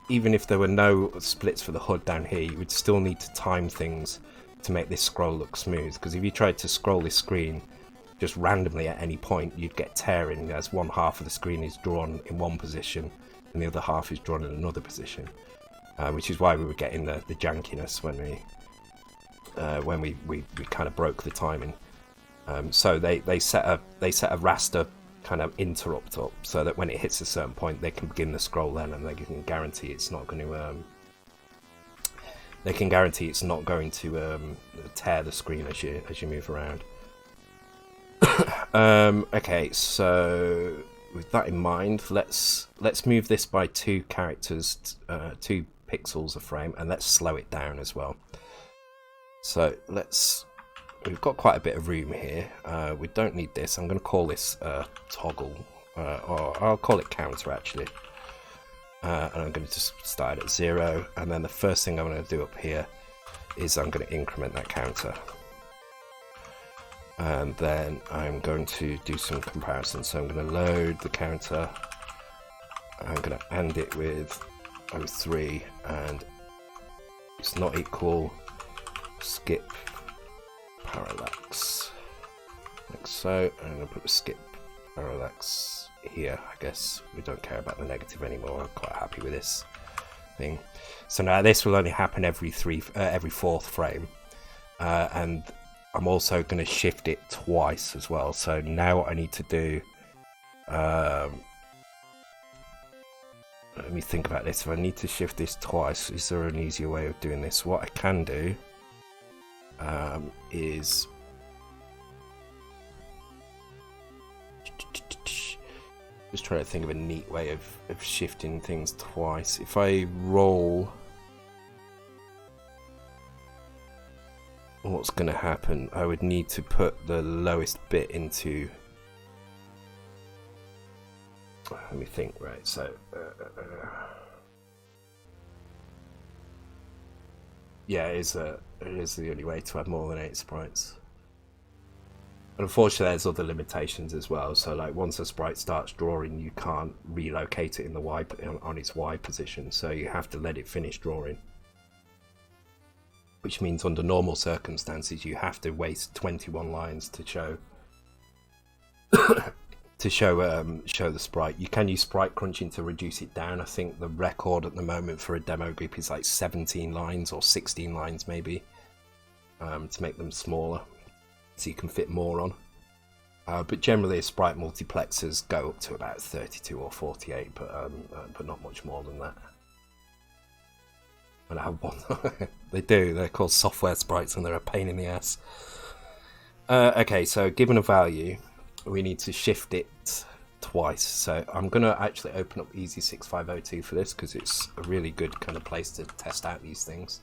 [SPEAKER 1] even if there were no splits for the HUD down here, you would still need to time things to make this scroll look smooth. Because if you tried to scroll this screen just randomly at any point, you'd get tearing, as one half of the screen is drawn in one position and the other half is drawn in another position. Which is why we were getting the jankiness when we kind of broke the timing. So they set a raster kind of interrupt up so that when it hits a certain point, they can begin the scroll then, and they can guarantee it's not going to. Tear the screen as you move around. Okay, so with that in mind, let's move this by 2 characters, 2 pixels a frame, and let's slow it down as well. So we've got quite a bit of room here. We don't need this. I'm going to call this toggle, or I'll call it counter actually. And I'm going to just start at 0, and then the first thing I'm going to do up here is I'm going to increment that counter. And then I'm going to do some comparisons. So I'm going to load the counter. I'm going to end it with 03, and it's not equal skip parallax, like so. I'm going to put the skip parallax here. I guess we don't care about the negative anymore. I'm quite happy with this thing. So now this will only happen every 4th frame, and I'm also going to shift it twice as well. So now what I need to do, let me think about this. If I need to shift this twice, is there an easier way of doing this? What I can do is just trying to think of a neat way of shifting things twice. If I roll, what's going to happen? I would need to put the lowest bit into. Let me think. Right, so yeah, it is the only way to have more than 8 sprites. And unfortunately, there's other limitations as well. So, like, once a sprite starts drawing, you can't relocate it in the on its Y position. So you have to let it finish drawing. Which means, under normal circumstances, you have to waste 21 lines to show show the sprite. You can use sprite crunching to reduce it down. I think the record at the moment for a demo group is like 17 lines or 16 lines maybe, to make them smaller so you can fit more on. But generally, sprite multiplexers go up to about 32 or 48, but not much more than that. And I have one. They do. They're called software sprites, and they're a pain in the ass. Okay, so given a value, we need to shift it twice. So I'm going to actually open up Easy6502 for this, because it's a really good kind of place to test out these things.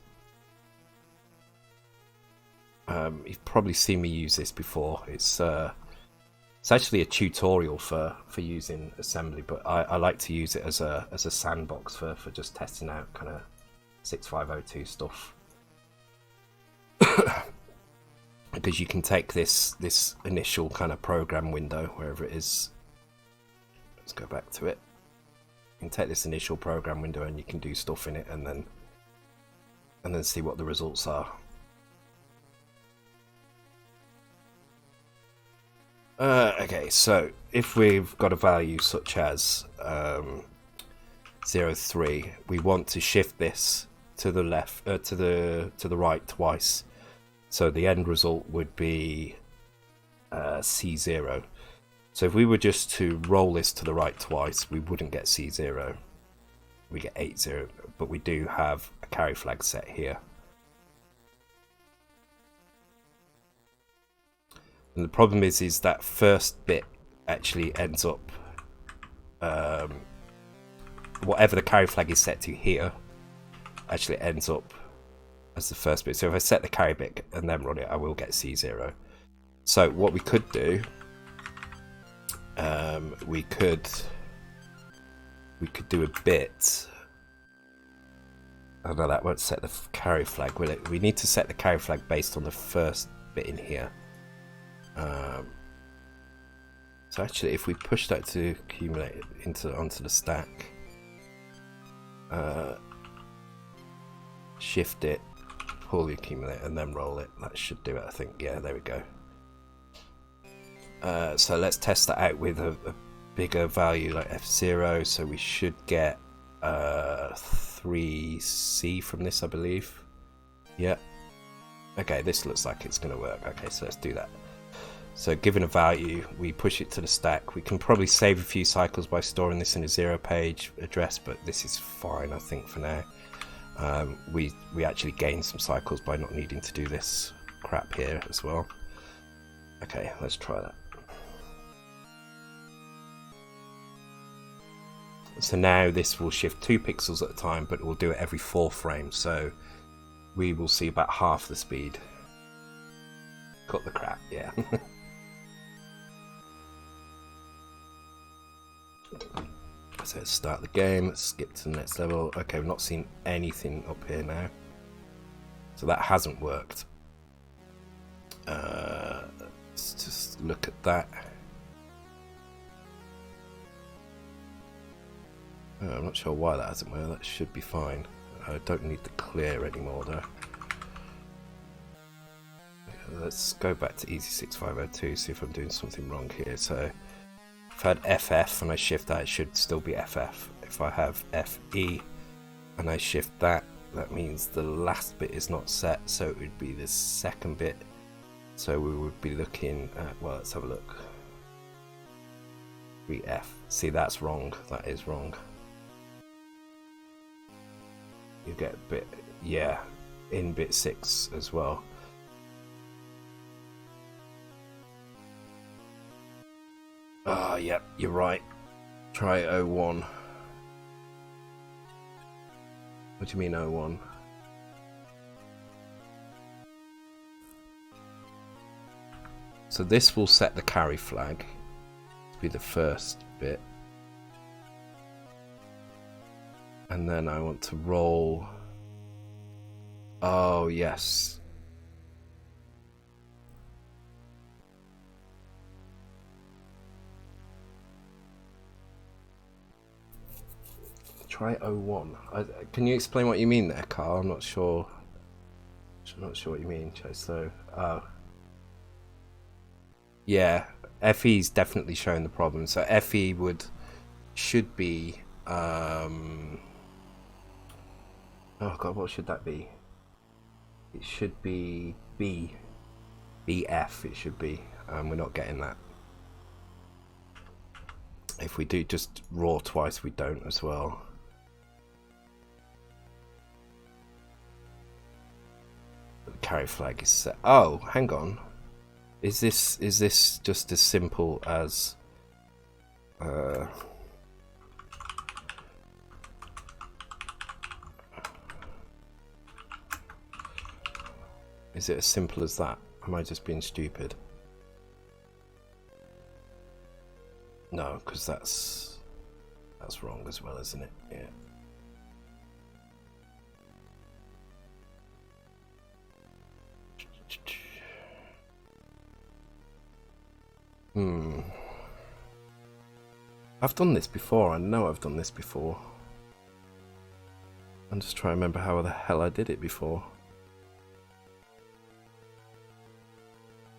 [SPEAKER 1] You've probably seen me use this before. It's actually a tutorial for using assembly, but I like to use it as a sandbox for just testing out kind of 6502 stuff. Because you can take this initial kind of program window, wherever it is. Let's go back to it. You can take this initial program window and you can do stuff in it, and then see what the results are. Okay, so if we've got a value such as 03, we want to shift this to the left, to the right twice. So the end result would be C0. So if we were just to roll this to the right twice, we wouldn't get C0. We get 80, but we do have a carry flag set here. And the problem is that first bit actually ends up, whatever the carry flag is set to here, actually ends up as the first bit. So if I set the carry bit and then run it, I will get C0. So what we could do, we could do a bit. Oh no, that won't set the carry flag, will it? We need to set the carry flag based on the first bit in here. So actually, if we push that to accumulate onto the stack, shift it, pull the accumulate, and then roll it, that should do it, I think. Yeah, there we go. So let's test that out with a bigger value like F0. So we should get 3C from this, I believe. Yeah. Okay, this looks like it's going to work. Okay, so let's do that. So given a value, we push it to the stack. We can probably save a few cycles by storing this in a 0-page address, but this is fine, I think, for now. We actually gain some cycles by not needing to do this crap here as well. Okay, let's try that. So now this will shift 2 pixels at a time, but it will do it every 4 frames. So we will see about half the speed. Cut the crap, yeah. So let's start the game, let's skip to the next level. Okay, we've not seen anything up here now. So that hasn't worked. Let's just look at that. I'm not sure why that hasn't worked, that should be fine. I don't need the clear anymore though. Let's go back to Easy6502, see if I'm doing something wrong here. So if I had FF and I shift that, it should still be FF. If I have FE and I shift that, that means the last bit is not set, so it would be the second bit. So we would be looking at, well, let's have a look. 3F. See, that's wrong. That is wrong. You get a bit, yeah, in bit 6 as well. Ah, yep, you're right. Try 01. What do you mean 01? So this will set the carry flag to be the first bit. And then I want to roll. Oh, yes. Try 01. Can you explain what you mean there, Carl? I'm not sure. I'm not sure what you mean, Chase. So, yeah, FE's definitely showing the problem. So FE should be. Oh god, what should that be? It should be BF. It should be. We're not getting that. If we do just raw twice, we don't as well. The carry flag is set. Oh, hang on. Is this just as simple as is it as simple as that? Am I just being stupid? No, because that's wrong as well, isn't it? Yeah. I've done this before. I know I've done this before. I'm just trying to remember how the hell I did it before.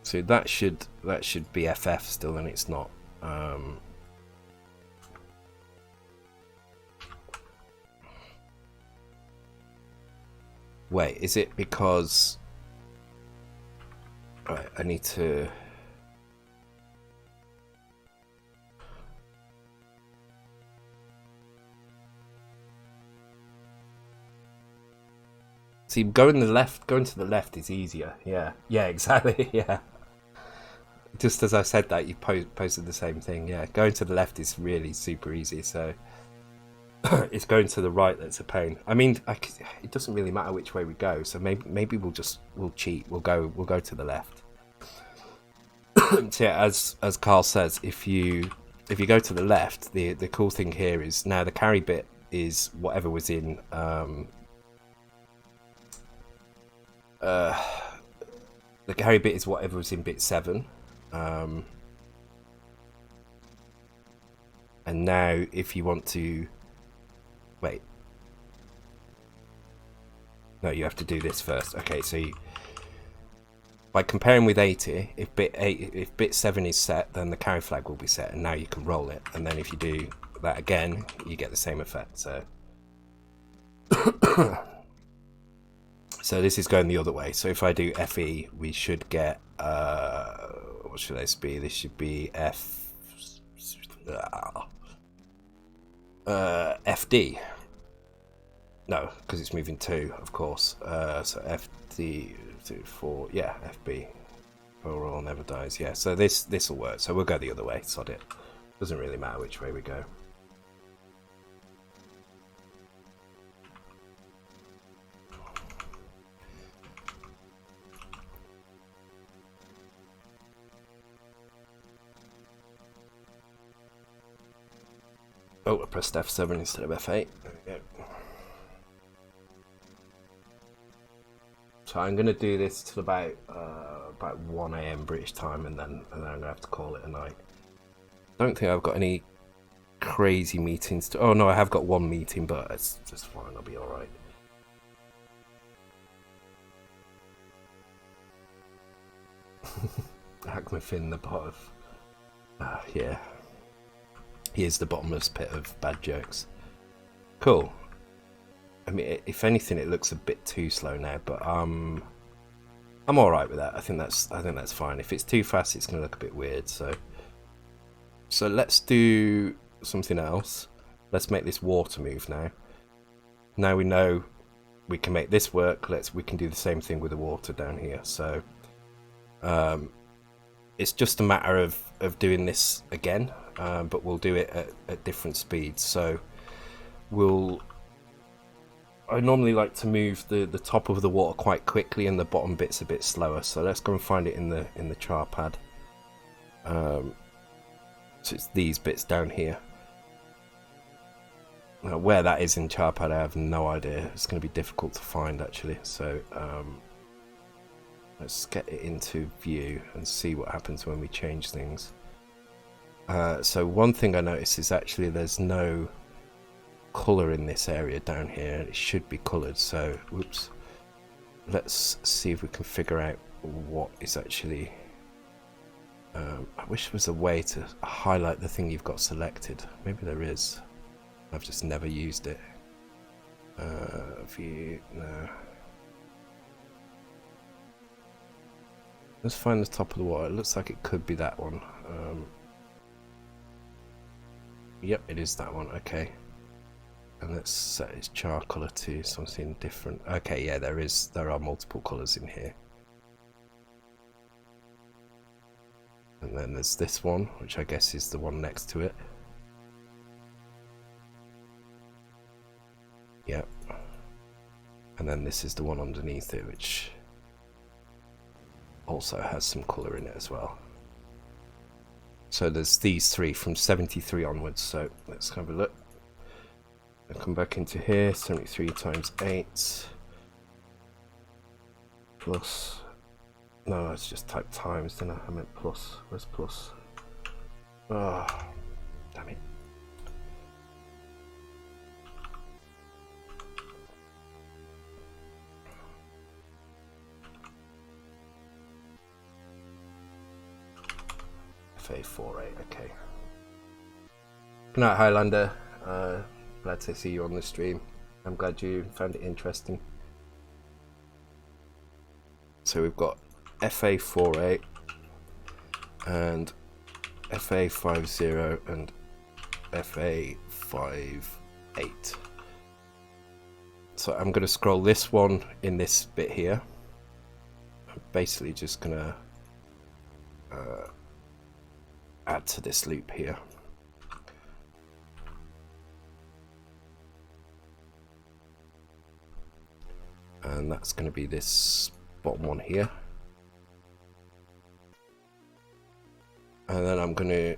[SPEAKER 1] So that should be FF still, and it's not. Wait, is it because... Right, I need to... See, going to the left is easier. Yeah, exactly. Yeah. Just as I said that, you posted the same thing. Yeah, going to the left is really super easy. So it's going to the right that's a pain. I mean, it doesn't really matter which way we go. So maybe we'll cheat. We'll go to the left. So yeah, as Carl says, if you go to the left, the cool thing here is now the carry bit is whatever was in the carry bit is whatever was in bit 7, and now if you want to wait, no, you have to do this first. Okay, so by comparing with 80, if bit 7 is set, then the carry flag will be set, and now you can roll it. And then if you do that again, you get the same effect. So so this is going the other way. So if I do FE, we should get what should this be? This should be FD. No, because it's moving 2, of course. So FD 4, yeah, FB. Overall never dies. Yeah, so this will work. So we'll go the other way. Sod it. Doesn't really matter which way we go. Oh, I pressed F7 instead of F8. There we go. So I'm going to do this till about 1 AM British time, and then I'm going to have to call it a night. I don't think I've got any crazy meetings to... Oh no, I have got one meeting, but it's just fine. I'll be all right. Hackmafin, the pot of... yeah. He is the bottomless pit of bad jokes. Cool. I mean, if anything, it looks a bit too slow now, but I'm all right with that. I think that's fine. If it's too fast, it's going to look a bit weird. So let's do something else. Let's make this water move now. Now we know we can make this work. We can do the same thing with the water down here. So it's just a matter of doing this again. But we'll do it at different speeds. So I normally like to move the top of the water quite quickly and the bottom bit's a bit slower. So let's go and find it in the char pad. So it's these bits down here. Now where that is in char pad, I have no idea. It's going to be difficult to find actually. So let's get it into view and see what happens when we change things. So one thing I noticed is actually there's no colour in this area down here. It should be coloured, so whoops. Let's see if we can figure out what is actually... I wish there was a way to highlight the thing you've got selected. Maybe there is. I've just never used it. View, no. Let's find the top of the water. It looks like it could be that one. Yep, it is that one. Okay, and let's set its char color to something different. Okay, yeah, there are multiple colors in here, and then there's this one, which I guess is the one next to it. Yep, and then this is the one underneath it, which also has some color in it as well. So there's these three from 73 onwards, so let's have a look. I'll come back into here, 73 times 8 plus, no, it's just type times, didn't I meant plus. Where's plus? Oh, damn it. FA48, okay. Good night, Highlander. Glad to see you on the stream. I'm glad you found it interesting. so we've got FA48 and FA50 and FA58. So I'm going to scroll this one in this bit here. I'm basically just going to add to this loop here. And that's going to be this bottom one here. And then I'm going to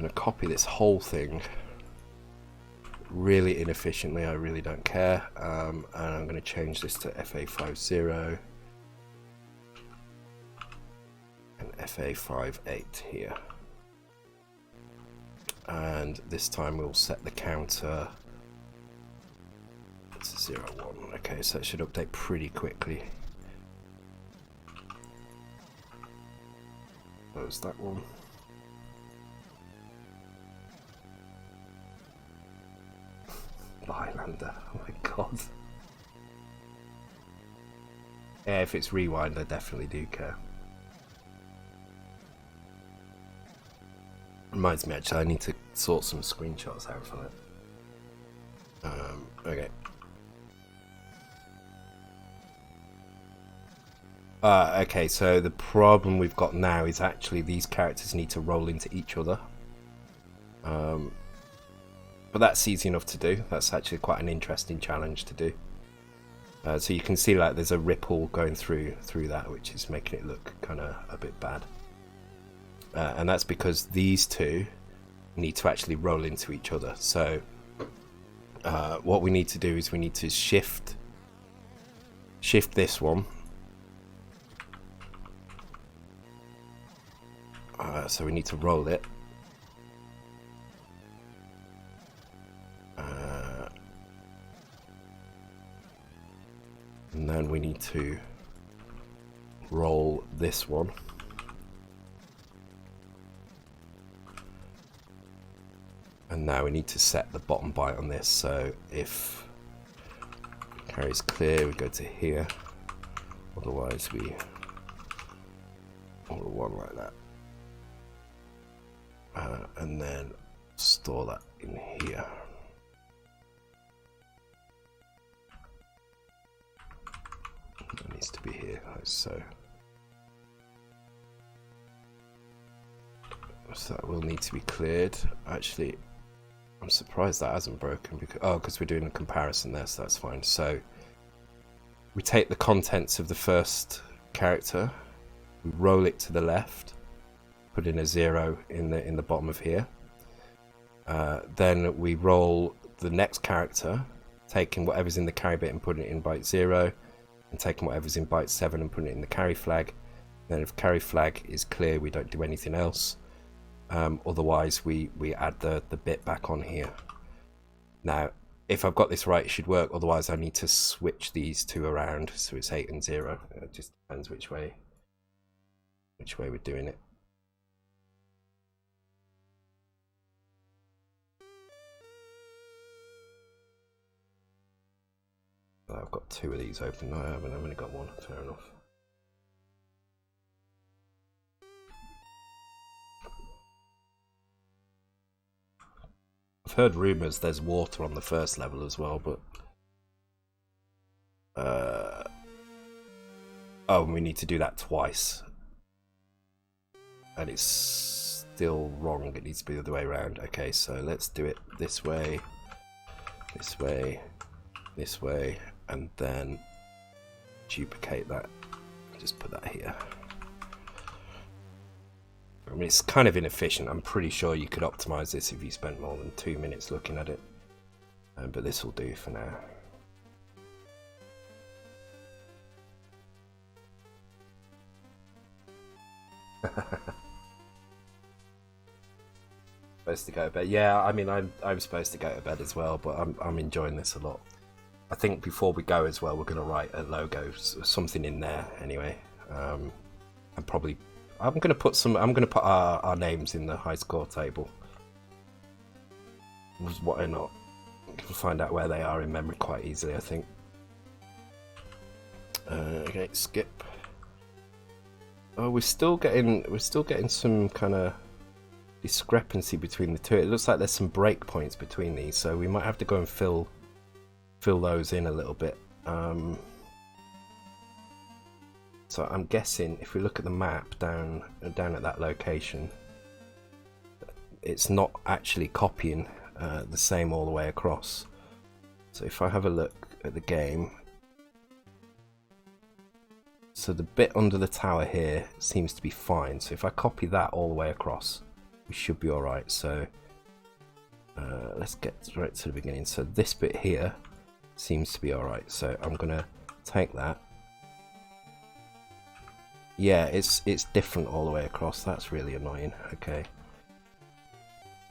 [SPEAKER 1] copy this whole thing really inefficiently. I really don't care. And I'm going to change this to FA50 and FA58 here. And this time we'll set the counter to 0, 1. Okay, so it should update pretty quickly. Close that one. Highlander, oh my god. Yeah, if it's rewind, I definitely do care. Reminds me, actually, I need to sort some screenshots out for that. Okay. Okay, so the problem we've got now is actually these characters need to roll into each other. But that's easy enough to do. That's actually quite an interesting challenge to do. So you can see like there's a ripple going through that, which is making it look kind of a bit bad. And that's because these two need to actually roll into each other. So what we need to do is we need to shift this one. So we need to roll it. And then we need to roll this one. And now we need to set the bottom byte on this. So if carries clear, we go to here. Otherwise we order one like that. And then store that in here. It needs to be here, like so. So that will need to be cleared. Actually, I'm surprised that hasn't broken because we're doing a comparison there, so that's fine. So we take the contents of the first character, we roll it to the left, put in a 0 in the bottom of here. Then we roll the next character, taking whatever's in the carry bit and putting it in byte 0, and taking whatever's in byte 7 and putting it in the carry flag. Then if carry flag is clear, we don't do anything else. Otherwise we add the bit back on here. Now if I've got this right, it should work. Otherwise I need to switch these two around, so it's 8 and 0. It just depends which way we're doing it. I've got 2 of these open. No, I haven't. I've only got 1. Fair enough. I've heard rumours there's water on the first level as well, but oh, we need to do that twice, and it's still wrong. It needs to be the other way around. Okay, so let's do it this way, this way, this way, and then duplicate that. Just put that here. I mean, it's kind of inefficient. I'm pretty sure you could optimize this if you spent more than 2 minutes looking at it, but this will do for now. Supposed to go to bed. Yeah, I mean, I'm supposed to go to bed as well, but I'm enjoying this a lot. I think before we go as well, we're going to write a logo, something in there anyway. And probably I'm going to put our names in the high score table. Why not? You can find out where they are in memory quite easily, I think. Okay, skip. Oh, we're still getting some kind of discrepancy between the two. It looks like there's some breakpoints between these, so we might have to go and fill those in a little bit. So I'm guessing if we look at the map down at that location, it's not actually copying the same all the way across. So if I have a look at the game, so the bit under the tower here seems to be fine. So if I copy that all the way across, we should be alright. So let's get right to the beginning. So this bit here seems to be alright. So I'm gonna take that. Yeah, it's different all the way across. That's really annoying. Okay.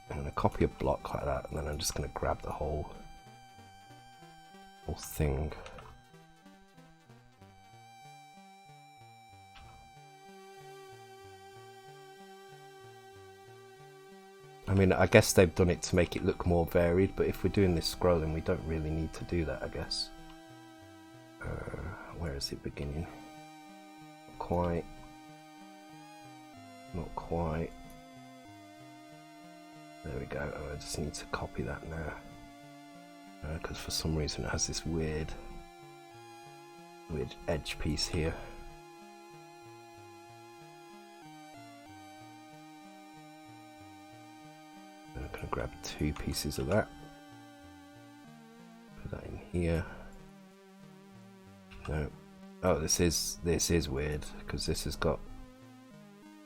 [SPEAKER 1] I'm gonna copy a block like that, and then I'm just gonna grab the whole thing. I mean, I guess they've done it to make it look more varied, but if we're doing this scrolling, we don't really need to do that, I guess. Where is it beginning? Not quite. Not quite. There we go. Oh, I just need to copy that now. Because for some reason it has this weird edge piece here. I'm going to grab 2 pieces of that. Put that in here. No. Oh, this is weird because this has got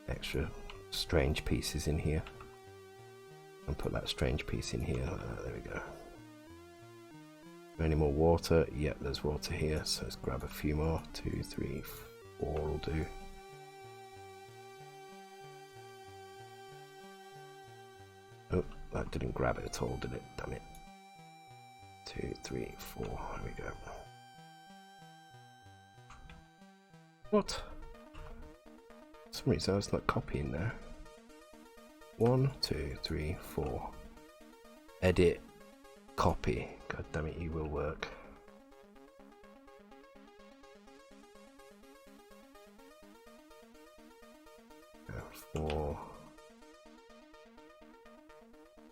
[SPEAKER 1] extra strange pieces in here. And put that strange piece in here. There we go. Any more water? Yep, there's water here. So let's grab a few more. 2, 3, 4 will do. Oh, that didn't grab it at all, did it? Damn it. 2, 3, 4. There we go. What? For some reason I was not copying there. 1, 2, 3, 4. Edit. Copy. God damn it, you will work. For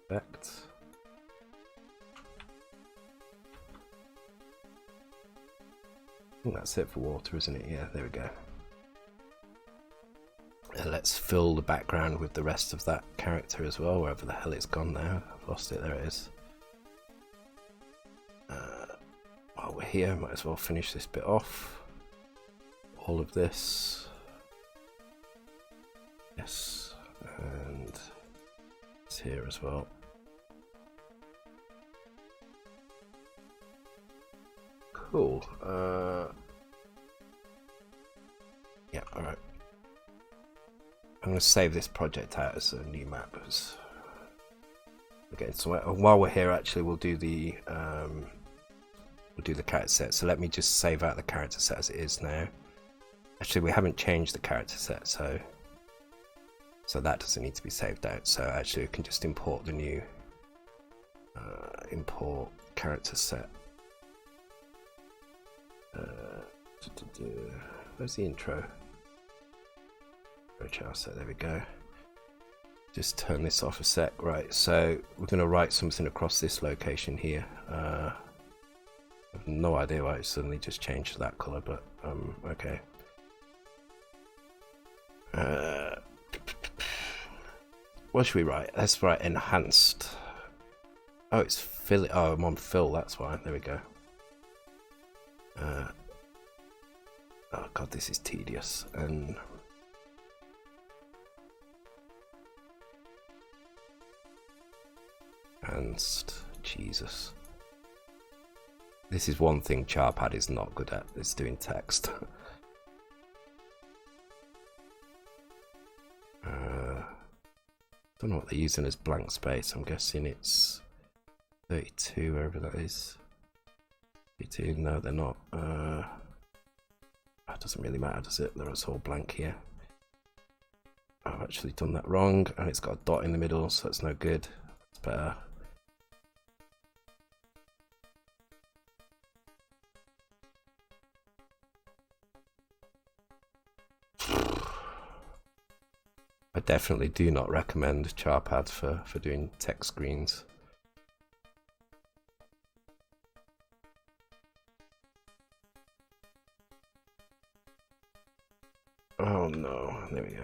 [SPEAKER 1] effect. I think that's it for water, isn't it? Yeah, there we go. And let's fill the background with the rest of that character as well, wherever the hell it's gone now. I've lost it, there it is. While we're here, might as well finish this bit off. All of this. Yes, and it's here as well. Cool. Yeah, alright. I'm going to save this project out as a new map. Okay, so while we're here, actually, we'll do the character set. So let me just save out the character set as it is now. Actually, we haven't changed the character set, so that doesn't need to be saved out. So actually, we can just import the new import character set. Where's the intro? Set, there we go. Just turn this off a sec. Right, so we're going to write something across this location here. I have no idea why it suddenly just changed to that colour, but okay. What should we write? Let's write enhanced. Oh, it's fill. Oh, I'm on fill. That's why. There we go. Oh god, this is tedious. And Jesus. This is one thing Charpad is not good at, is doing text. Don't know what they're using as blank space. I'm guessing it's 32, wherever that is. 32, no they're not. That doesn't really matter, does it? It's all blank here. I've actually done that wrong, and it's got a dot in the middle, so that's no good. It's better. definitely do not recommend Charpad for doing text screens. Oh no, there we go.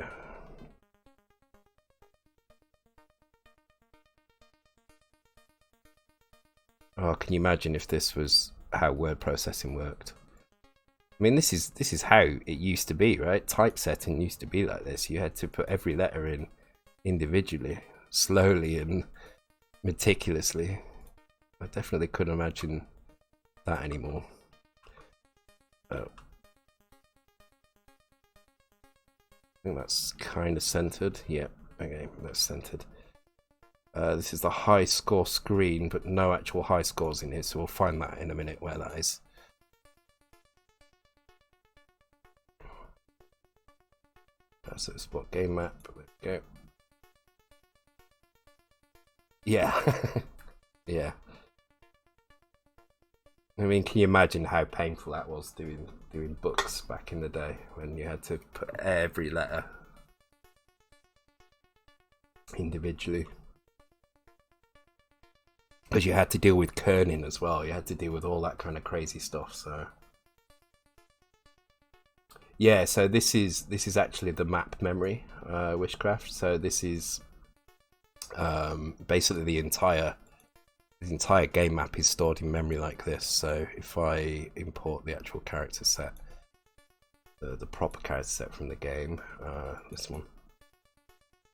[SPEAKER 1] Oh, can you imagine if this was how word processing worked? I mean, this is how it used to be, right? Typesetting used to be like this. You had to put every letter in individually, slowly and meticulously. I definitely couldn't imagine that anymore. Oh. I think that's kind of centered. Yep, okay, that's centered. This is the high score screen, but no actual high scores in here, so we'll find that in a minute where that is. So spot game map, there we go. Yeah, yeah. I mean, can you imagine how painful that was doing books back in the day when you had to put every letter individually? Because you had to deal with kerning as well. You had to deal with all that kind of crazy stuff. So yeah, so this is actually the map memory, Wishcraft. So this is basically the entire game map is stored in memory like this. So if I import the actual character set, the proper character set from the game, this one,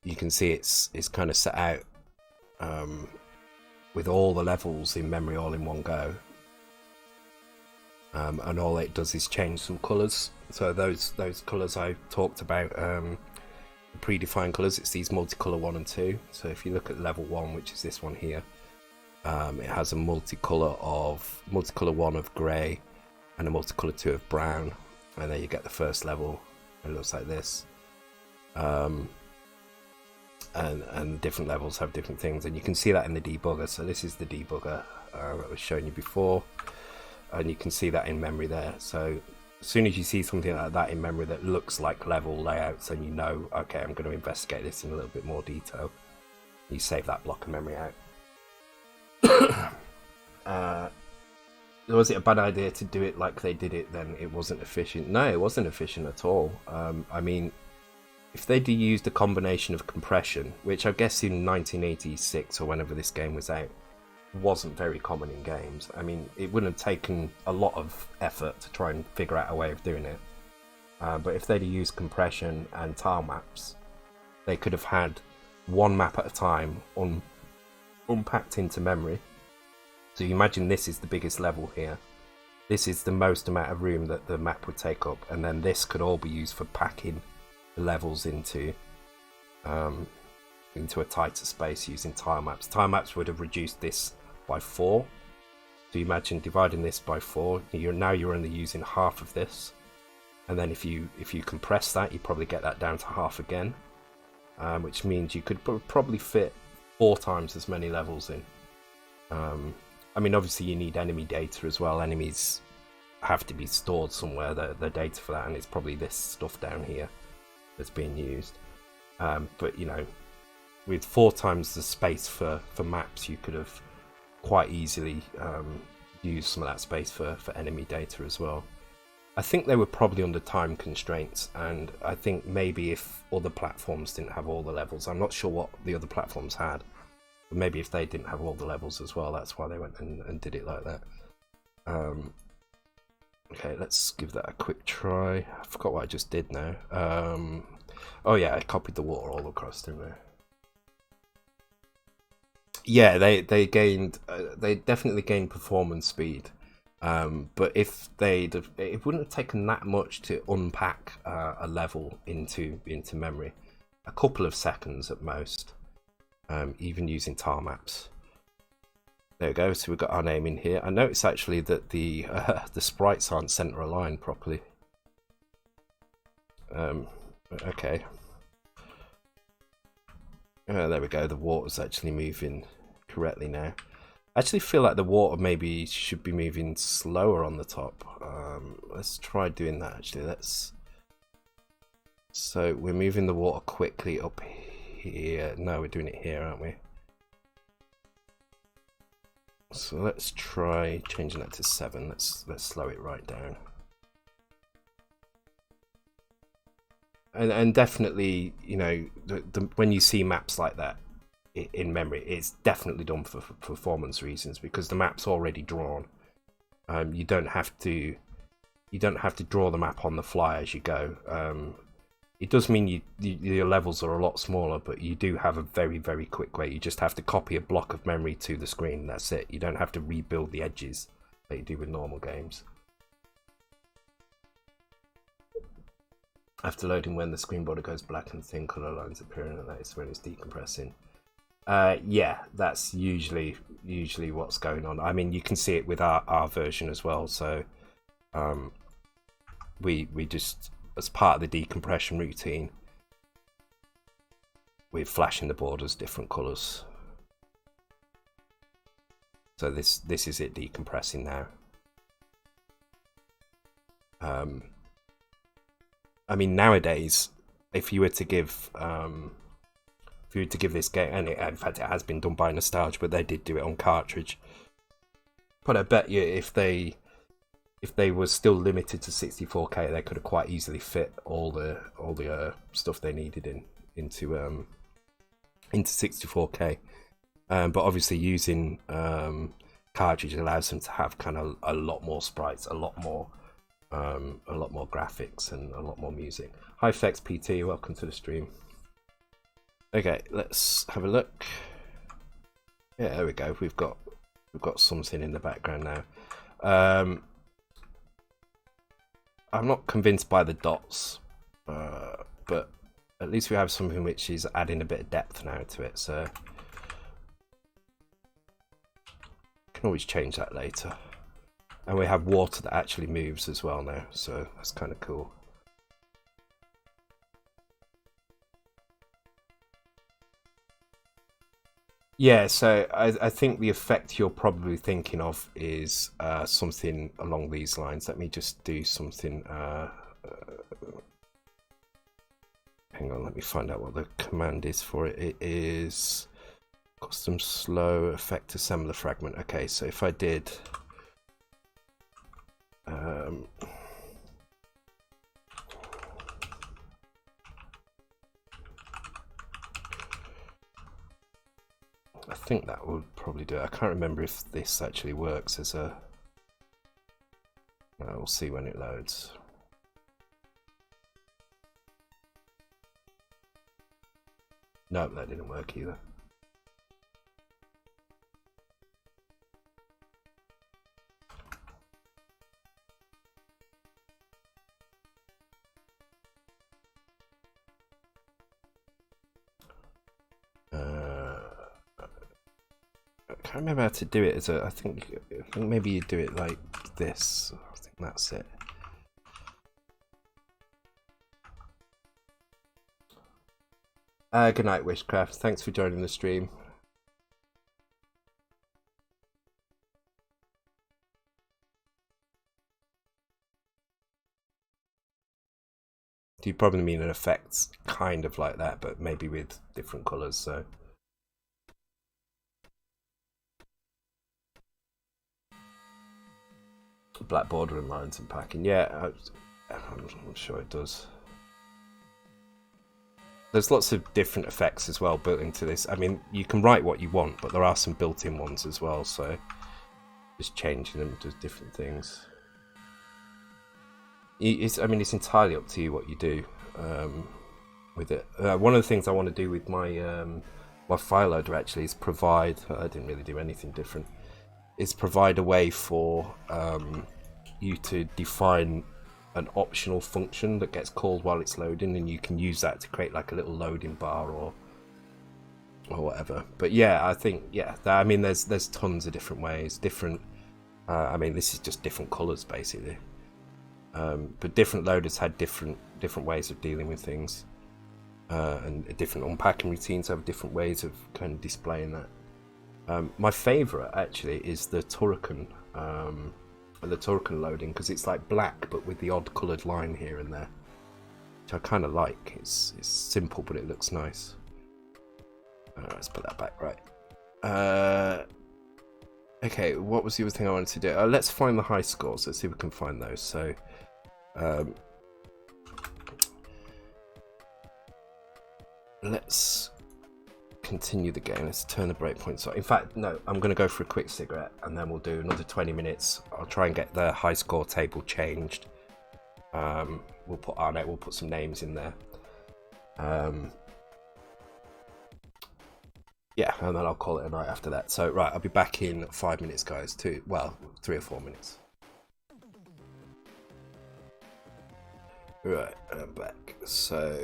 [SPEAKER 1] you can see it's kind of set out with all the levels in memory all in one go, and all it does is change some colours. So those colours I talked about, the predefined colours, it's these multicolour 1 and 2. So if you look at level 1, which is this one here, it has a multicolour 1 of grey and a multicolour 2 of brown, and then you get the first level. It looks like this. And different levels have different things, and you can see that in the debugger. So this is the debugger I was showing you before, and you can see that in memory there. So as soon as you see something like that in memory that looks like level layouts, then you know, okay, I'm going to investigate this in a little bit more detail. You save that block of memory out. Was it a bad idea to do it like they did it? Then it wasn't efficient. No, it wasn't efficient at all. I mean, if they'd used a combination of compression, which I guess in 1986 or whenever this game was out wasn't very common in games, I mean, it wouldn't have taken a lot of effort to try and figure out a way of doing it. But if they'd used compression and tile maps, they could have had one map at a time unpacked into memory. So you imagine this is the biggest level here. This is the most amount of room that the map would take up, and then this could all be used for packing levels into a tighter space using tile maps. Tile maps would have reduced this by 4. So you imagine dividing this by 4. You're only using half of this, and then if you compress that, you probably get that down to half again, which means you could probably fit 4 times as many levels in. I mean, obviously you need enemy data as well. Enemies have to be stored somewhere, the data for that, and it's probably this stuff down here that's being used. But you know, with 4 times the space for maps, you could have quite easily used some of that space for enemy data as well. I think they were probably under time constraints, and I think maybe if other platforms didn't have all the levels, I'm not sure what the other platforms had, but maybe if they didn't have all the levels as well, that's why they went and did it like that. Okay, let's give that a quick try. I forgot what I just did now. Oh yeah, I copied the water all across, didn't I? Yeah, they definitely gained performance speed. But if it wouldn't have taken that much to unpack a level into memory. A couple of seconds at most, even using tile maps. There we go. So we've got our name in here. I notice actually that the sprites aren't center aligned properly. Okay. There we go. The water's actually moving correctly now. I actually feel like the water maybe should be moving slower on the top. Let's try doing that actually. Let's So we're moving the water quickly up here. No, we're doing it here, aren't we? So let's try changing that to 7. Let's slow it right down. And definitely, you know, when you see maps like that in memory, it's definitely done for performance reasons, because the map's already drawn. You don't have to draw the map on the fly as you go. It does mean your levels are a lot smaller, but you do have a very, very quick way. You just have to copy a block of memory to the screen. That's it. You don't have to rebuild the edges like you do with normal games. After loading, when the screen border goes black and thin colour lines appearing, and that is when it's decompressing. Yeah, that's usually what's going on. I mean, you can see it with our version as well. So we just, as part of the decompression routine, we're flashing the borders different colours. So this is it decompressing now. I mean, nowadays, if you were to give this game, and in fact it has been done by Nostalgia, but they did do it on cartridge. But I bet you if they were still limited to 64K, they could have quite easily fit all the stuff they needed into 64K. But obviously using cartridge allows them to have kind of a lot more sprites, a lot more graphics, and a lot more music. Hi Fex PT, welcome to the stream. Okay, let's have a look. Yeah, there we go. We've got something in the background now. I'm not convinced by the dots, but at least we have something which is adding a bit of depth now to it. So can always change that later. And we have water that actually moves as well now, so that's kind of cool. Yeah, so I think the effect you're probably thinking of is something along these lines. Let me just do something. Hang on, let me find out what the command is for it. It is custom slow effect assembler fragment. Okay, so if I did... I think that would probably do it. I can't remember if this actually works as a... we'll see when it loads. No, that didn't work either. I can't remember how to do it as a... I think maybe you do it like this. I think that's it. Good night, Wishcraft. Thanks for joining the stream. You probably mean an effect kind of like that, but maybe with different colours, so... Black border and lines and packing. Yeah, I'm sure it does. There's lots of different effects as well built into this. I mean, you can write what you want, but there are some built-in ones as well, so just changing them to different things. I mean, it's entirely up to you what you do with it. One of the things I want to do with my my file loader actually is provide... I didn't really do anything different. Is provide a way for you to define an optional function that gets called while it's loading, and you can use that to create like a little loading bar or whatever. But yeah, I think I mean there's tons of different ways. I mean, this is just different colors basically. But different loaders had different ways of dealing with things, and different unpacking routines have different ways of kind of displaying that. My favourite actually is the Turrican loading, because it's like black but with the odd coloured line here and there. which I kind of like. It's simple, but it looks nice. Let's put that back right. Okay, what was the other thing I wanted to do? Let's find the high scores. Let's see if we can find those. So, let's continue the game. Let's turn the breakpoints on. In fact, no, I'm going to go for a quick cigarette and then we'll do another 20 minutes. I'll try and get the high score table changed. We'll put our name, we'll put some names in there. Yeah, and then I'll call it a night after that. So, right, I'll be back in 5 minutes, guys. 3 or 4 minutes. Right, I'm back. So,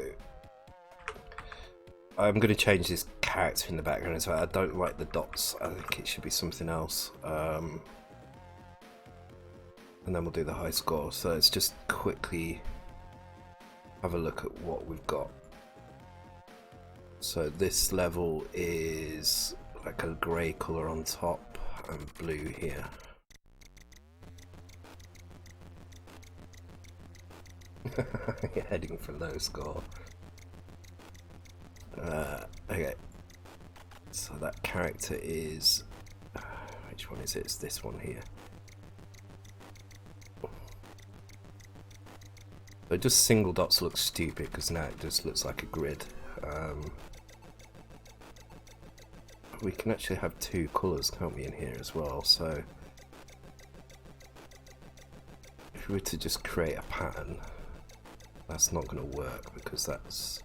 [SPEAKER 1] I'm going to change this character in the background as well. I don't like the dots. I think it should be something else. And then we'll do the high score. So, let's just quickly have a look at what we've got. So this level is like a grey colour on top and blue here. You're heading for low score. Okay. So that character is... which one is it? It's this one here. So just single dots look stupid because now it just looks like a grid. We can actually have 2 colours, can't we, in here as well? So if we were to just create a pattern, that's not going to work because that's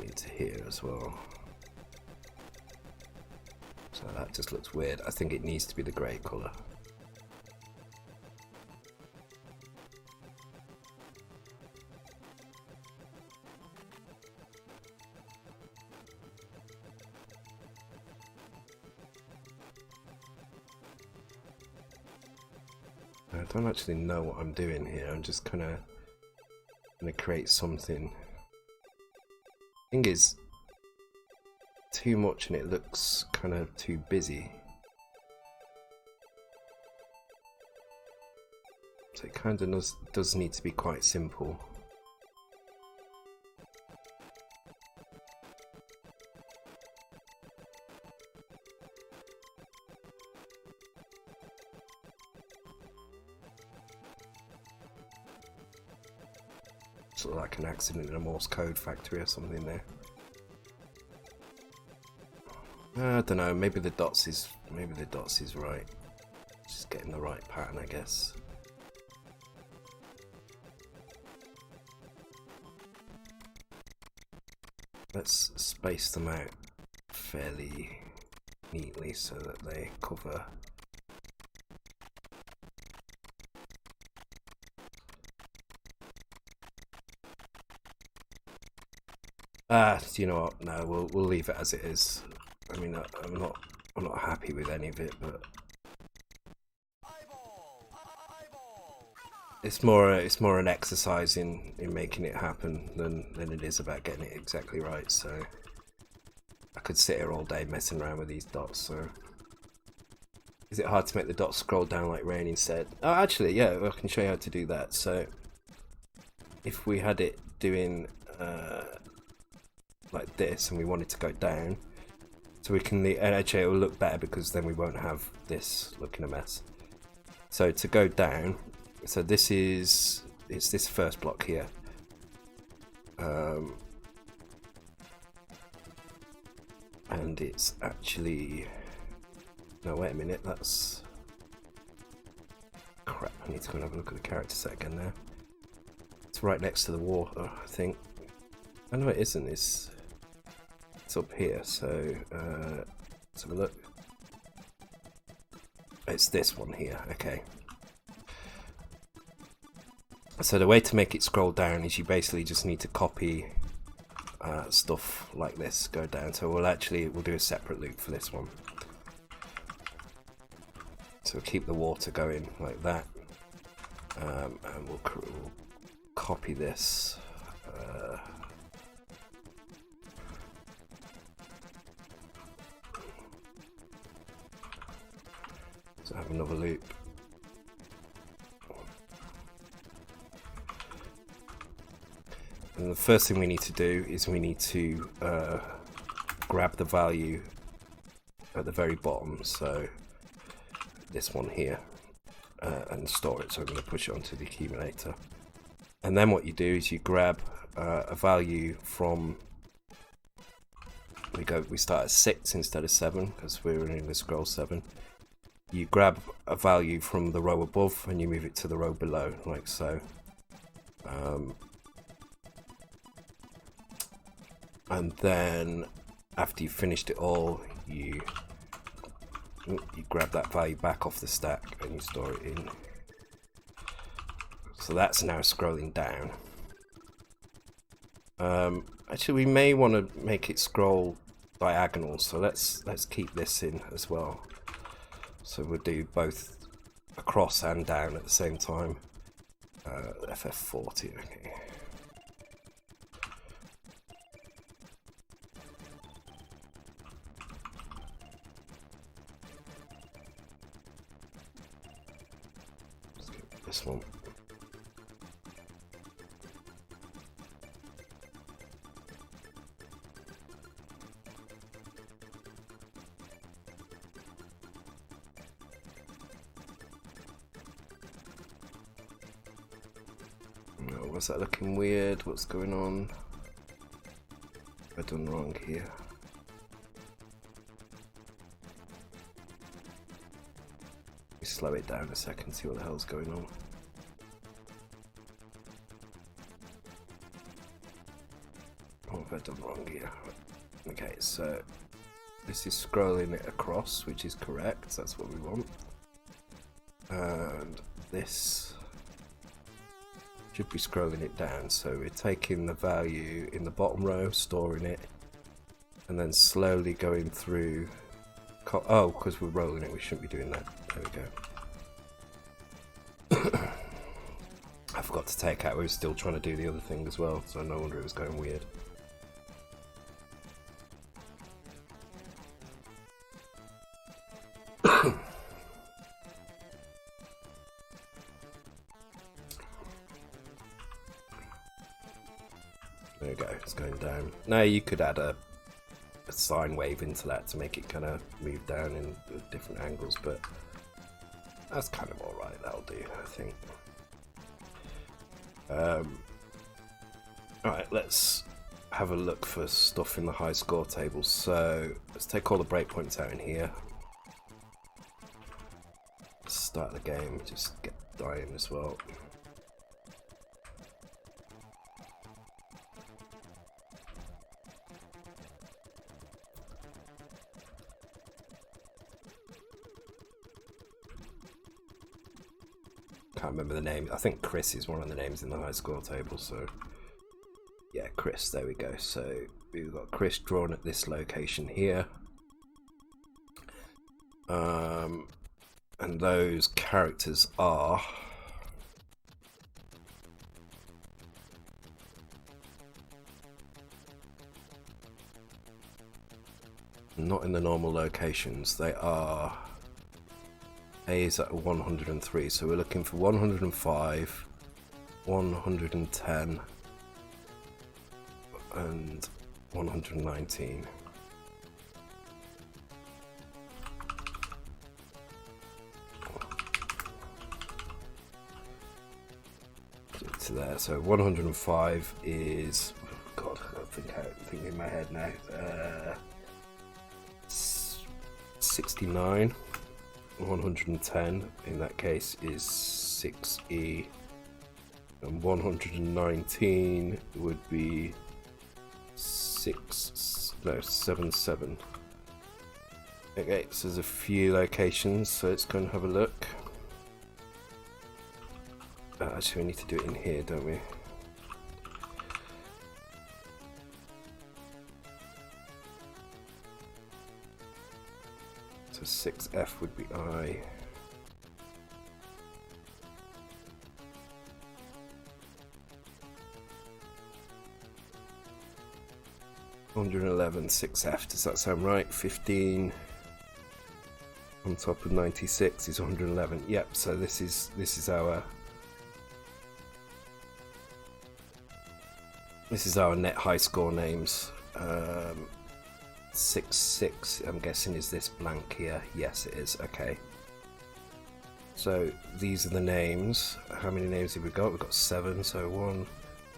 [SPEAKER 1] into here as well. So that just looks weird. I think it needs to be the grey colour. I don't actually know what I'm doing here. I'm just kind of going to create something. Thing is, too much and it looks kind of too busy. So it kind of does need to be quite simple. Sort of like an accident in a Morse code factory or something there. I don't know. Maybe the dots is right. Just getting the right pattern, I guess. Let's space them out fairly neatly so that they cover. Do you know what? No, we'll leave it as it is. I mean, I'm not happy with any of it, but it's more an exercise in making it happen than it is about getting it exactly right. So I could sit here all day messing around with these dots. So is it hard to make the dots scroll down like rain instead? Oh, actually, yeah, I can show you how to do that. So if we had it doing like this and we want it to go down, so we can, and actually it will look better because then we won't have this looking a mess. So to go down, so it's this first block here, and it's actually, no, wait a minute, that's crap. I need to go and have a look at the character set again now. It's right next to the water, I think. Oh no, it isn't. It's up here. So let's have a look. It's this one here. Okay. So the way to make it scroll down is you basically just need to copy stuff like this, go down. So we'll do a separate loop for this one. So we'll keep the water going like that, and we'll copy this. So have another loop. And the first thing we need to do is we need to grab the value at the very bottom, so this one here, and store it. So I'm going to push it onto the accumulator. And then what you do is you grab a value from, we start at 6 instead of 7 because we're in the scroll 7. You grab a value from the row above and you move it to the row below, like so. And then after you've finished it all, you grab that value back off the stack and you store it in. So that's now scrolling down. Actually, we may want to make it scroll diagonal, so let's keep this in as well. So we'll do both across and down at the same time. FF40, okay. Let's get this one. What's that looking weird? What's going on? I've done wrong here. Let me slow it down a second, see what the hell's going on. What have I done wrong here? Okay, so this is scrolling it across, which is correct. That's what we want. And this should be scrolling it down, so we're taking the value in the bottom row, storing it, and then slowly going through. Oh, because we're rolling it, we shouldn't be doing that. There we go. I forgot to take out, we were still trying to do the other thing as well, so no wonder it was going weird. There we go, it's going down. Now you could add a sine wave into that to make it kind of move down in different angles, but that's kind of alright, that'll do, I think. Alright, let's have a look for stuff in the high score table. So let's take all the breakpoints out in here. Start the game, just get dying as well. Can't remember the name. I think Chris is one of the names in the high score table, so yeah, Chris, there we go. So we've got Chris drawn at this location here. And those characters are not in the normal locations. They are, A is at 103, so we're looking for 105, 110 and 119. To there, so 105 is, oh God, I think in my head now. 69. 110 in that case is 6E, and 119 would be 77. Okay, so there's a few locations, so let's go and have a look. Actually, we need to do it in here, don't we? So 6F would be I. $111, 6F, does that sound right? 15 on top of 96 is 111. Yep, so this is our This is our net high score names. 6-6, I'm guessing, is this blank here? Yes, it is. Okay. So these are the names. How many names have we got? We've got 7. So 1,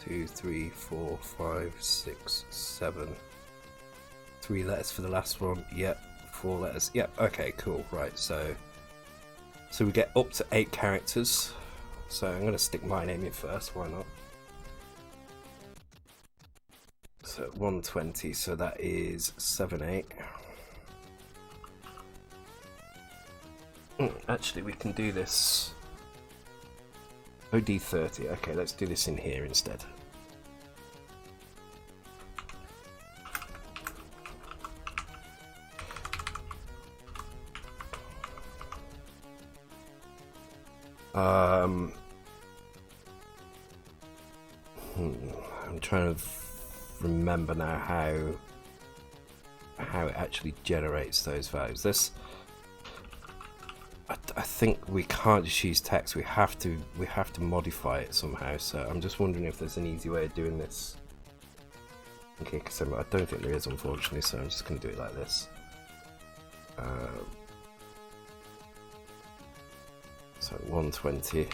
[SPEAKER 1] 2, 3, 4, 5, 6, 7. 3 letters for the last one. Yep. 4 letters. Yep. Okay. Cool. Right. So we get up to 8 characters. So I'm going to stick my name in first. Why not? So 120. So that is 7, 8. Actually, we can do this. OD30. Okay, let's do this in here instead. I'm trying to remember now how it actually generates those values. I think we can't just use text. We have to modify it somehow. So I'm just wondering if there's an easy way of doing this. Okay, because I don't think there is, unfortunately. So I'm just going to do it like this. So 120.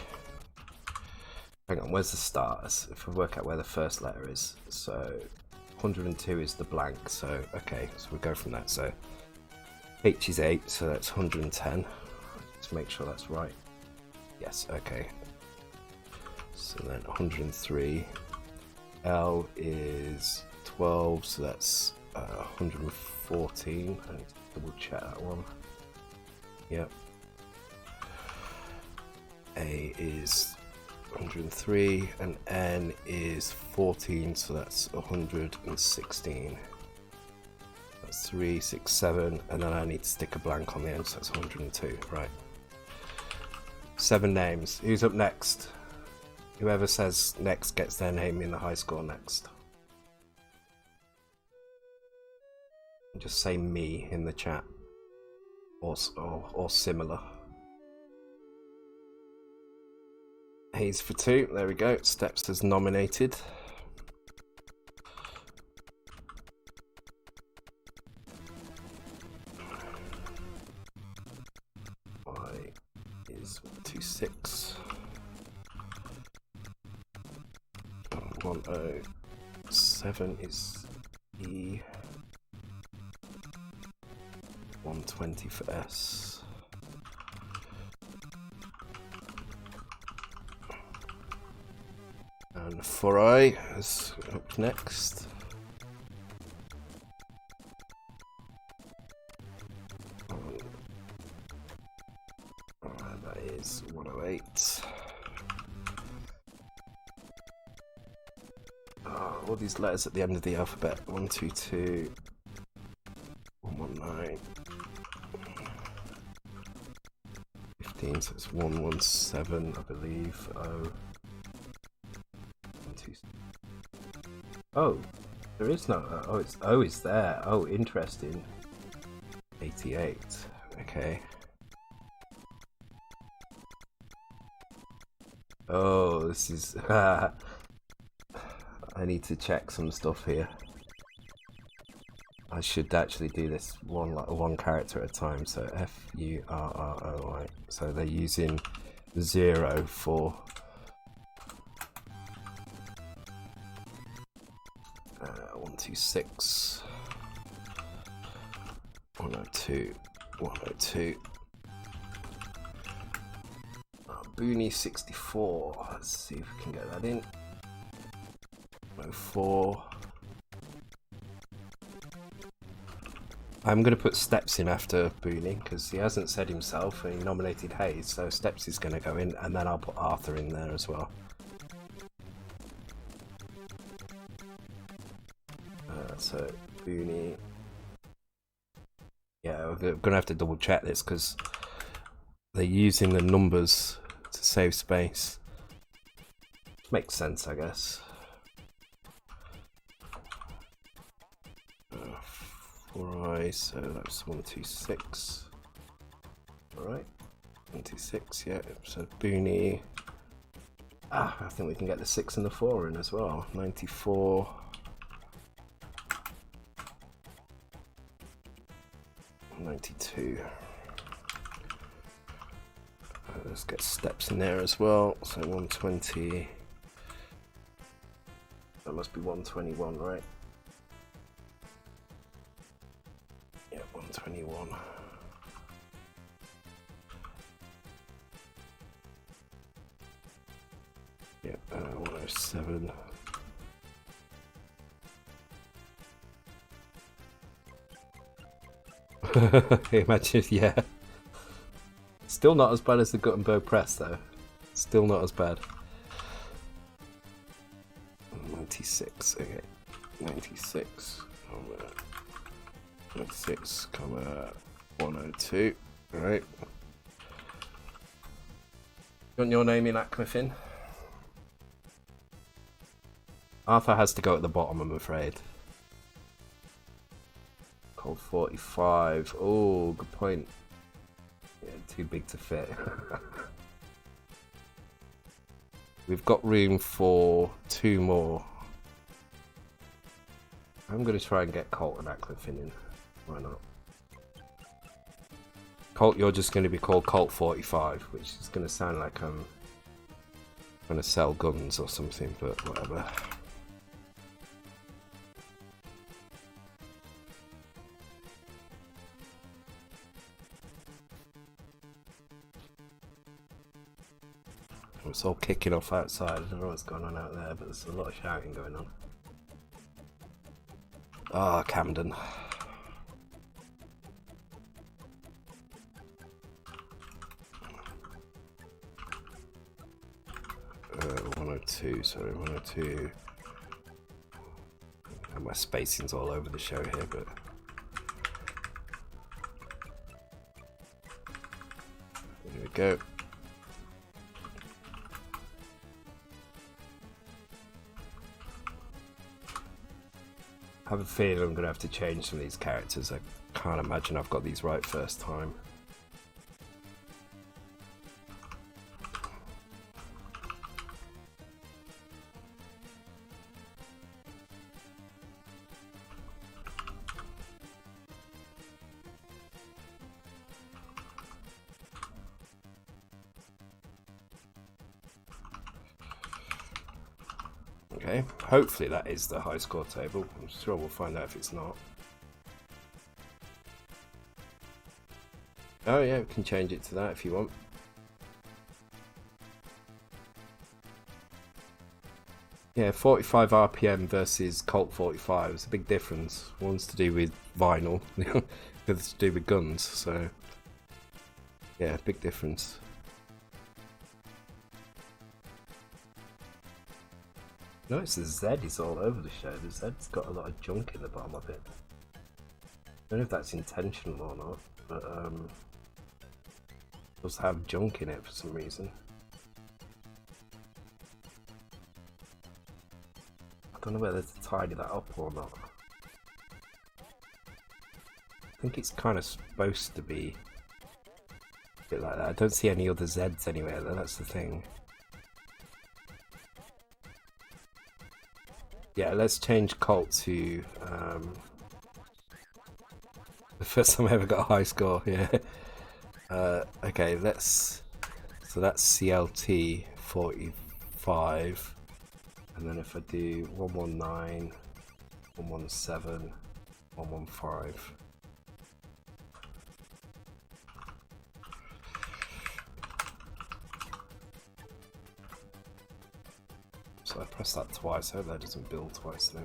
[SPEAKER 1] Hang on, where's the start? If we work out where the first letter is. So 102 is the blank. So okay, so we go from that. So H is 8, so that's 110. Let's make sure that's right. Yes, okay. So then 103. L is 12, so that's 114. I need to double check that one. Yep. A is 103 and N is 14, so that's 116. That's 3, 6, 7, and then I need to stick a blank on the end, so that's 102. Right. 7 names. Who's up next? Whoever says next gets their name in the high score next. Just say me in the chat, or similar. Hayes for 2. There we go. Stepz is nominated. Y is 126. 107 is E. 120 for S. And 4i is up next. That is 108. All these letters at the end of the alphabet. 122, 119, 15. So it's 117, I believe. Oh, there is no. Oh, it's O is there. Oh, interesting. 88. Okay. Oh, this is. I need to check some stuff here. I should actually do this one character at a time. So F-U-R-R-O-I. So they're using 0 for. 126, 102, 102. Booney 64. Let's see if we can get that in. 104. I'm going to put Stepz in after Booney because he hasn't said himself and he nominated Hayes, so Stepz is going to go in, and then I'll put Arthur in there as well. So Booney. Yeah, we're going to have to double check this because they're using the numbers to save space. Makes sense, I guess. 4i, so that's 126. Alright, 126, yeah. So Booney Ah, I think we can get the 6 and the 4 in as well. 94. 92. Let's get Stepz in there as well. So 120. That must be 121, right? Yeah, 121. Yeah, 107. Imagine, yeah. Still not as bad as the Gutenberg press, though. Still not as bad. 96, okay. 96, 96, 102. Alright. You want your name in Acmafin? Arthur has to go at the bottom, I'm afraid. Cold 45. Oh, good point. Yeah, too big to fit. We've got room for 2 more. I'm going to try and get Colt and Acmafin in. Why not? Colt, you're just going to be called Colt 45, which is going to sound like I'm going to sell guns or something, but whatever. It's all kicking off outside. I don't know what's going on out there, but there's a lot of shouting going on. Ah, Camden. 102, sorry, 102. And my spacing's all over the show here, but there we go. I have a feeling I'm going to have to change some of these characters. I can't imagine I've got these right first time. Okay, hopefully that is the high score table. I'm sure we'll find out if it's not. Oh yeah, we can change it to that if you want. Yeah, 45 RPM versus Colt 45 is a big difference. One's to do with vinyl, the other's to do with guns, so yeah, big difference. Notice the Z is all over the show. The Z's got a lot of junk in the bottom of it. I don't know if that's intentional or not, but it does have junk in it for some reason. I don't know whether to tidy that up or not. I think it's kind of supposed to be a bit like that. I don't see any other Z's anywhere though, that's the thing. Yeah, let's change Colt to the first time I ever got a high score, yeah. Okay, so that's CLT 45, and then if I do 119, 117, 115. So I press that twice, I hope that doesn't build twice now.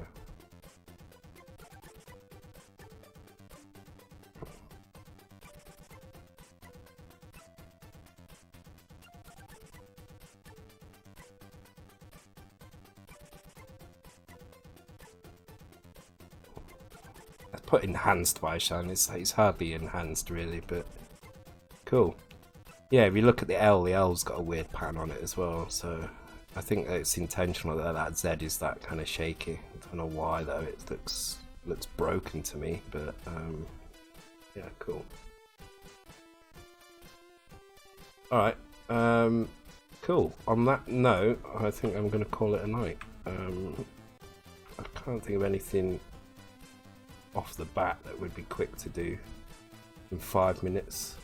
[SPEAKER 1] I put enhanced by Shan, it's hardly enhanced really, but cool. Yeah, if you look at the L's got a weird pattern on it as well, so I think it's intentional that Z is that kind of shaky. I don't know why though, it looks broken to me, but yeah, cool. Alright, Cool. On that note, I think I'm going to call it a night. I can't think of anything off the bat that would be quick to do in 5 minutes.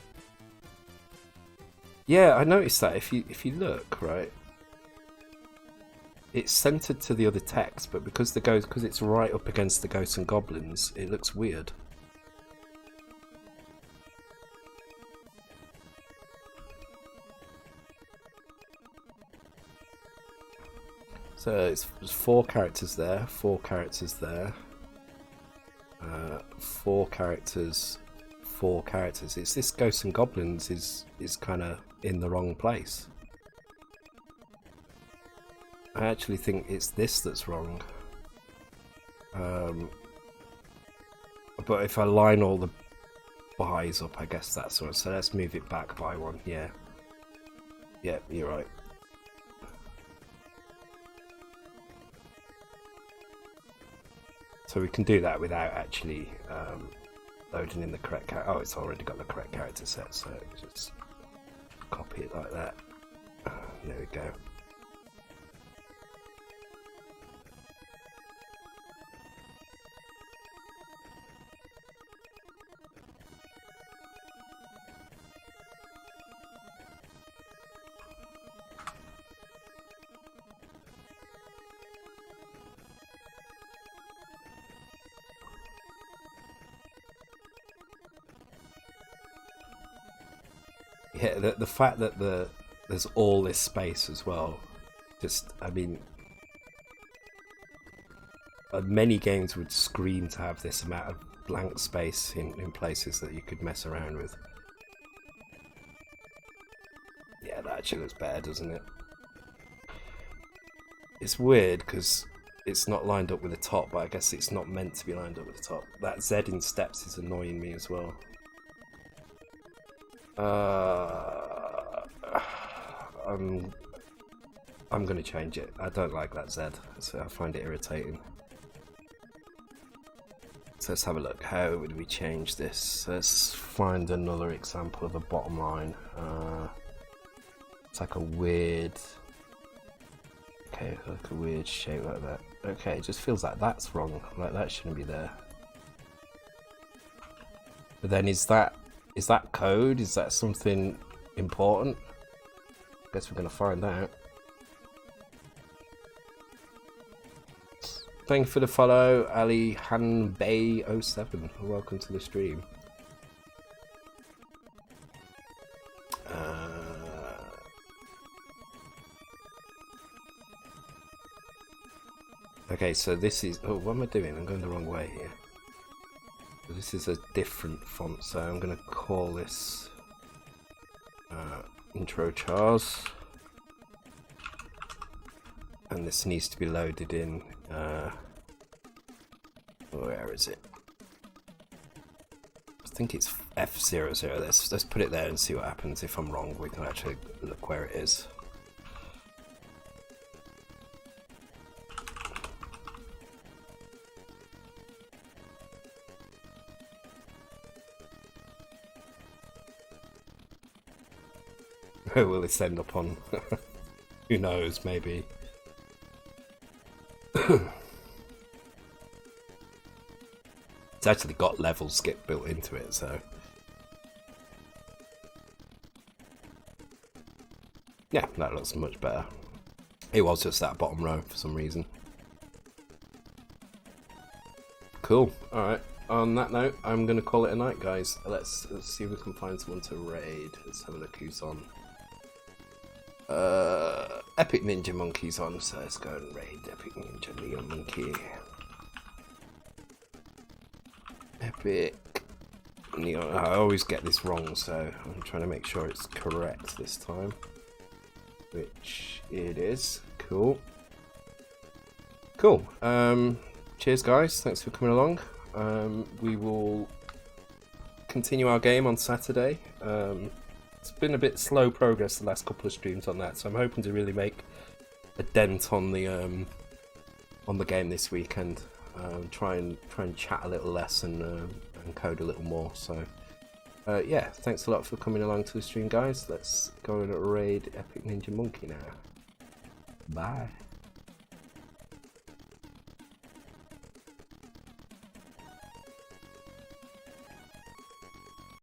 [SPEAKER 1] Yeah, I noticed that if you look, right, it's centered to the other text, but because it's right up against the Ghosts and Goblins, it looks weird. So there's 4 characters there, 4 characters there, 4 characters, 4 characters. It's this Ghosts and Goblins is kind of in the wrong place. I actually think it's this that's wrong. But if I line all the buys up, I guess that's right. So let's move it back by 1. Yeah, you're right. So we can do that without actually loading in the correct character. Oh, it's already got the correct character set, so just copy it like that. There we go. Yeah, the fact that there's all this space as well, just, I mean, many games would scream to have this amount of blank space in places that you could mess around with. Yeah, that actually looks better, doesn't it? It's weird because it's not lined up with the top, but I guess it's not meant to be lined up with the top. That Z in Stepz is annoying me as well. I'm going to change it. I don't like that Z, so I find it irritating. So let's have a look. How would we change this? Let's find another example of a bottom line. It's like a weird... Okay, like a weird shape like that. Okay, it just feels like that's wrong. Like that shouldn't be there. But then is that code? Is that something important? Guess we're going to find out. Thank you for the follow, Ali Hanbay07. Welcome to the stream. Okay, so this is... Oh, what am I doing? I'm going the wrong way here. So this is a different font, so I'm going to call this intro chars. And this needs to be loaded in... where is it? I think it's F00. Let's put it there and see what happens. If I'm wrong, we can actually look where it is. Will this end up on? Who knows, maybe. It's actually got level skip built into it, so yeah, that looks much better. It was just that bottom row for some reason. Cool. Alright, on that note, I'm going to call it a night, guys. Let's see if we can find someone to raid. Let's have a look who's on. Epic Ninja Monkey's on, so let's go and raid Epic Ninja Leon Monkey. Epic Neon. I always get this wrong, so I'm trying to make sure it's correct this time. Which it is. Cool. Cool. Cheers, guys. Thanks for coming along. We will continue our game on Saturday. It's been a bit slow progress the last couple of streams on that, so I'm hoping to really make a dent on the game this weekend. Try and chat a little less and code a little more. So Yeah, thanks a lot for coming along to the stream, guys. Let's go and raid Epic Ninja Monkey now. Bye.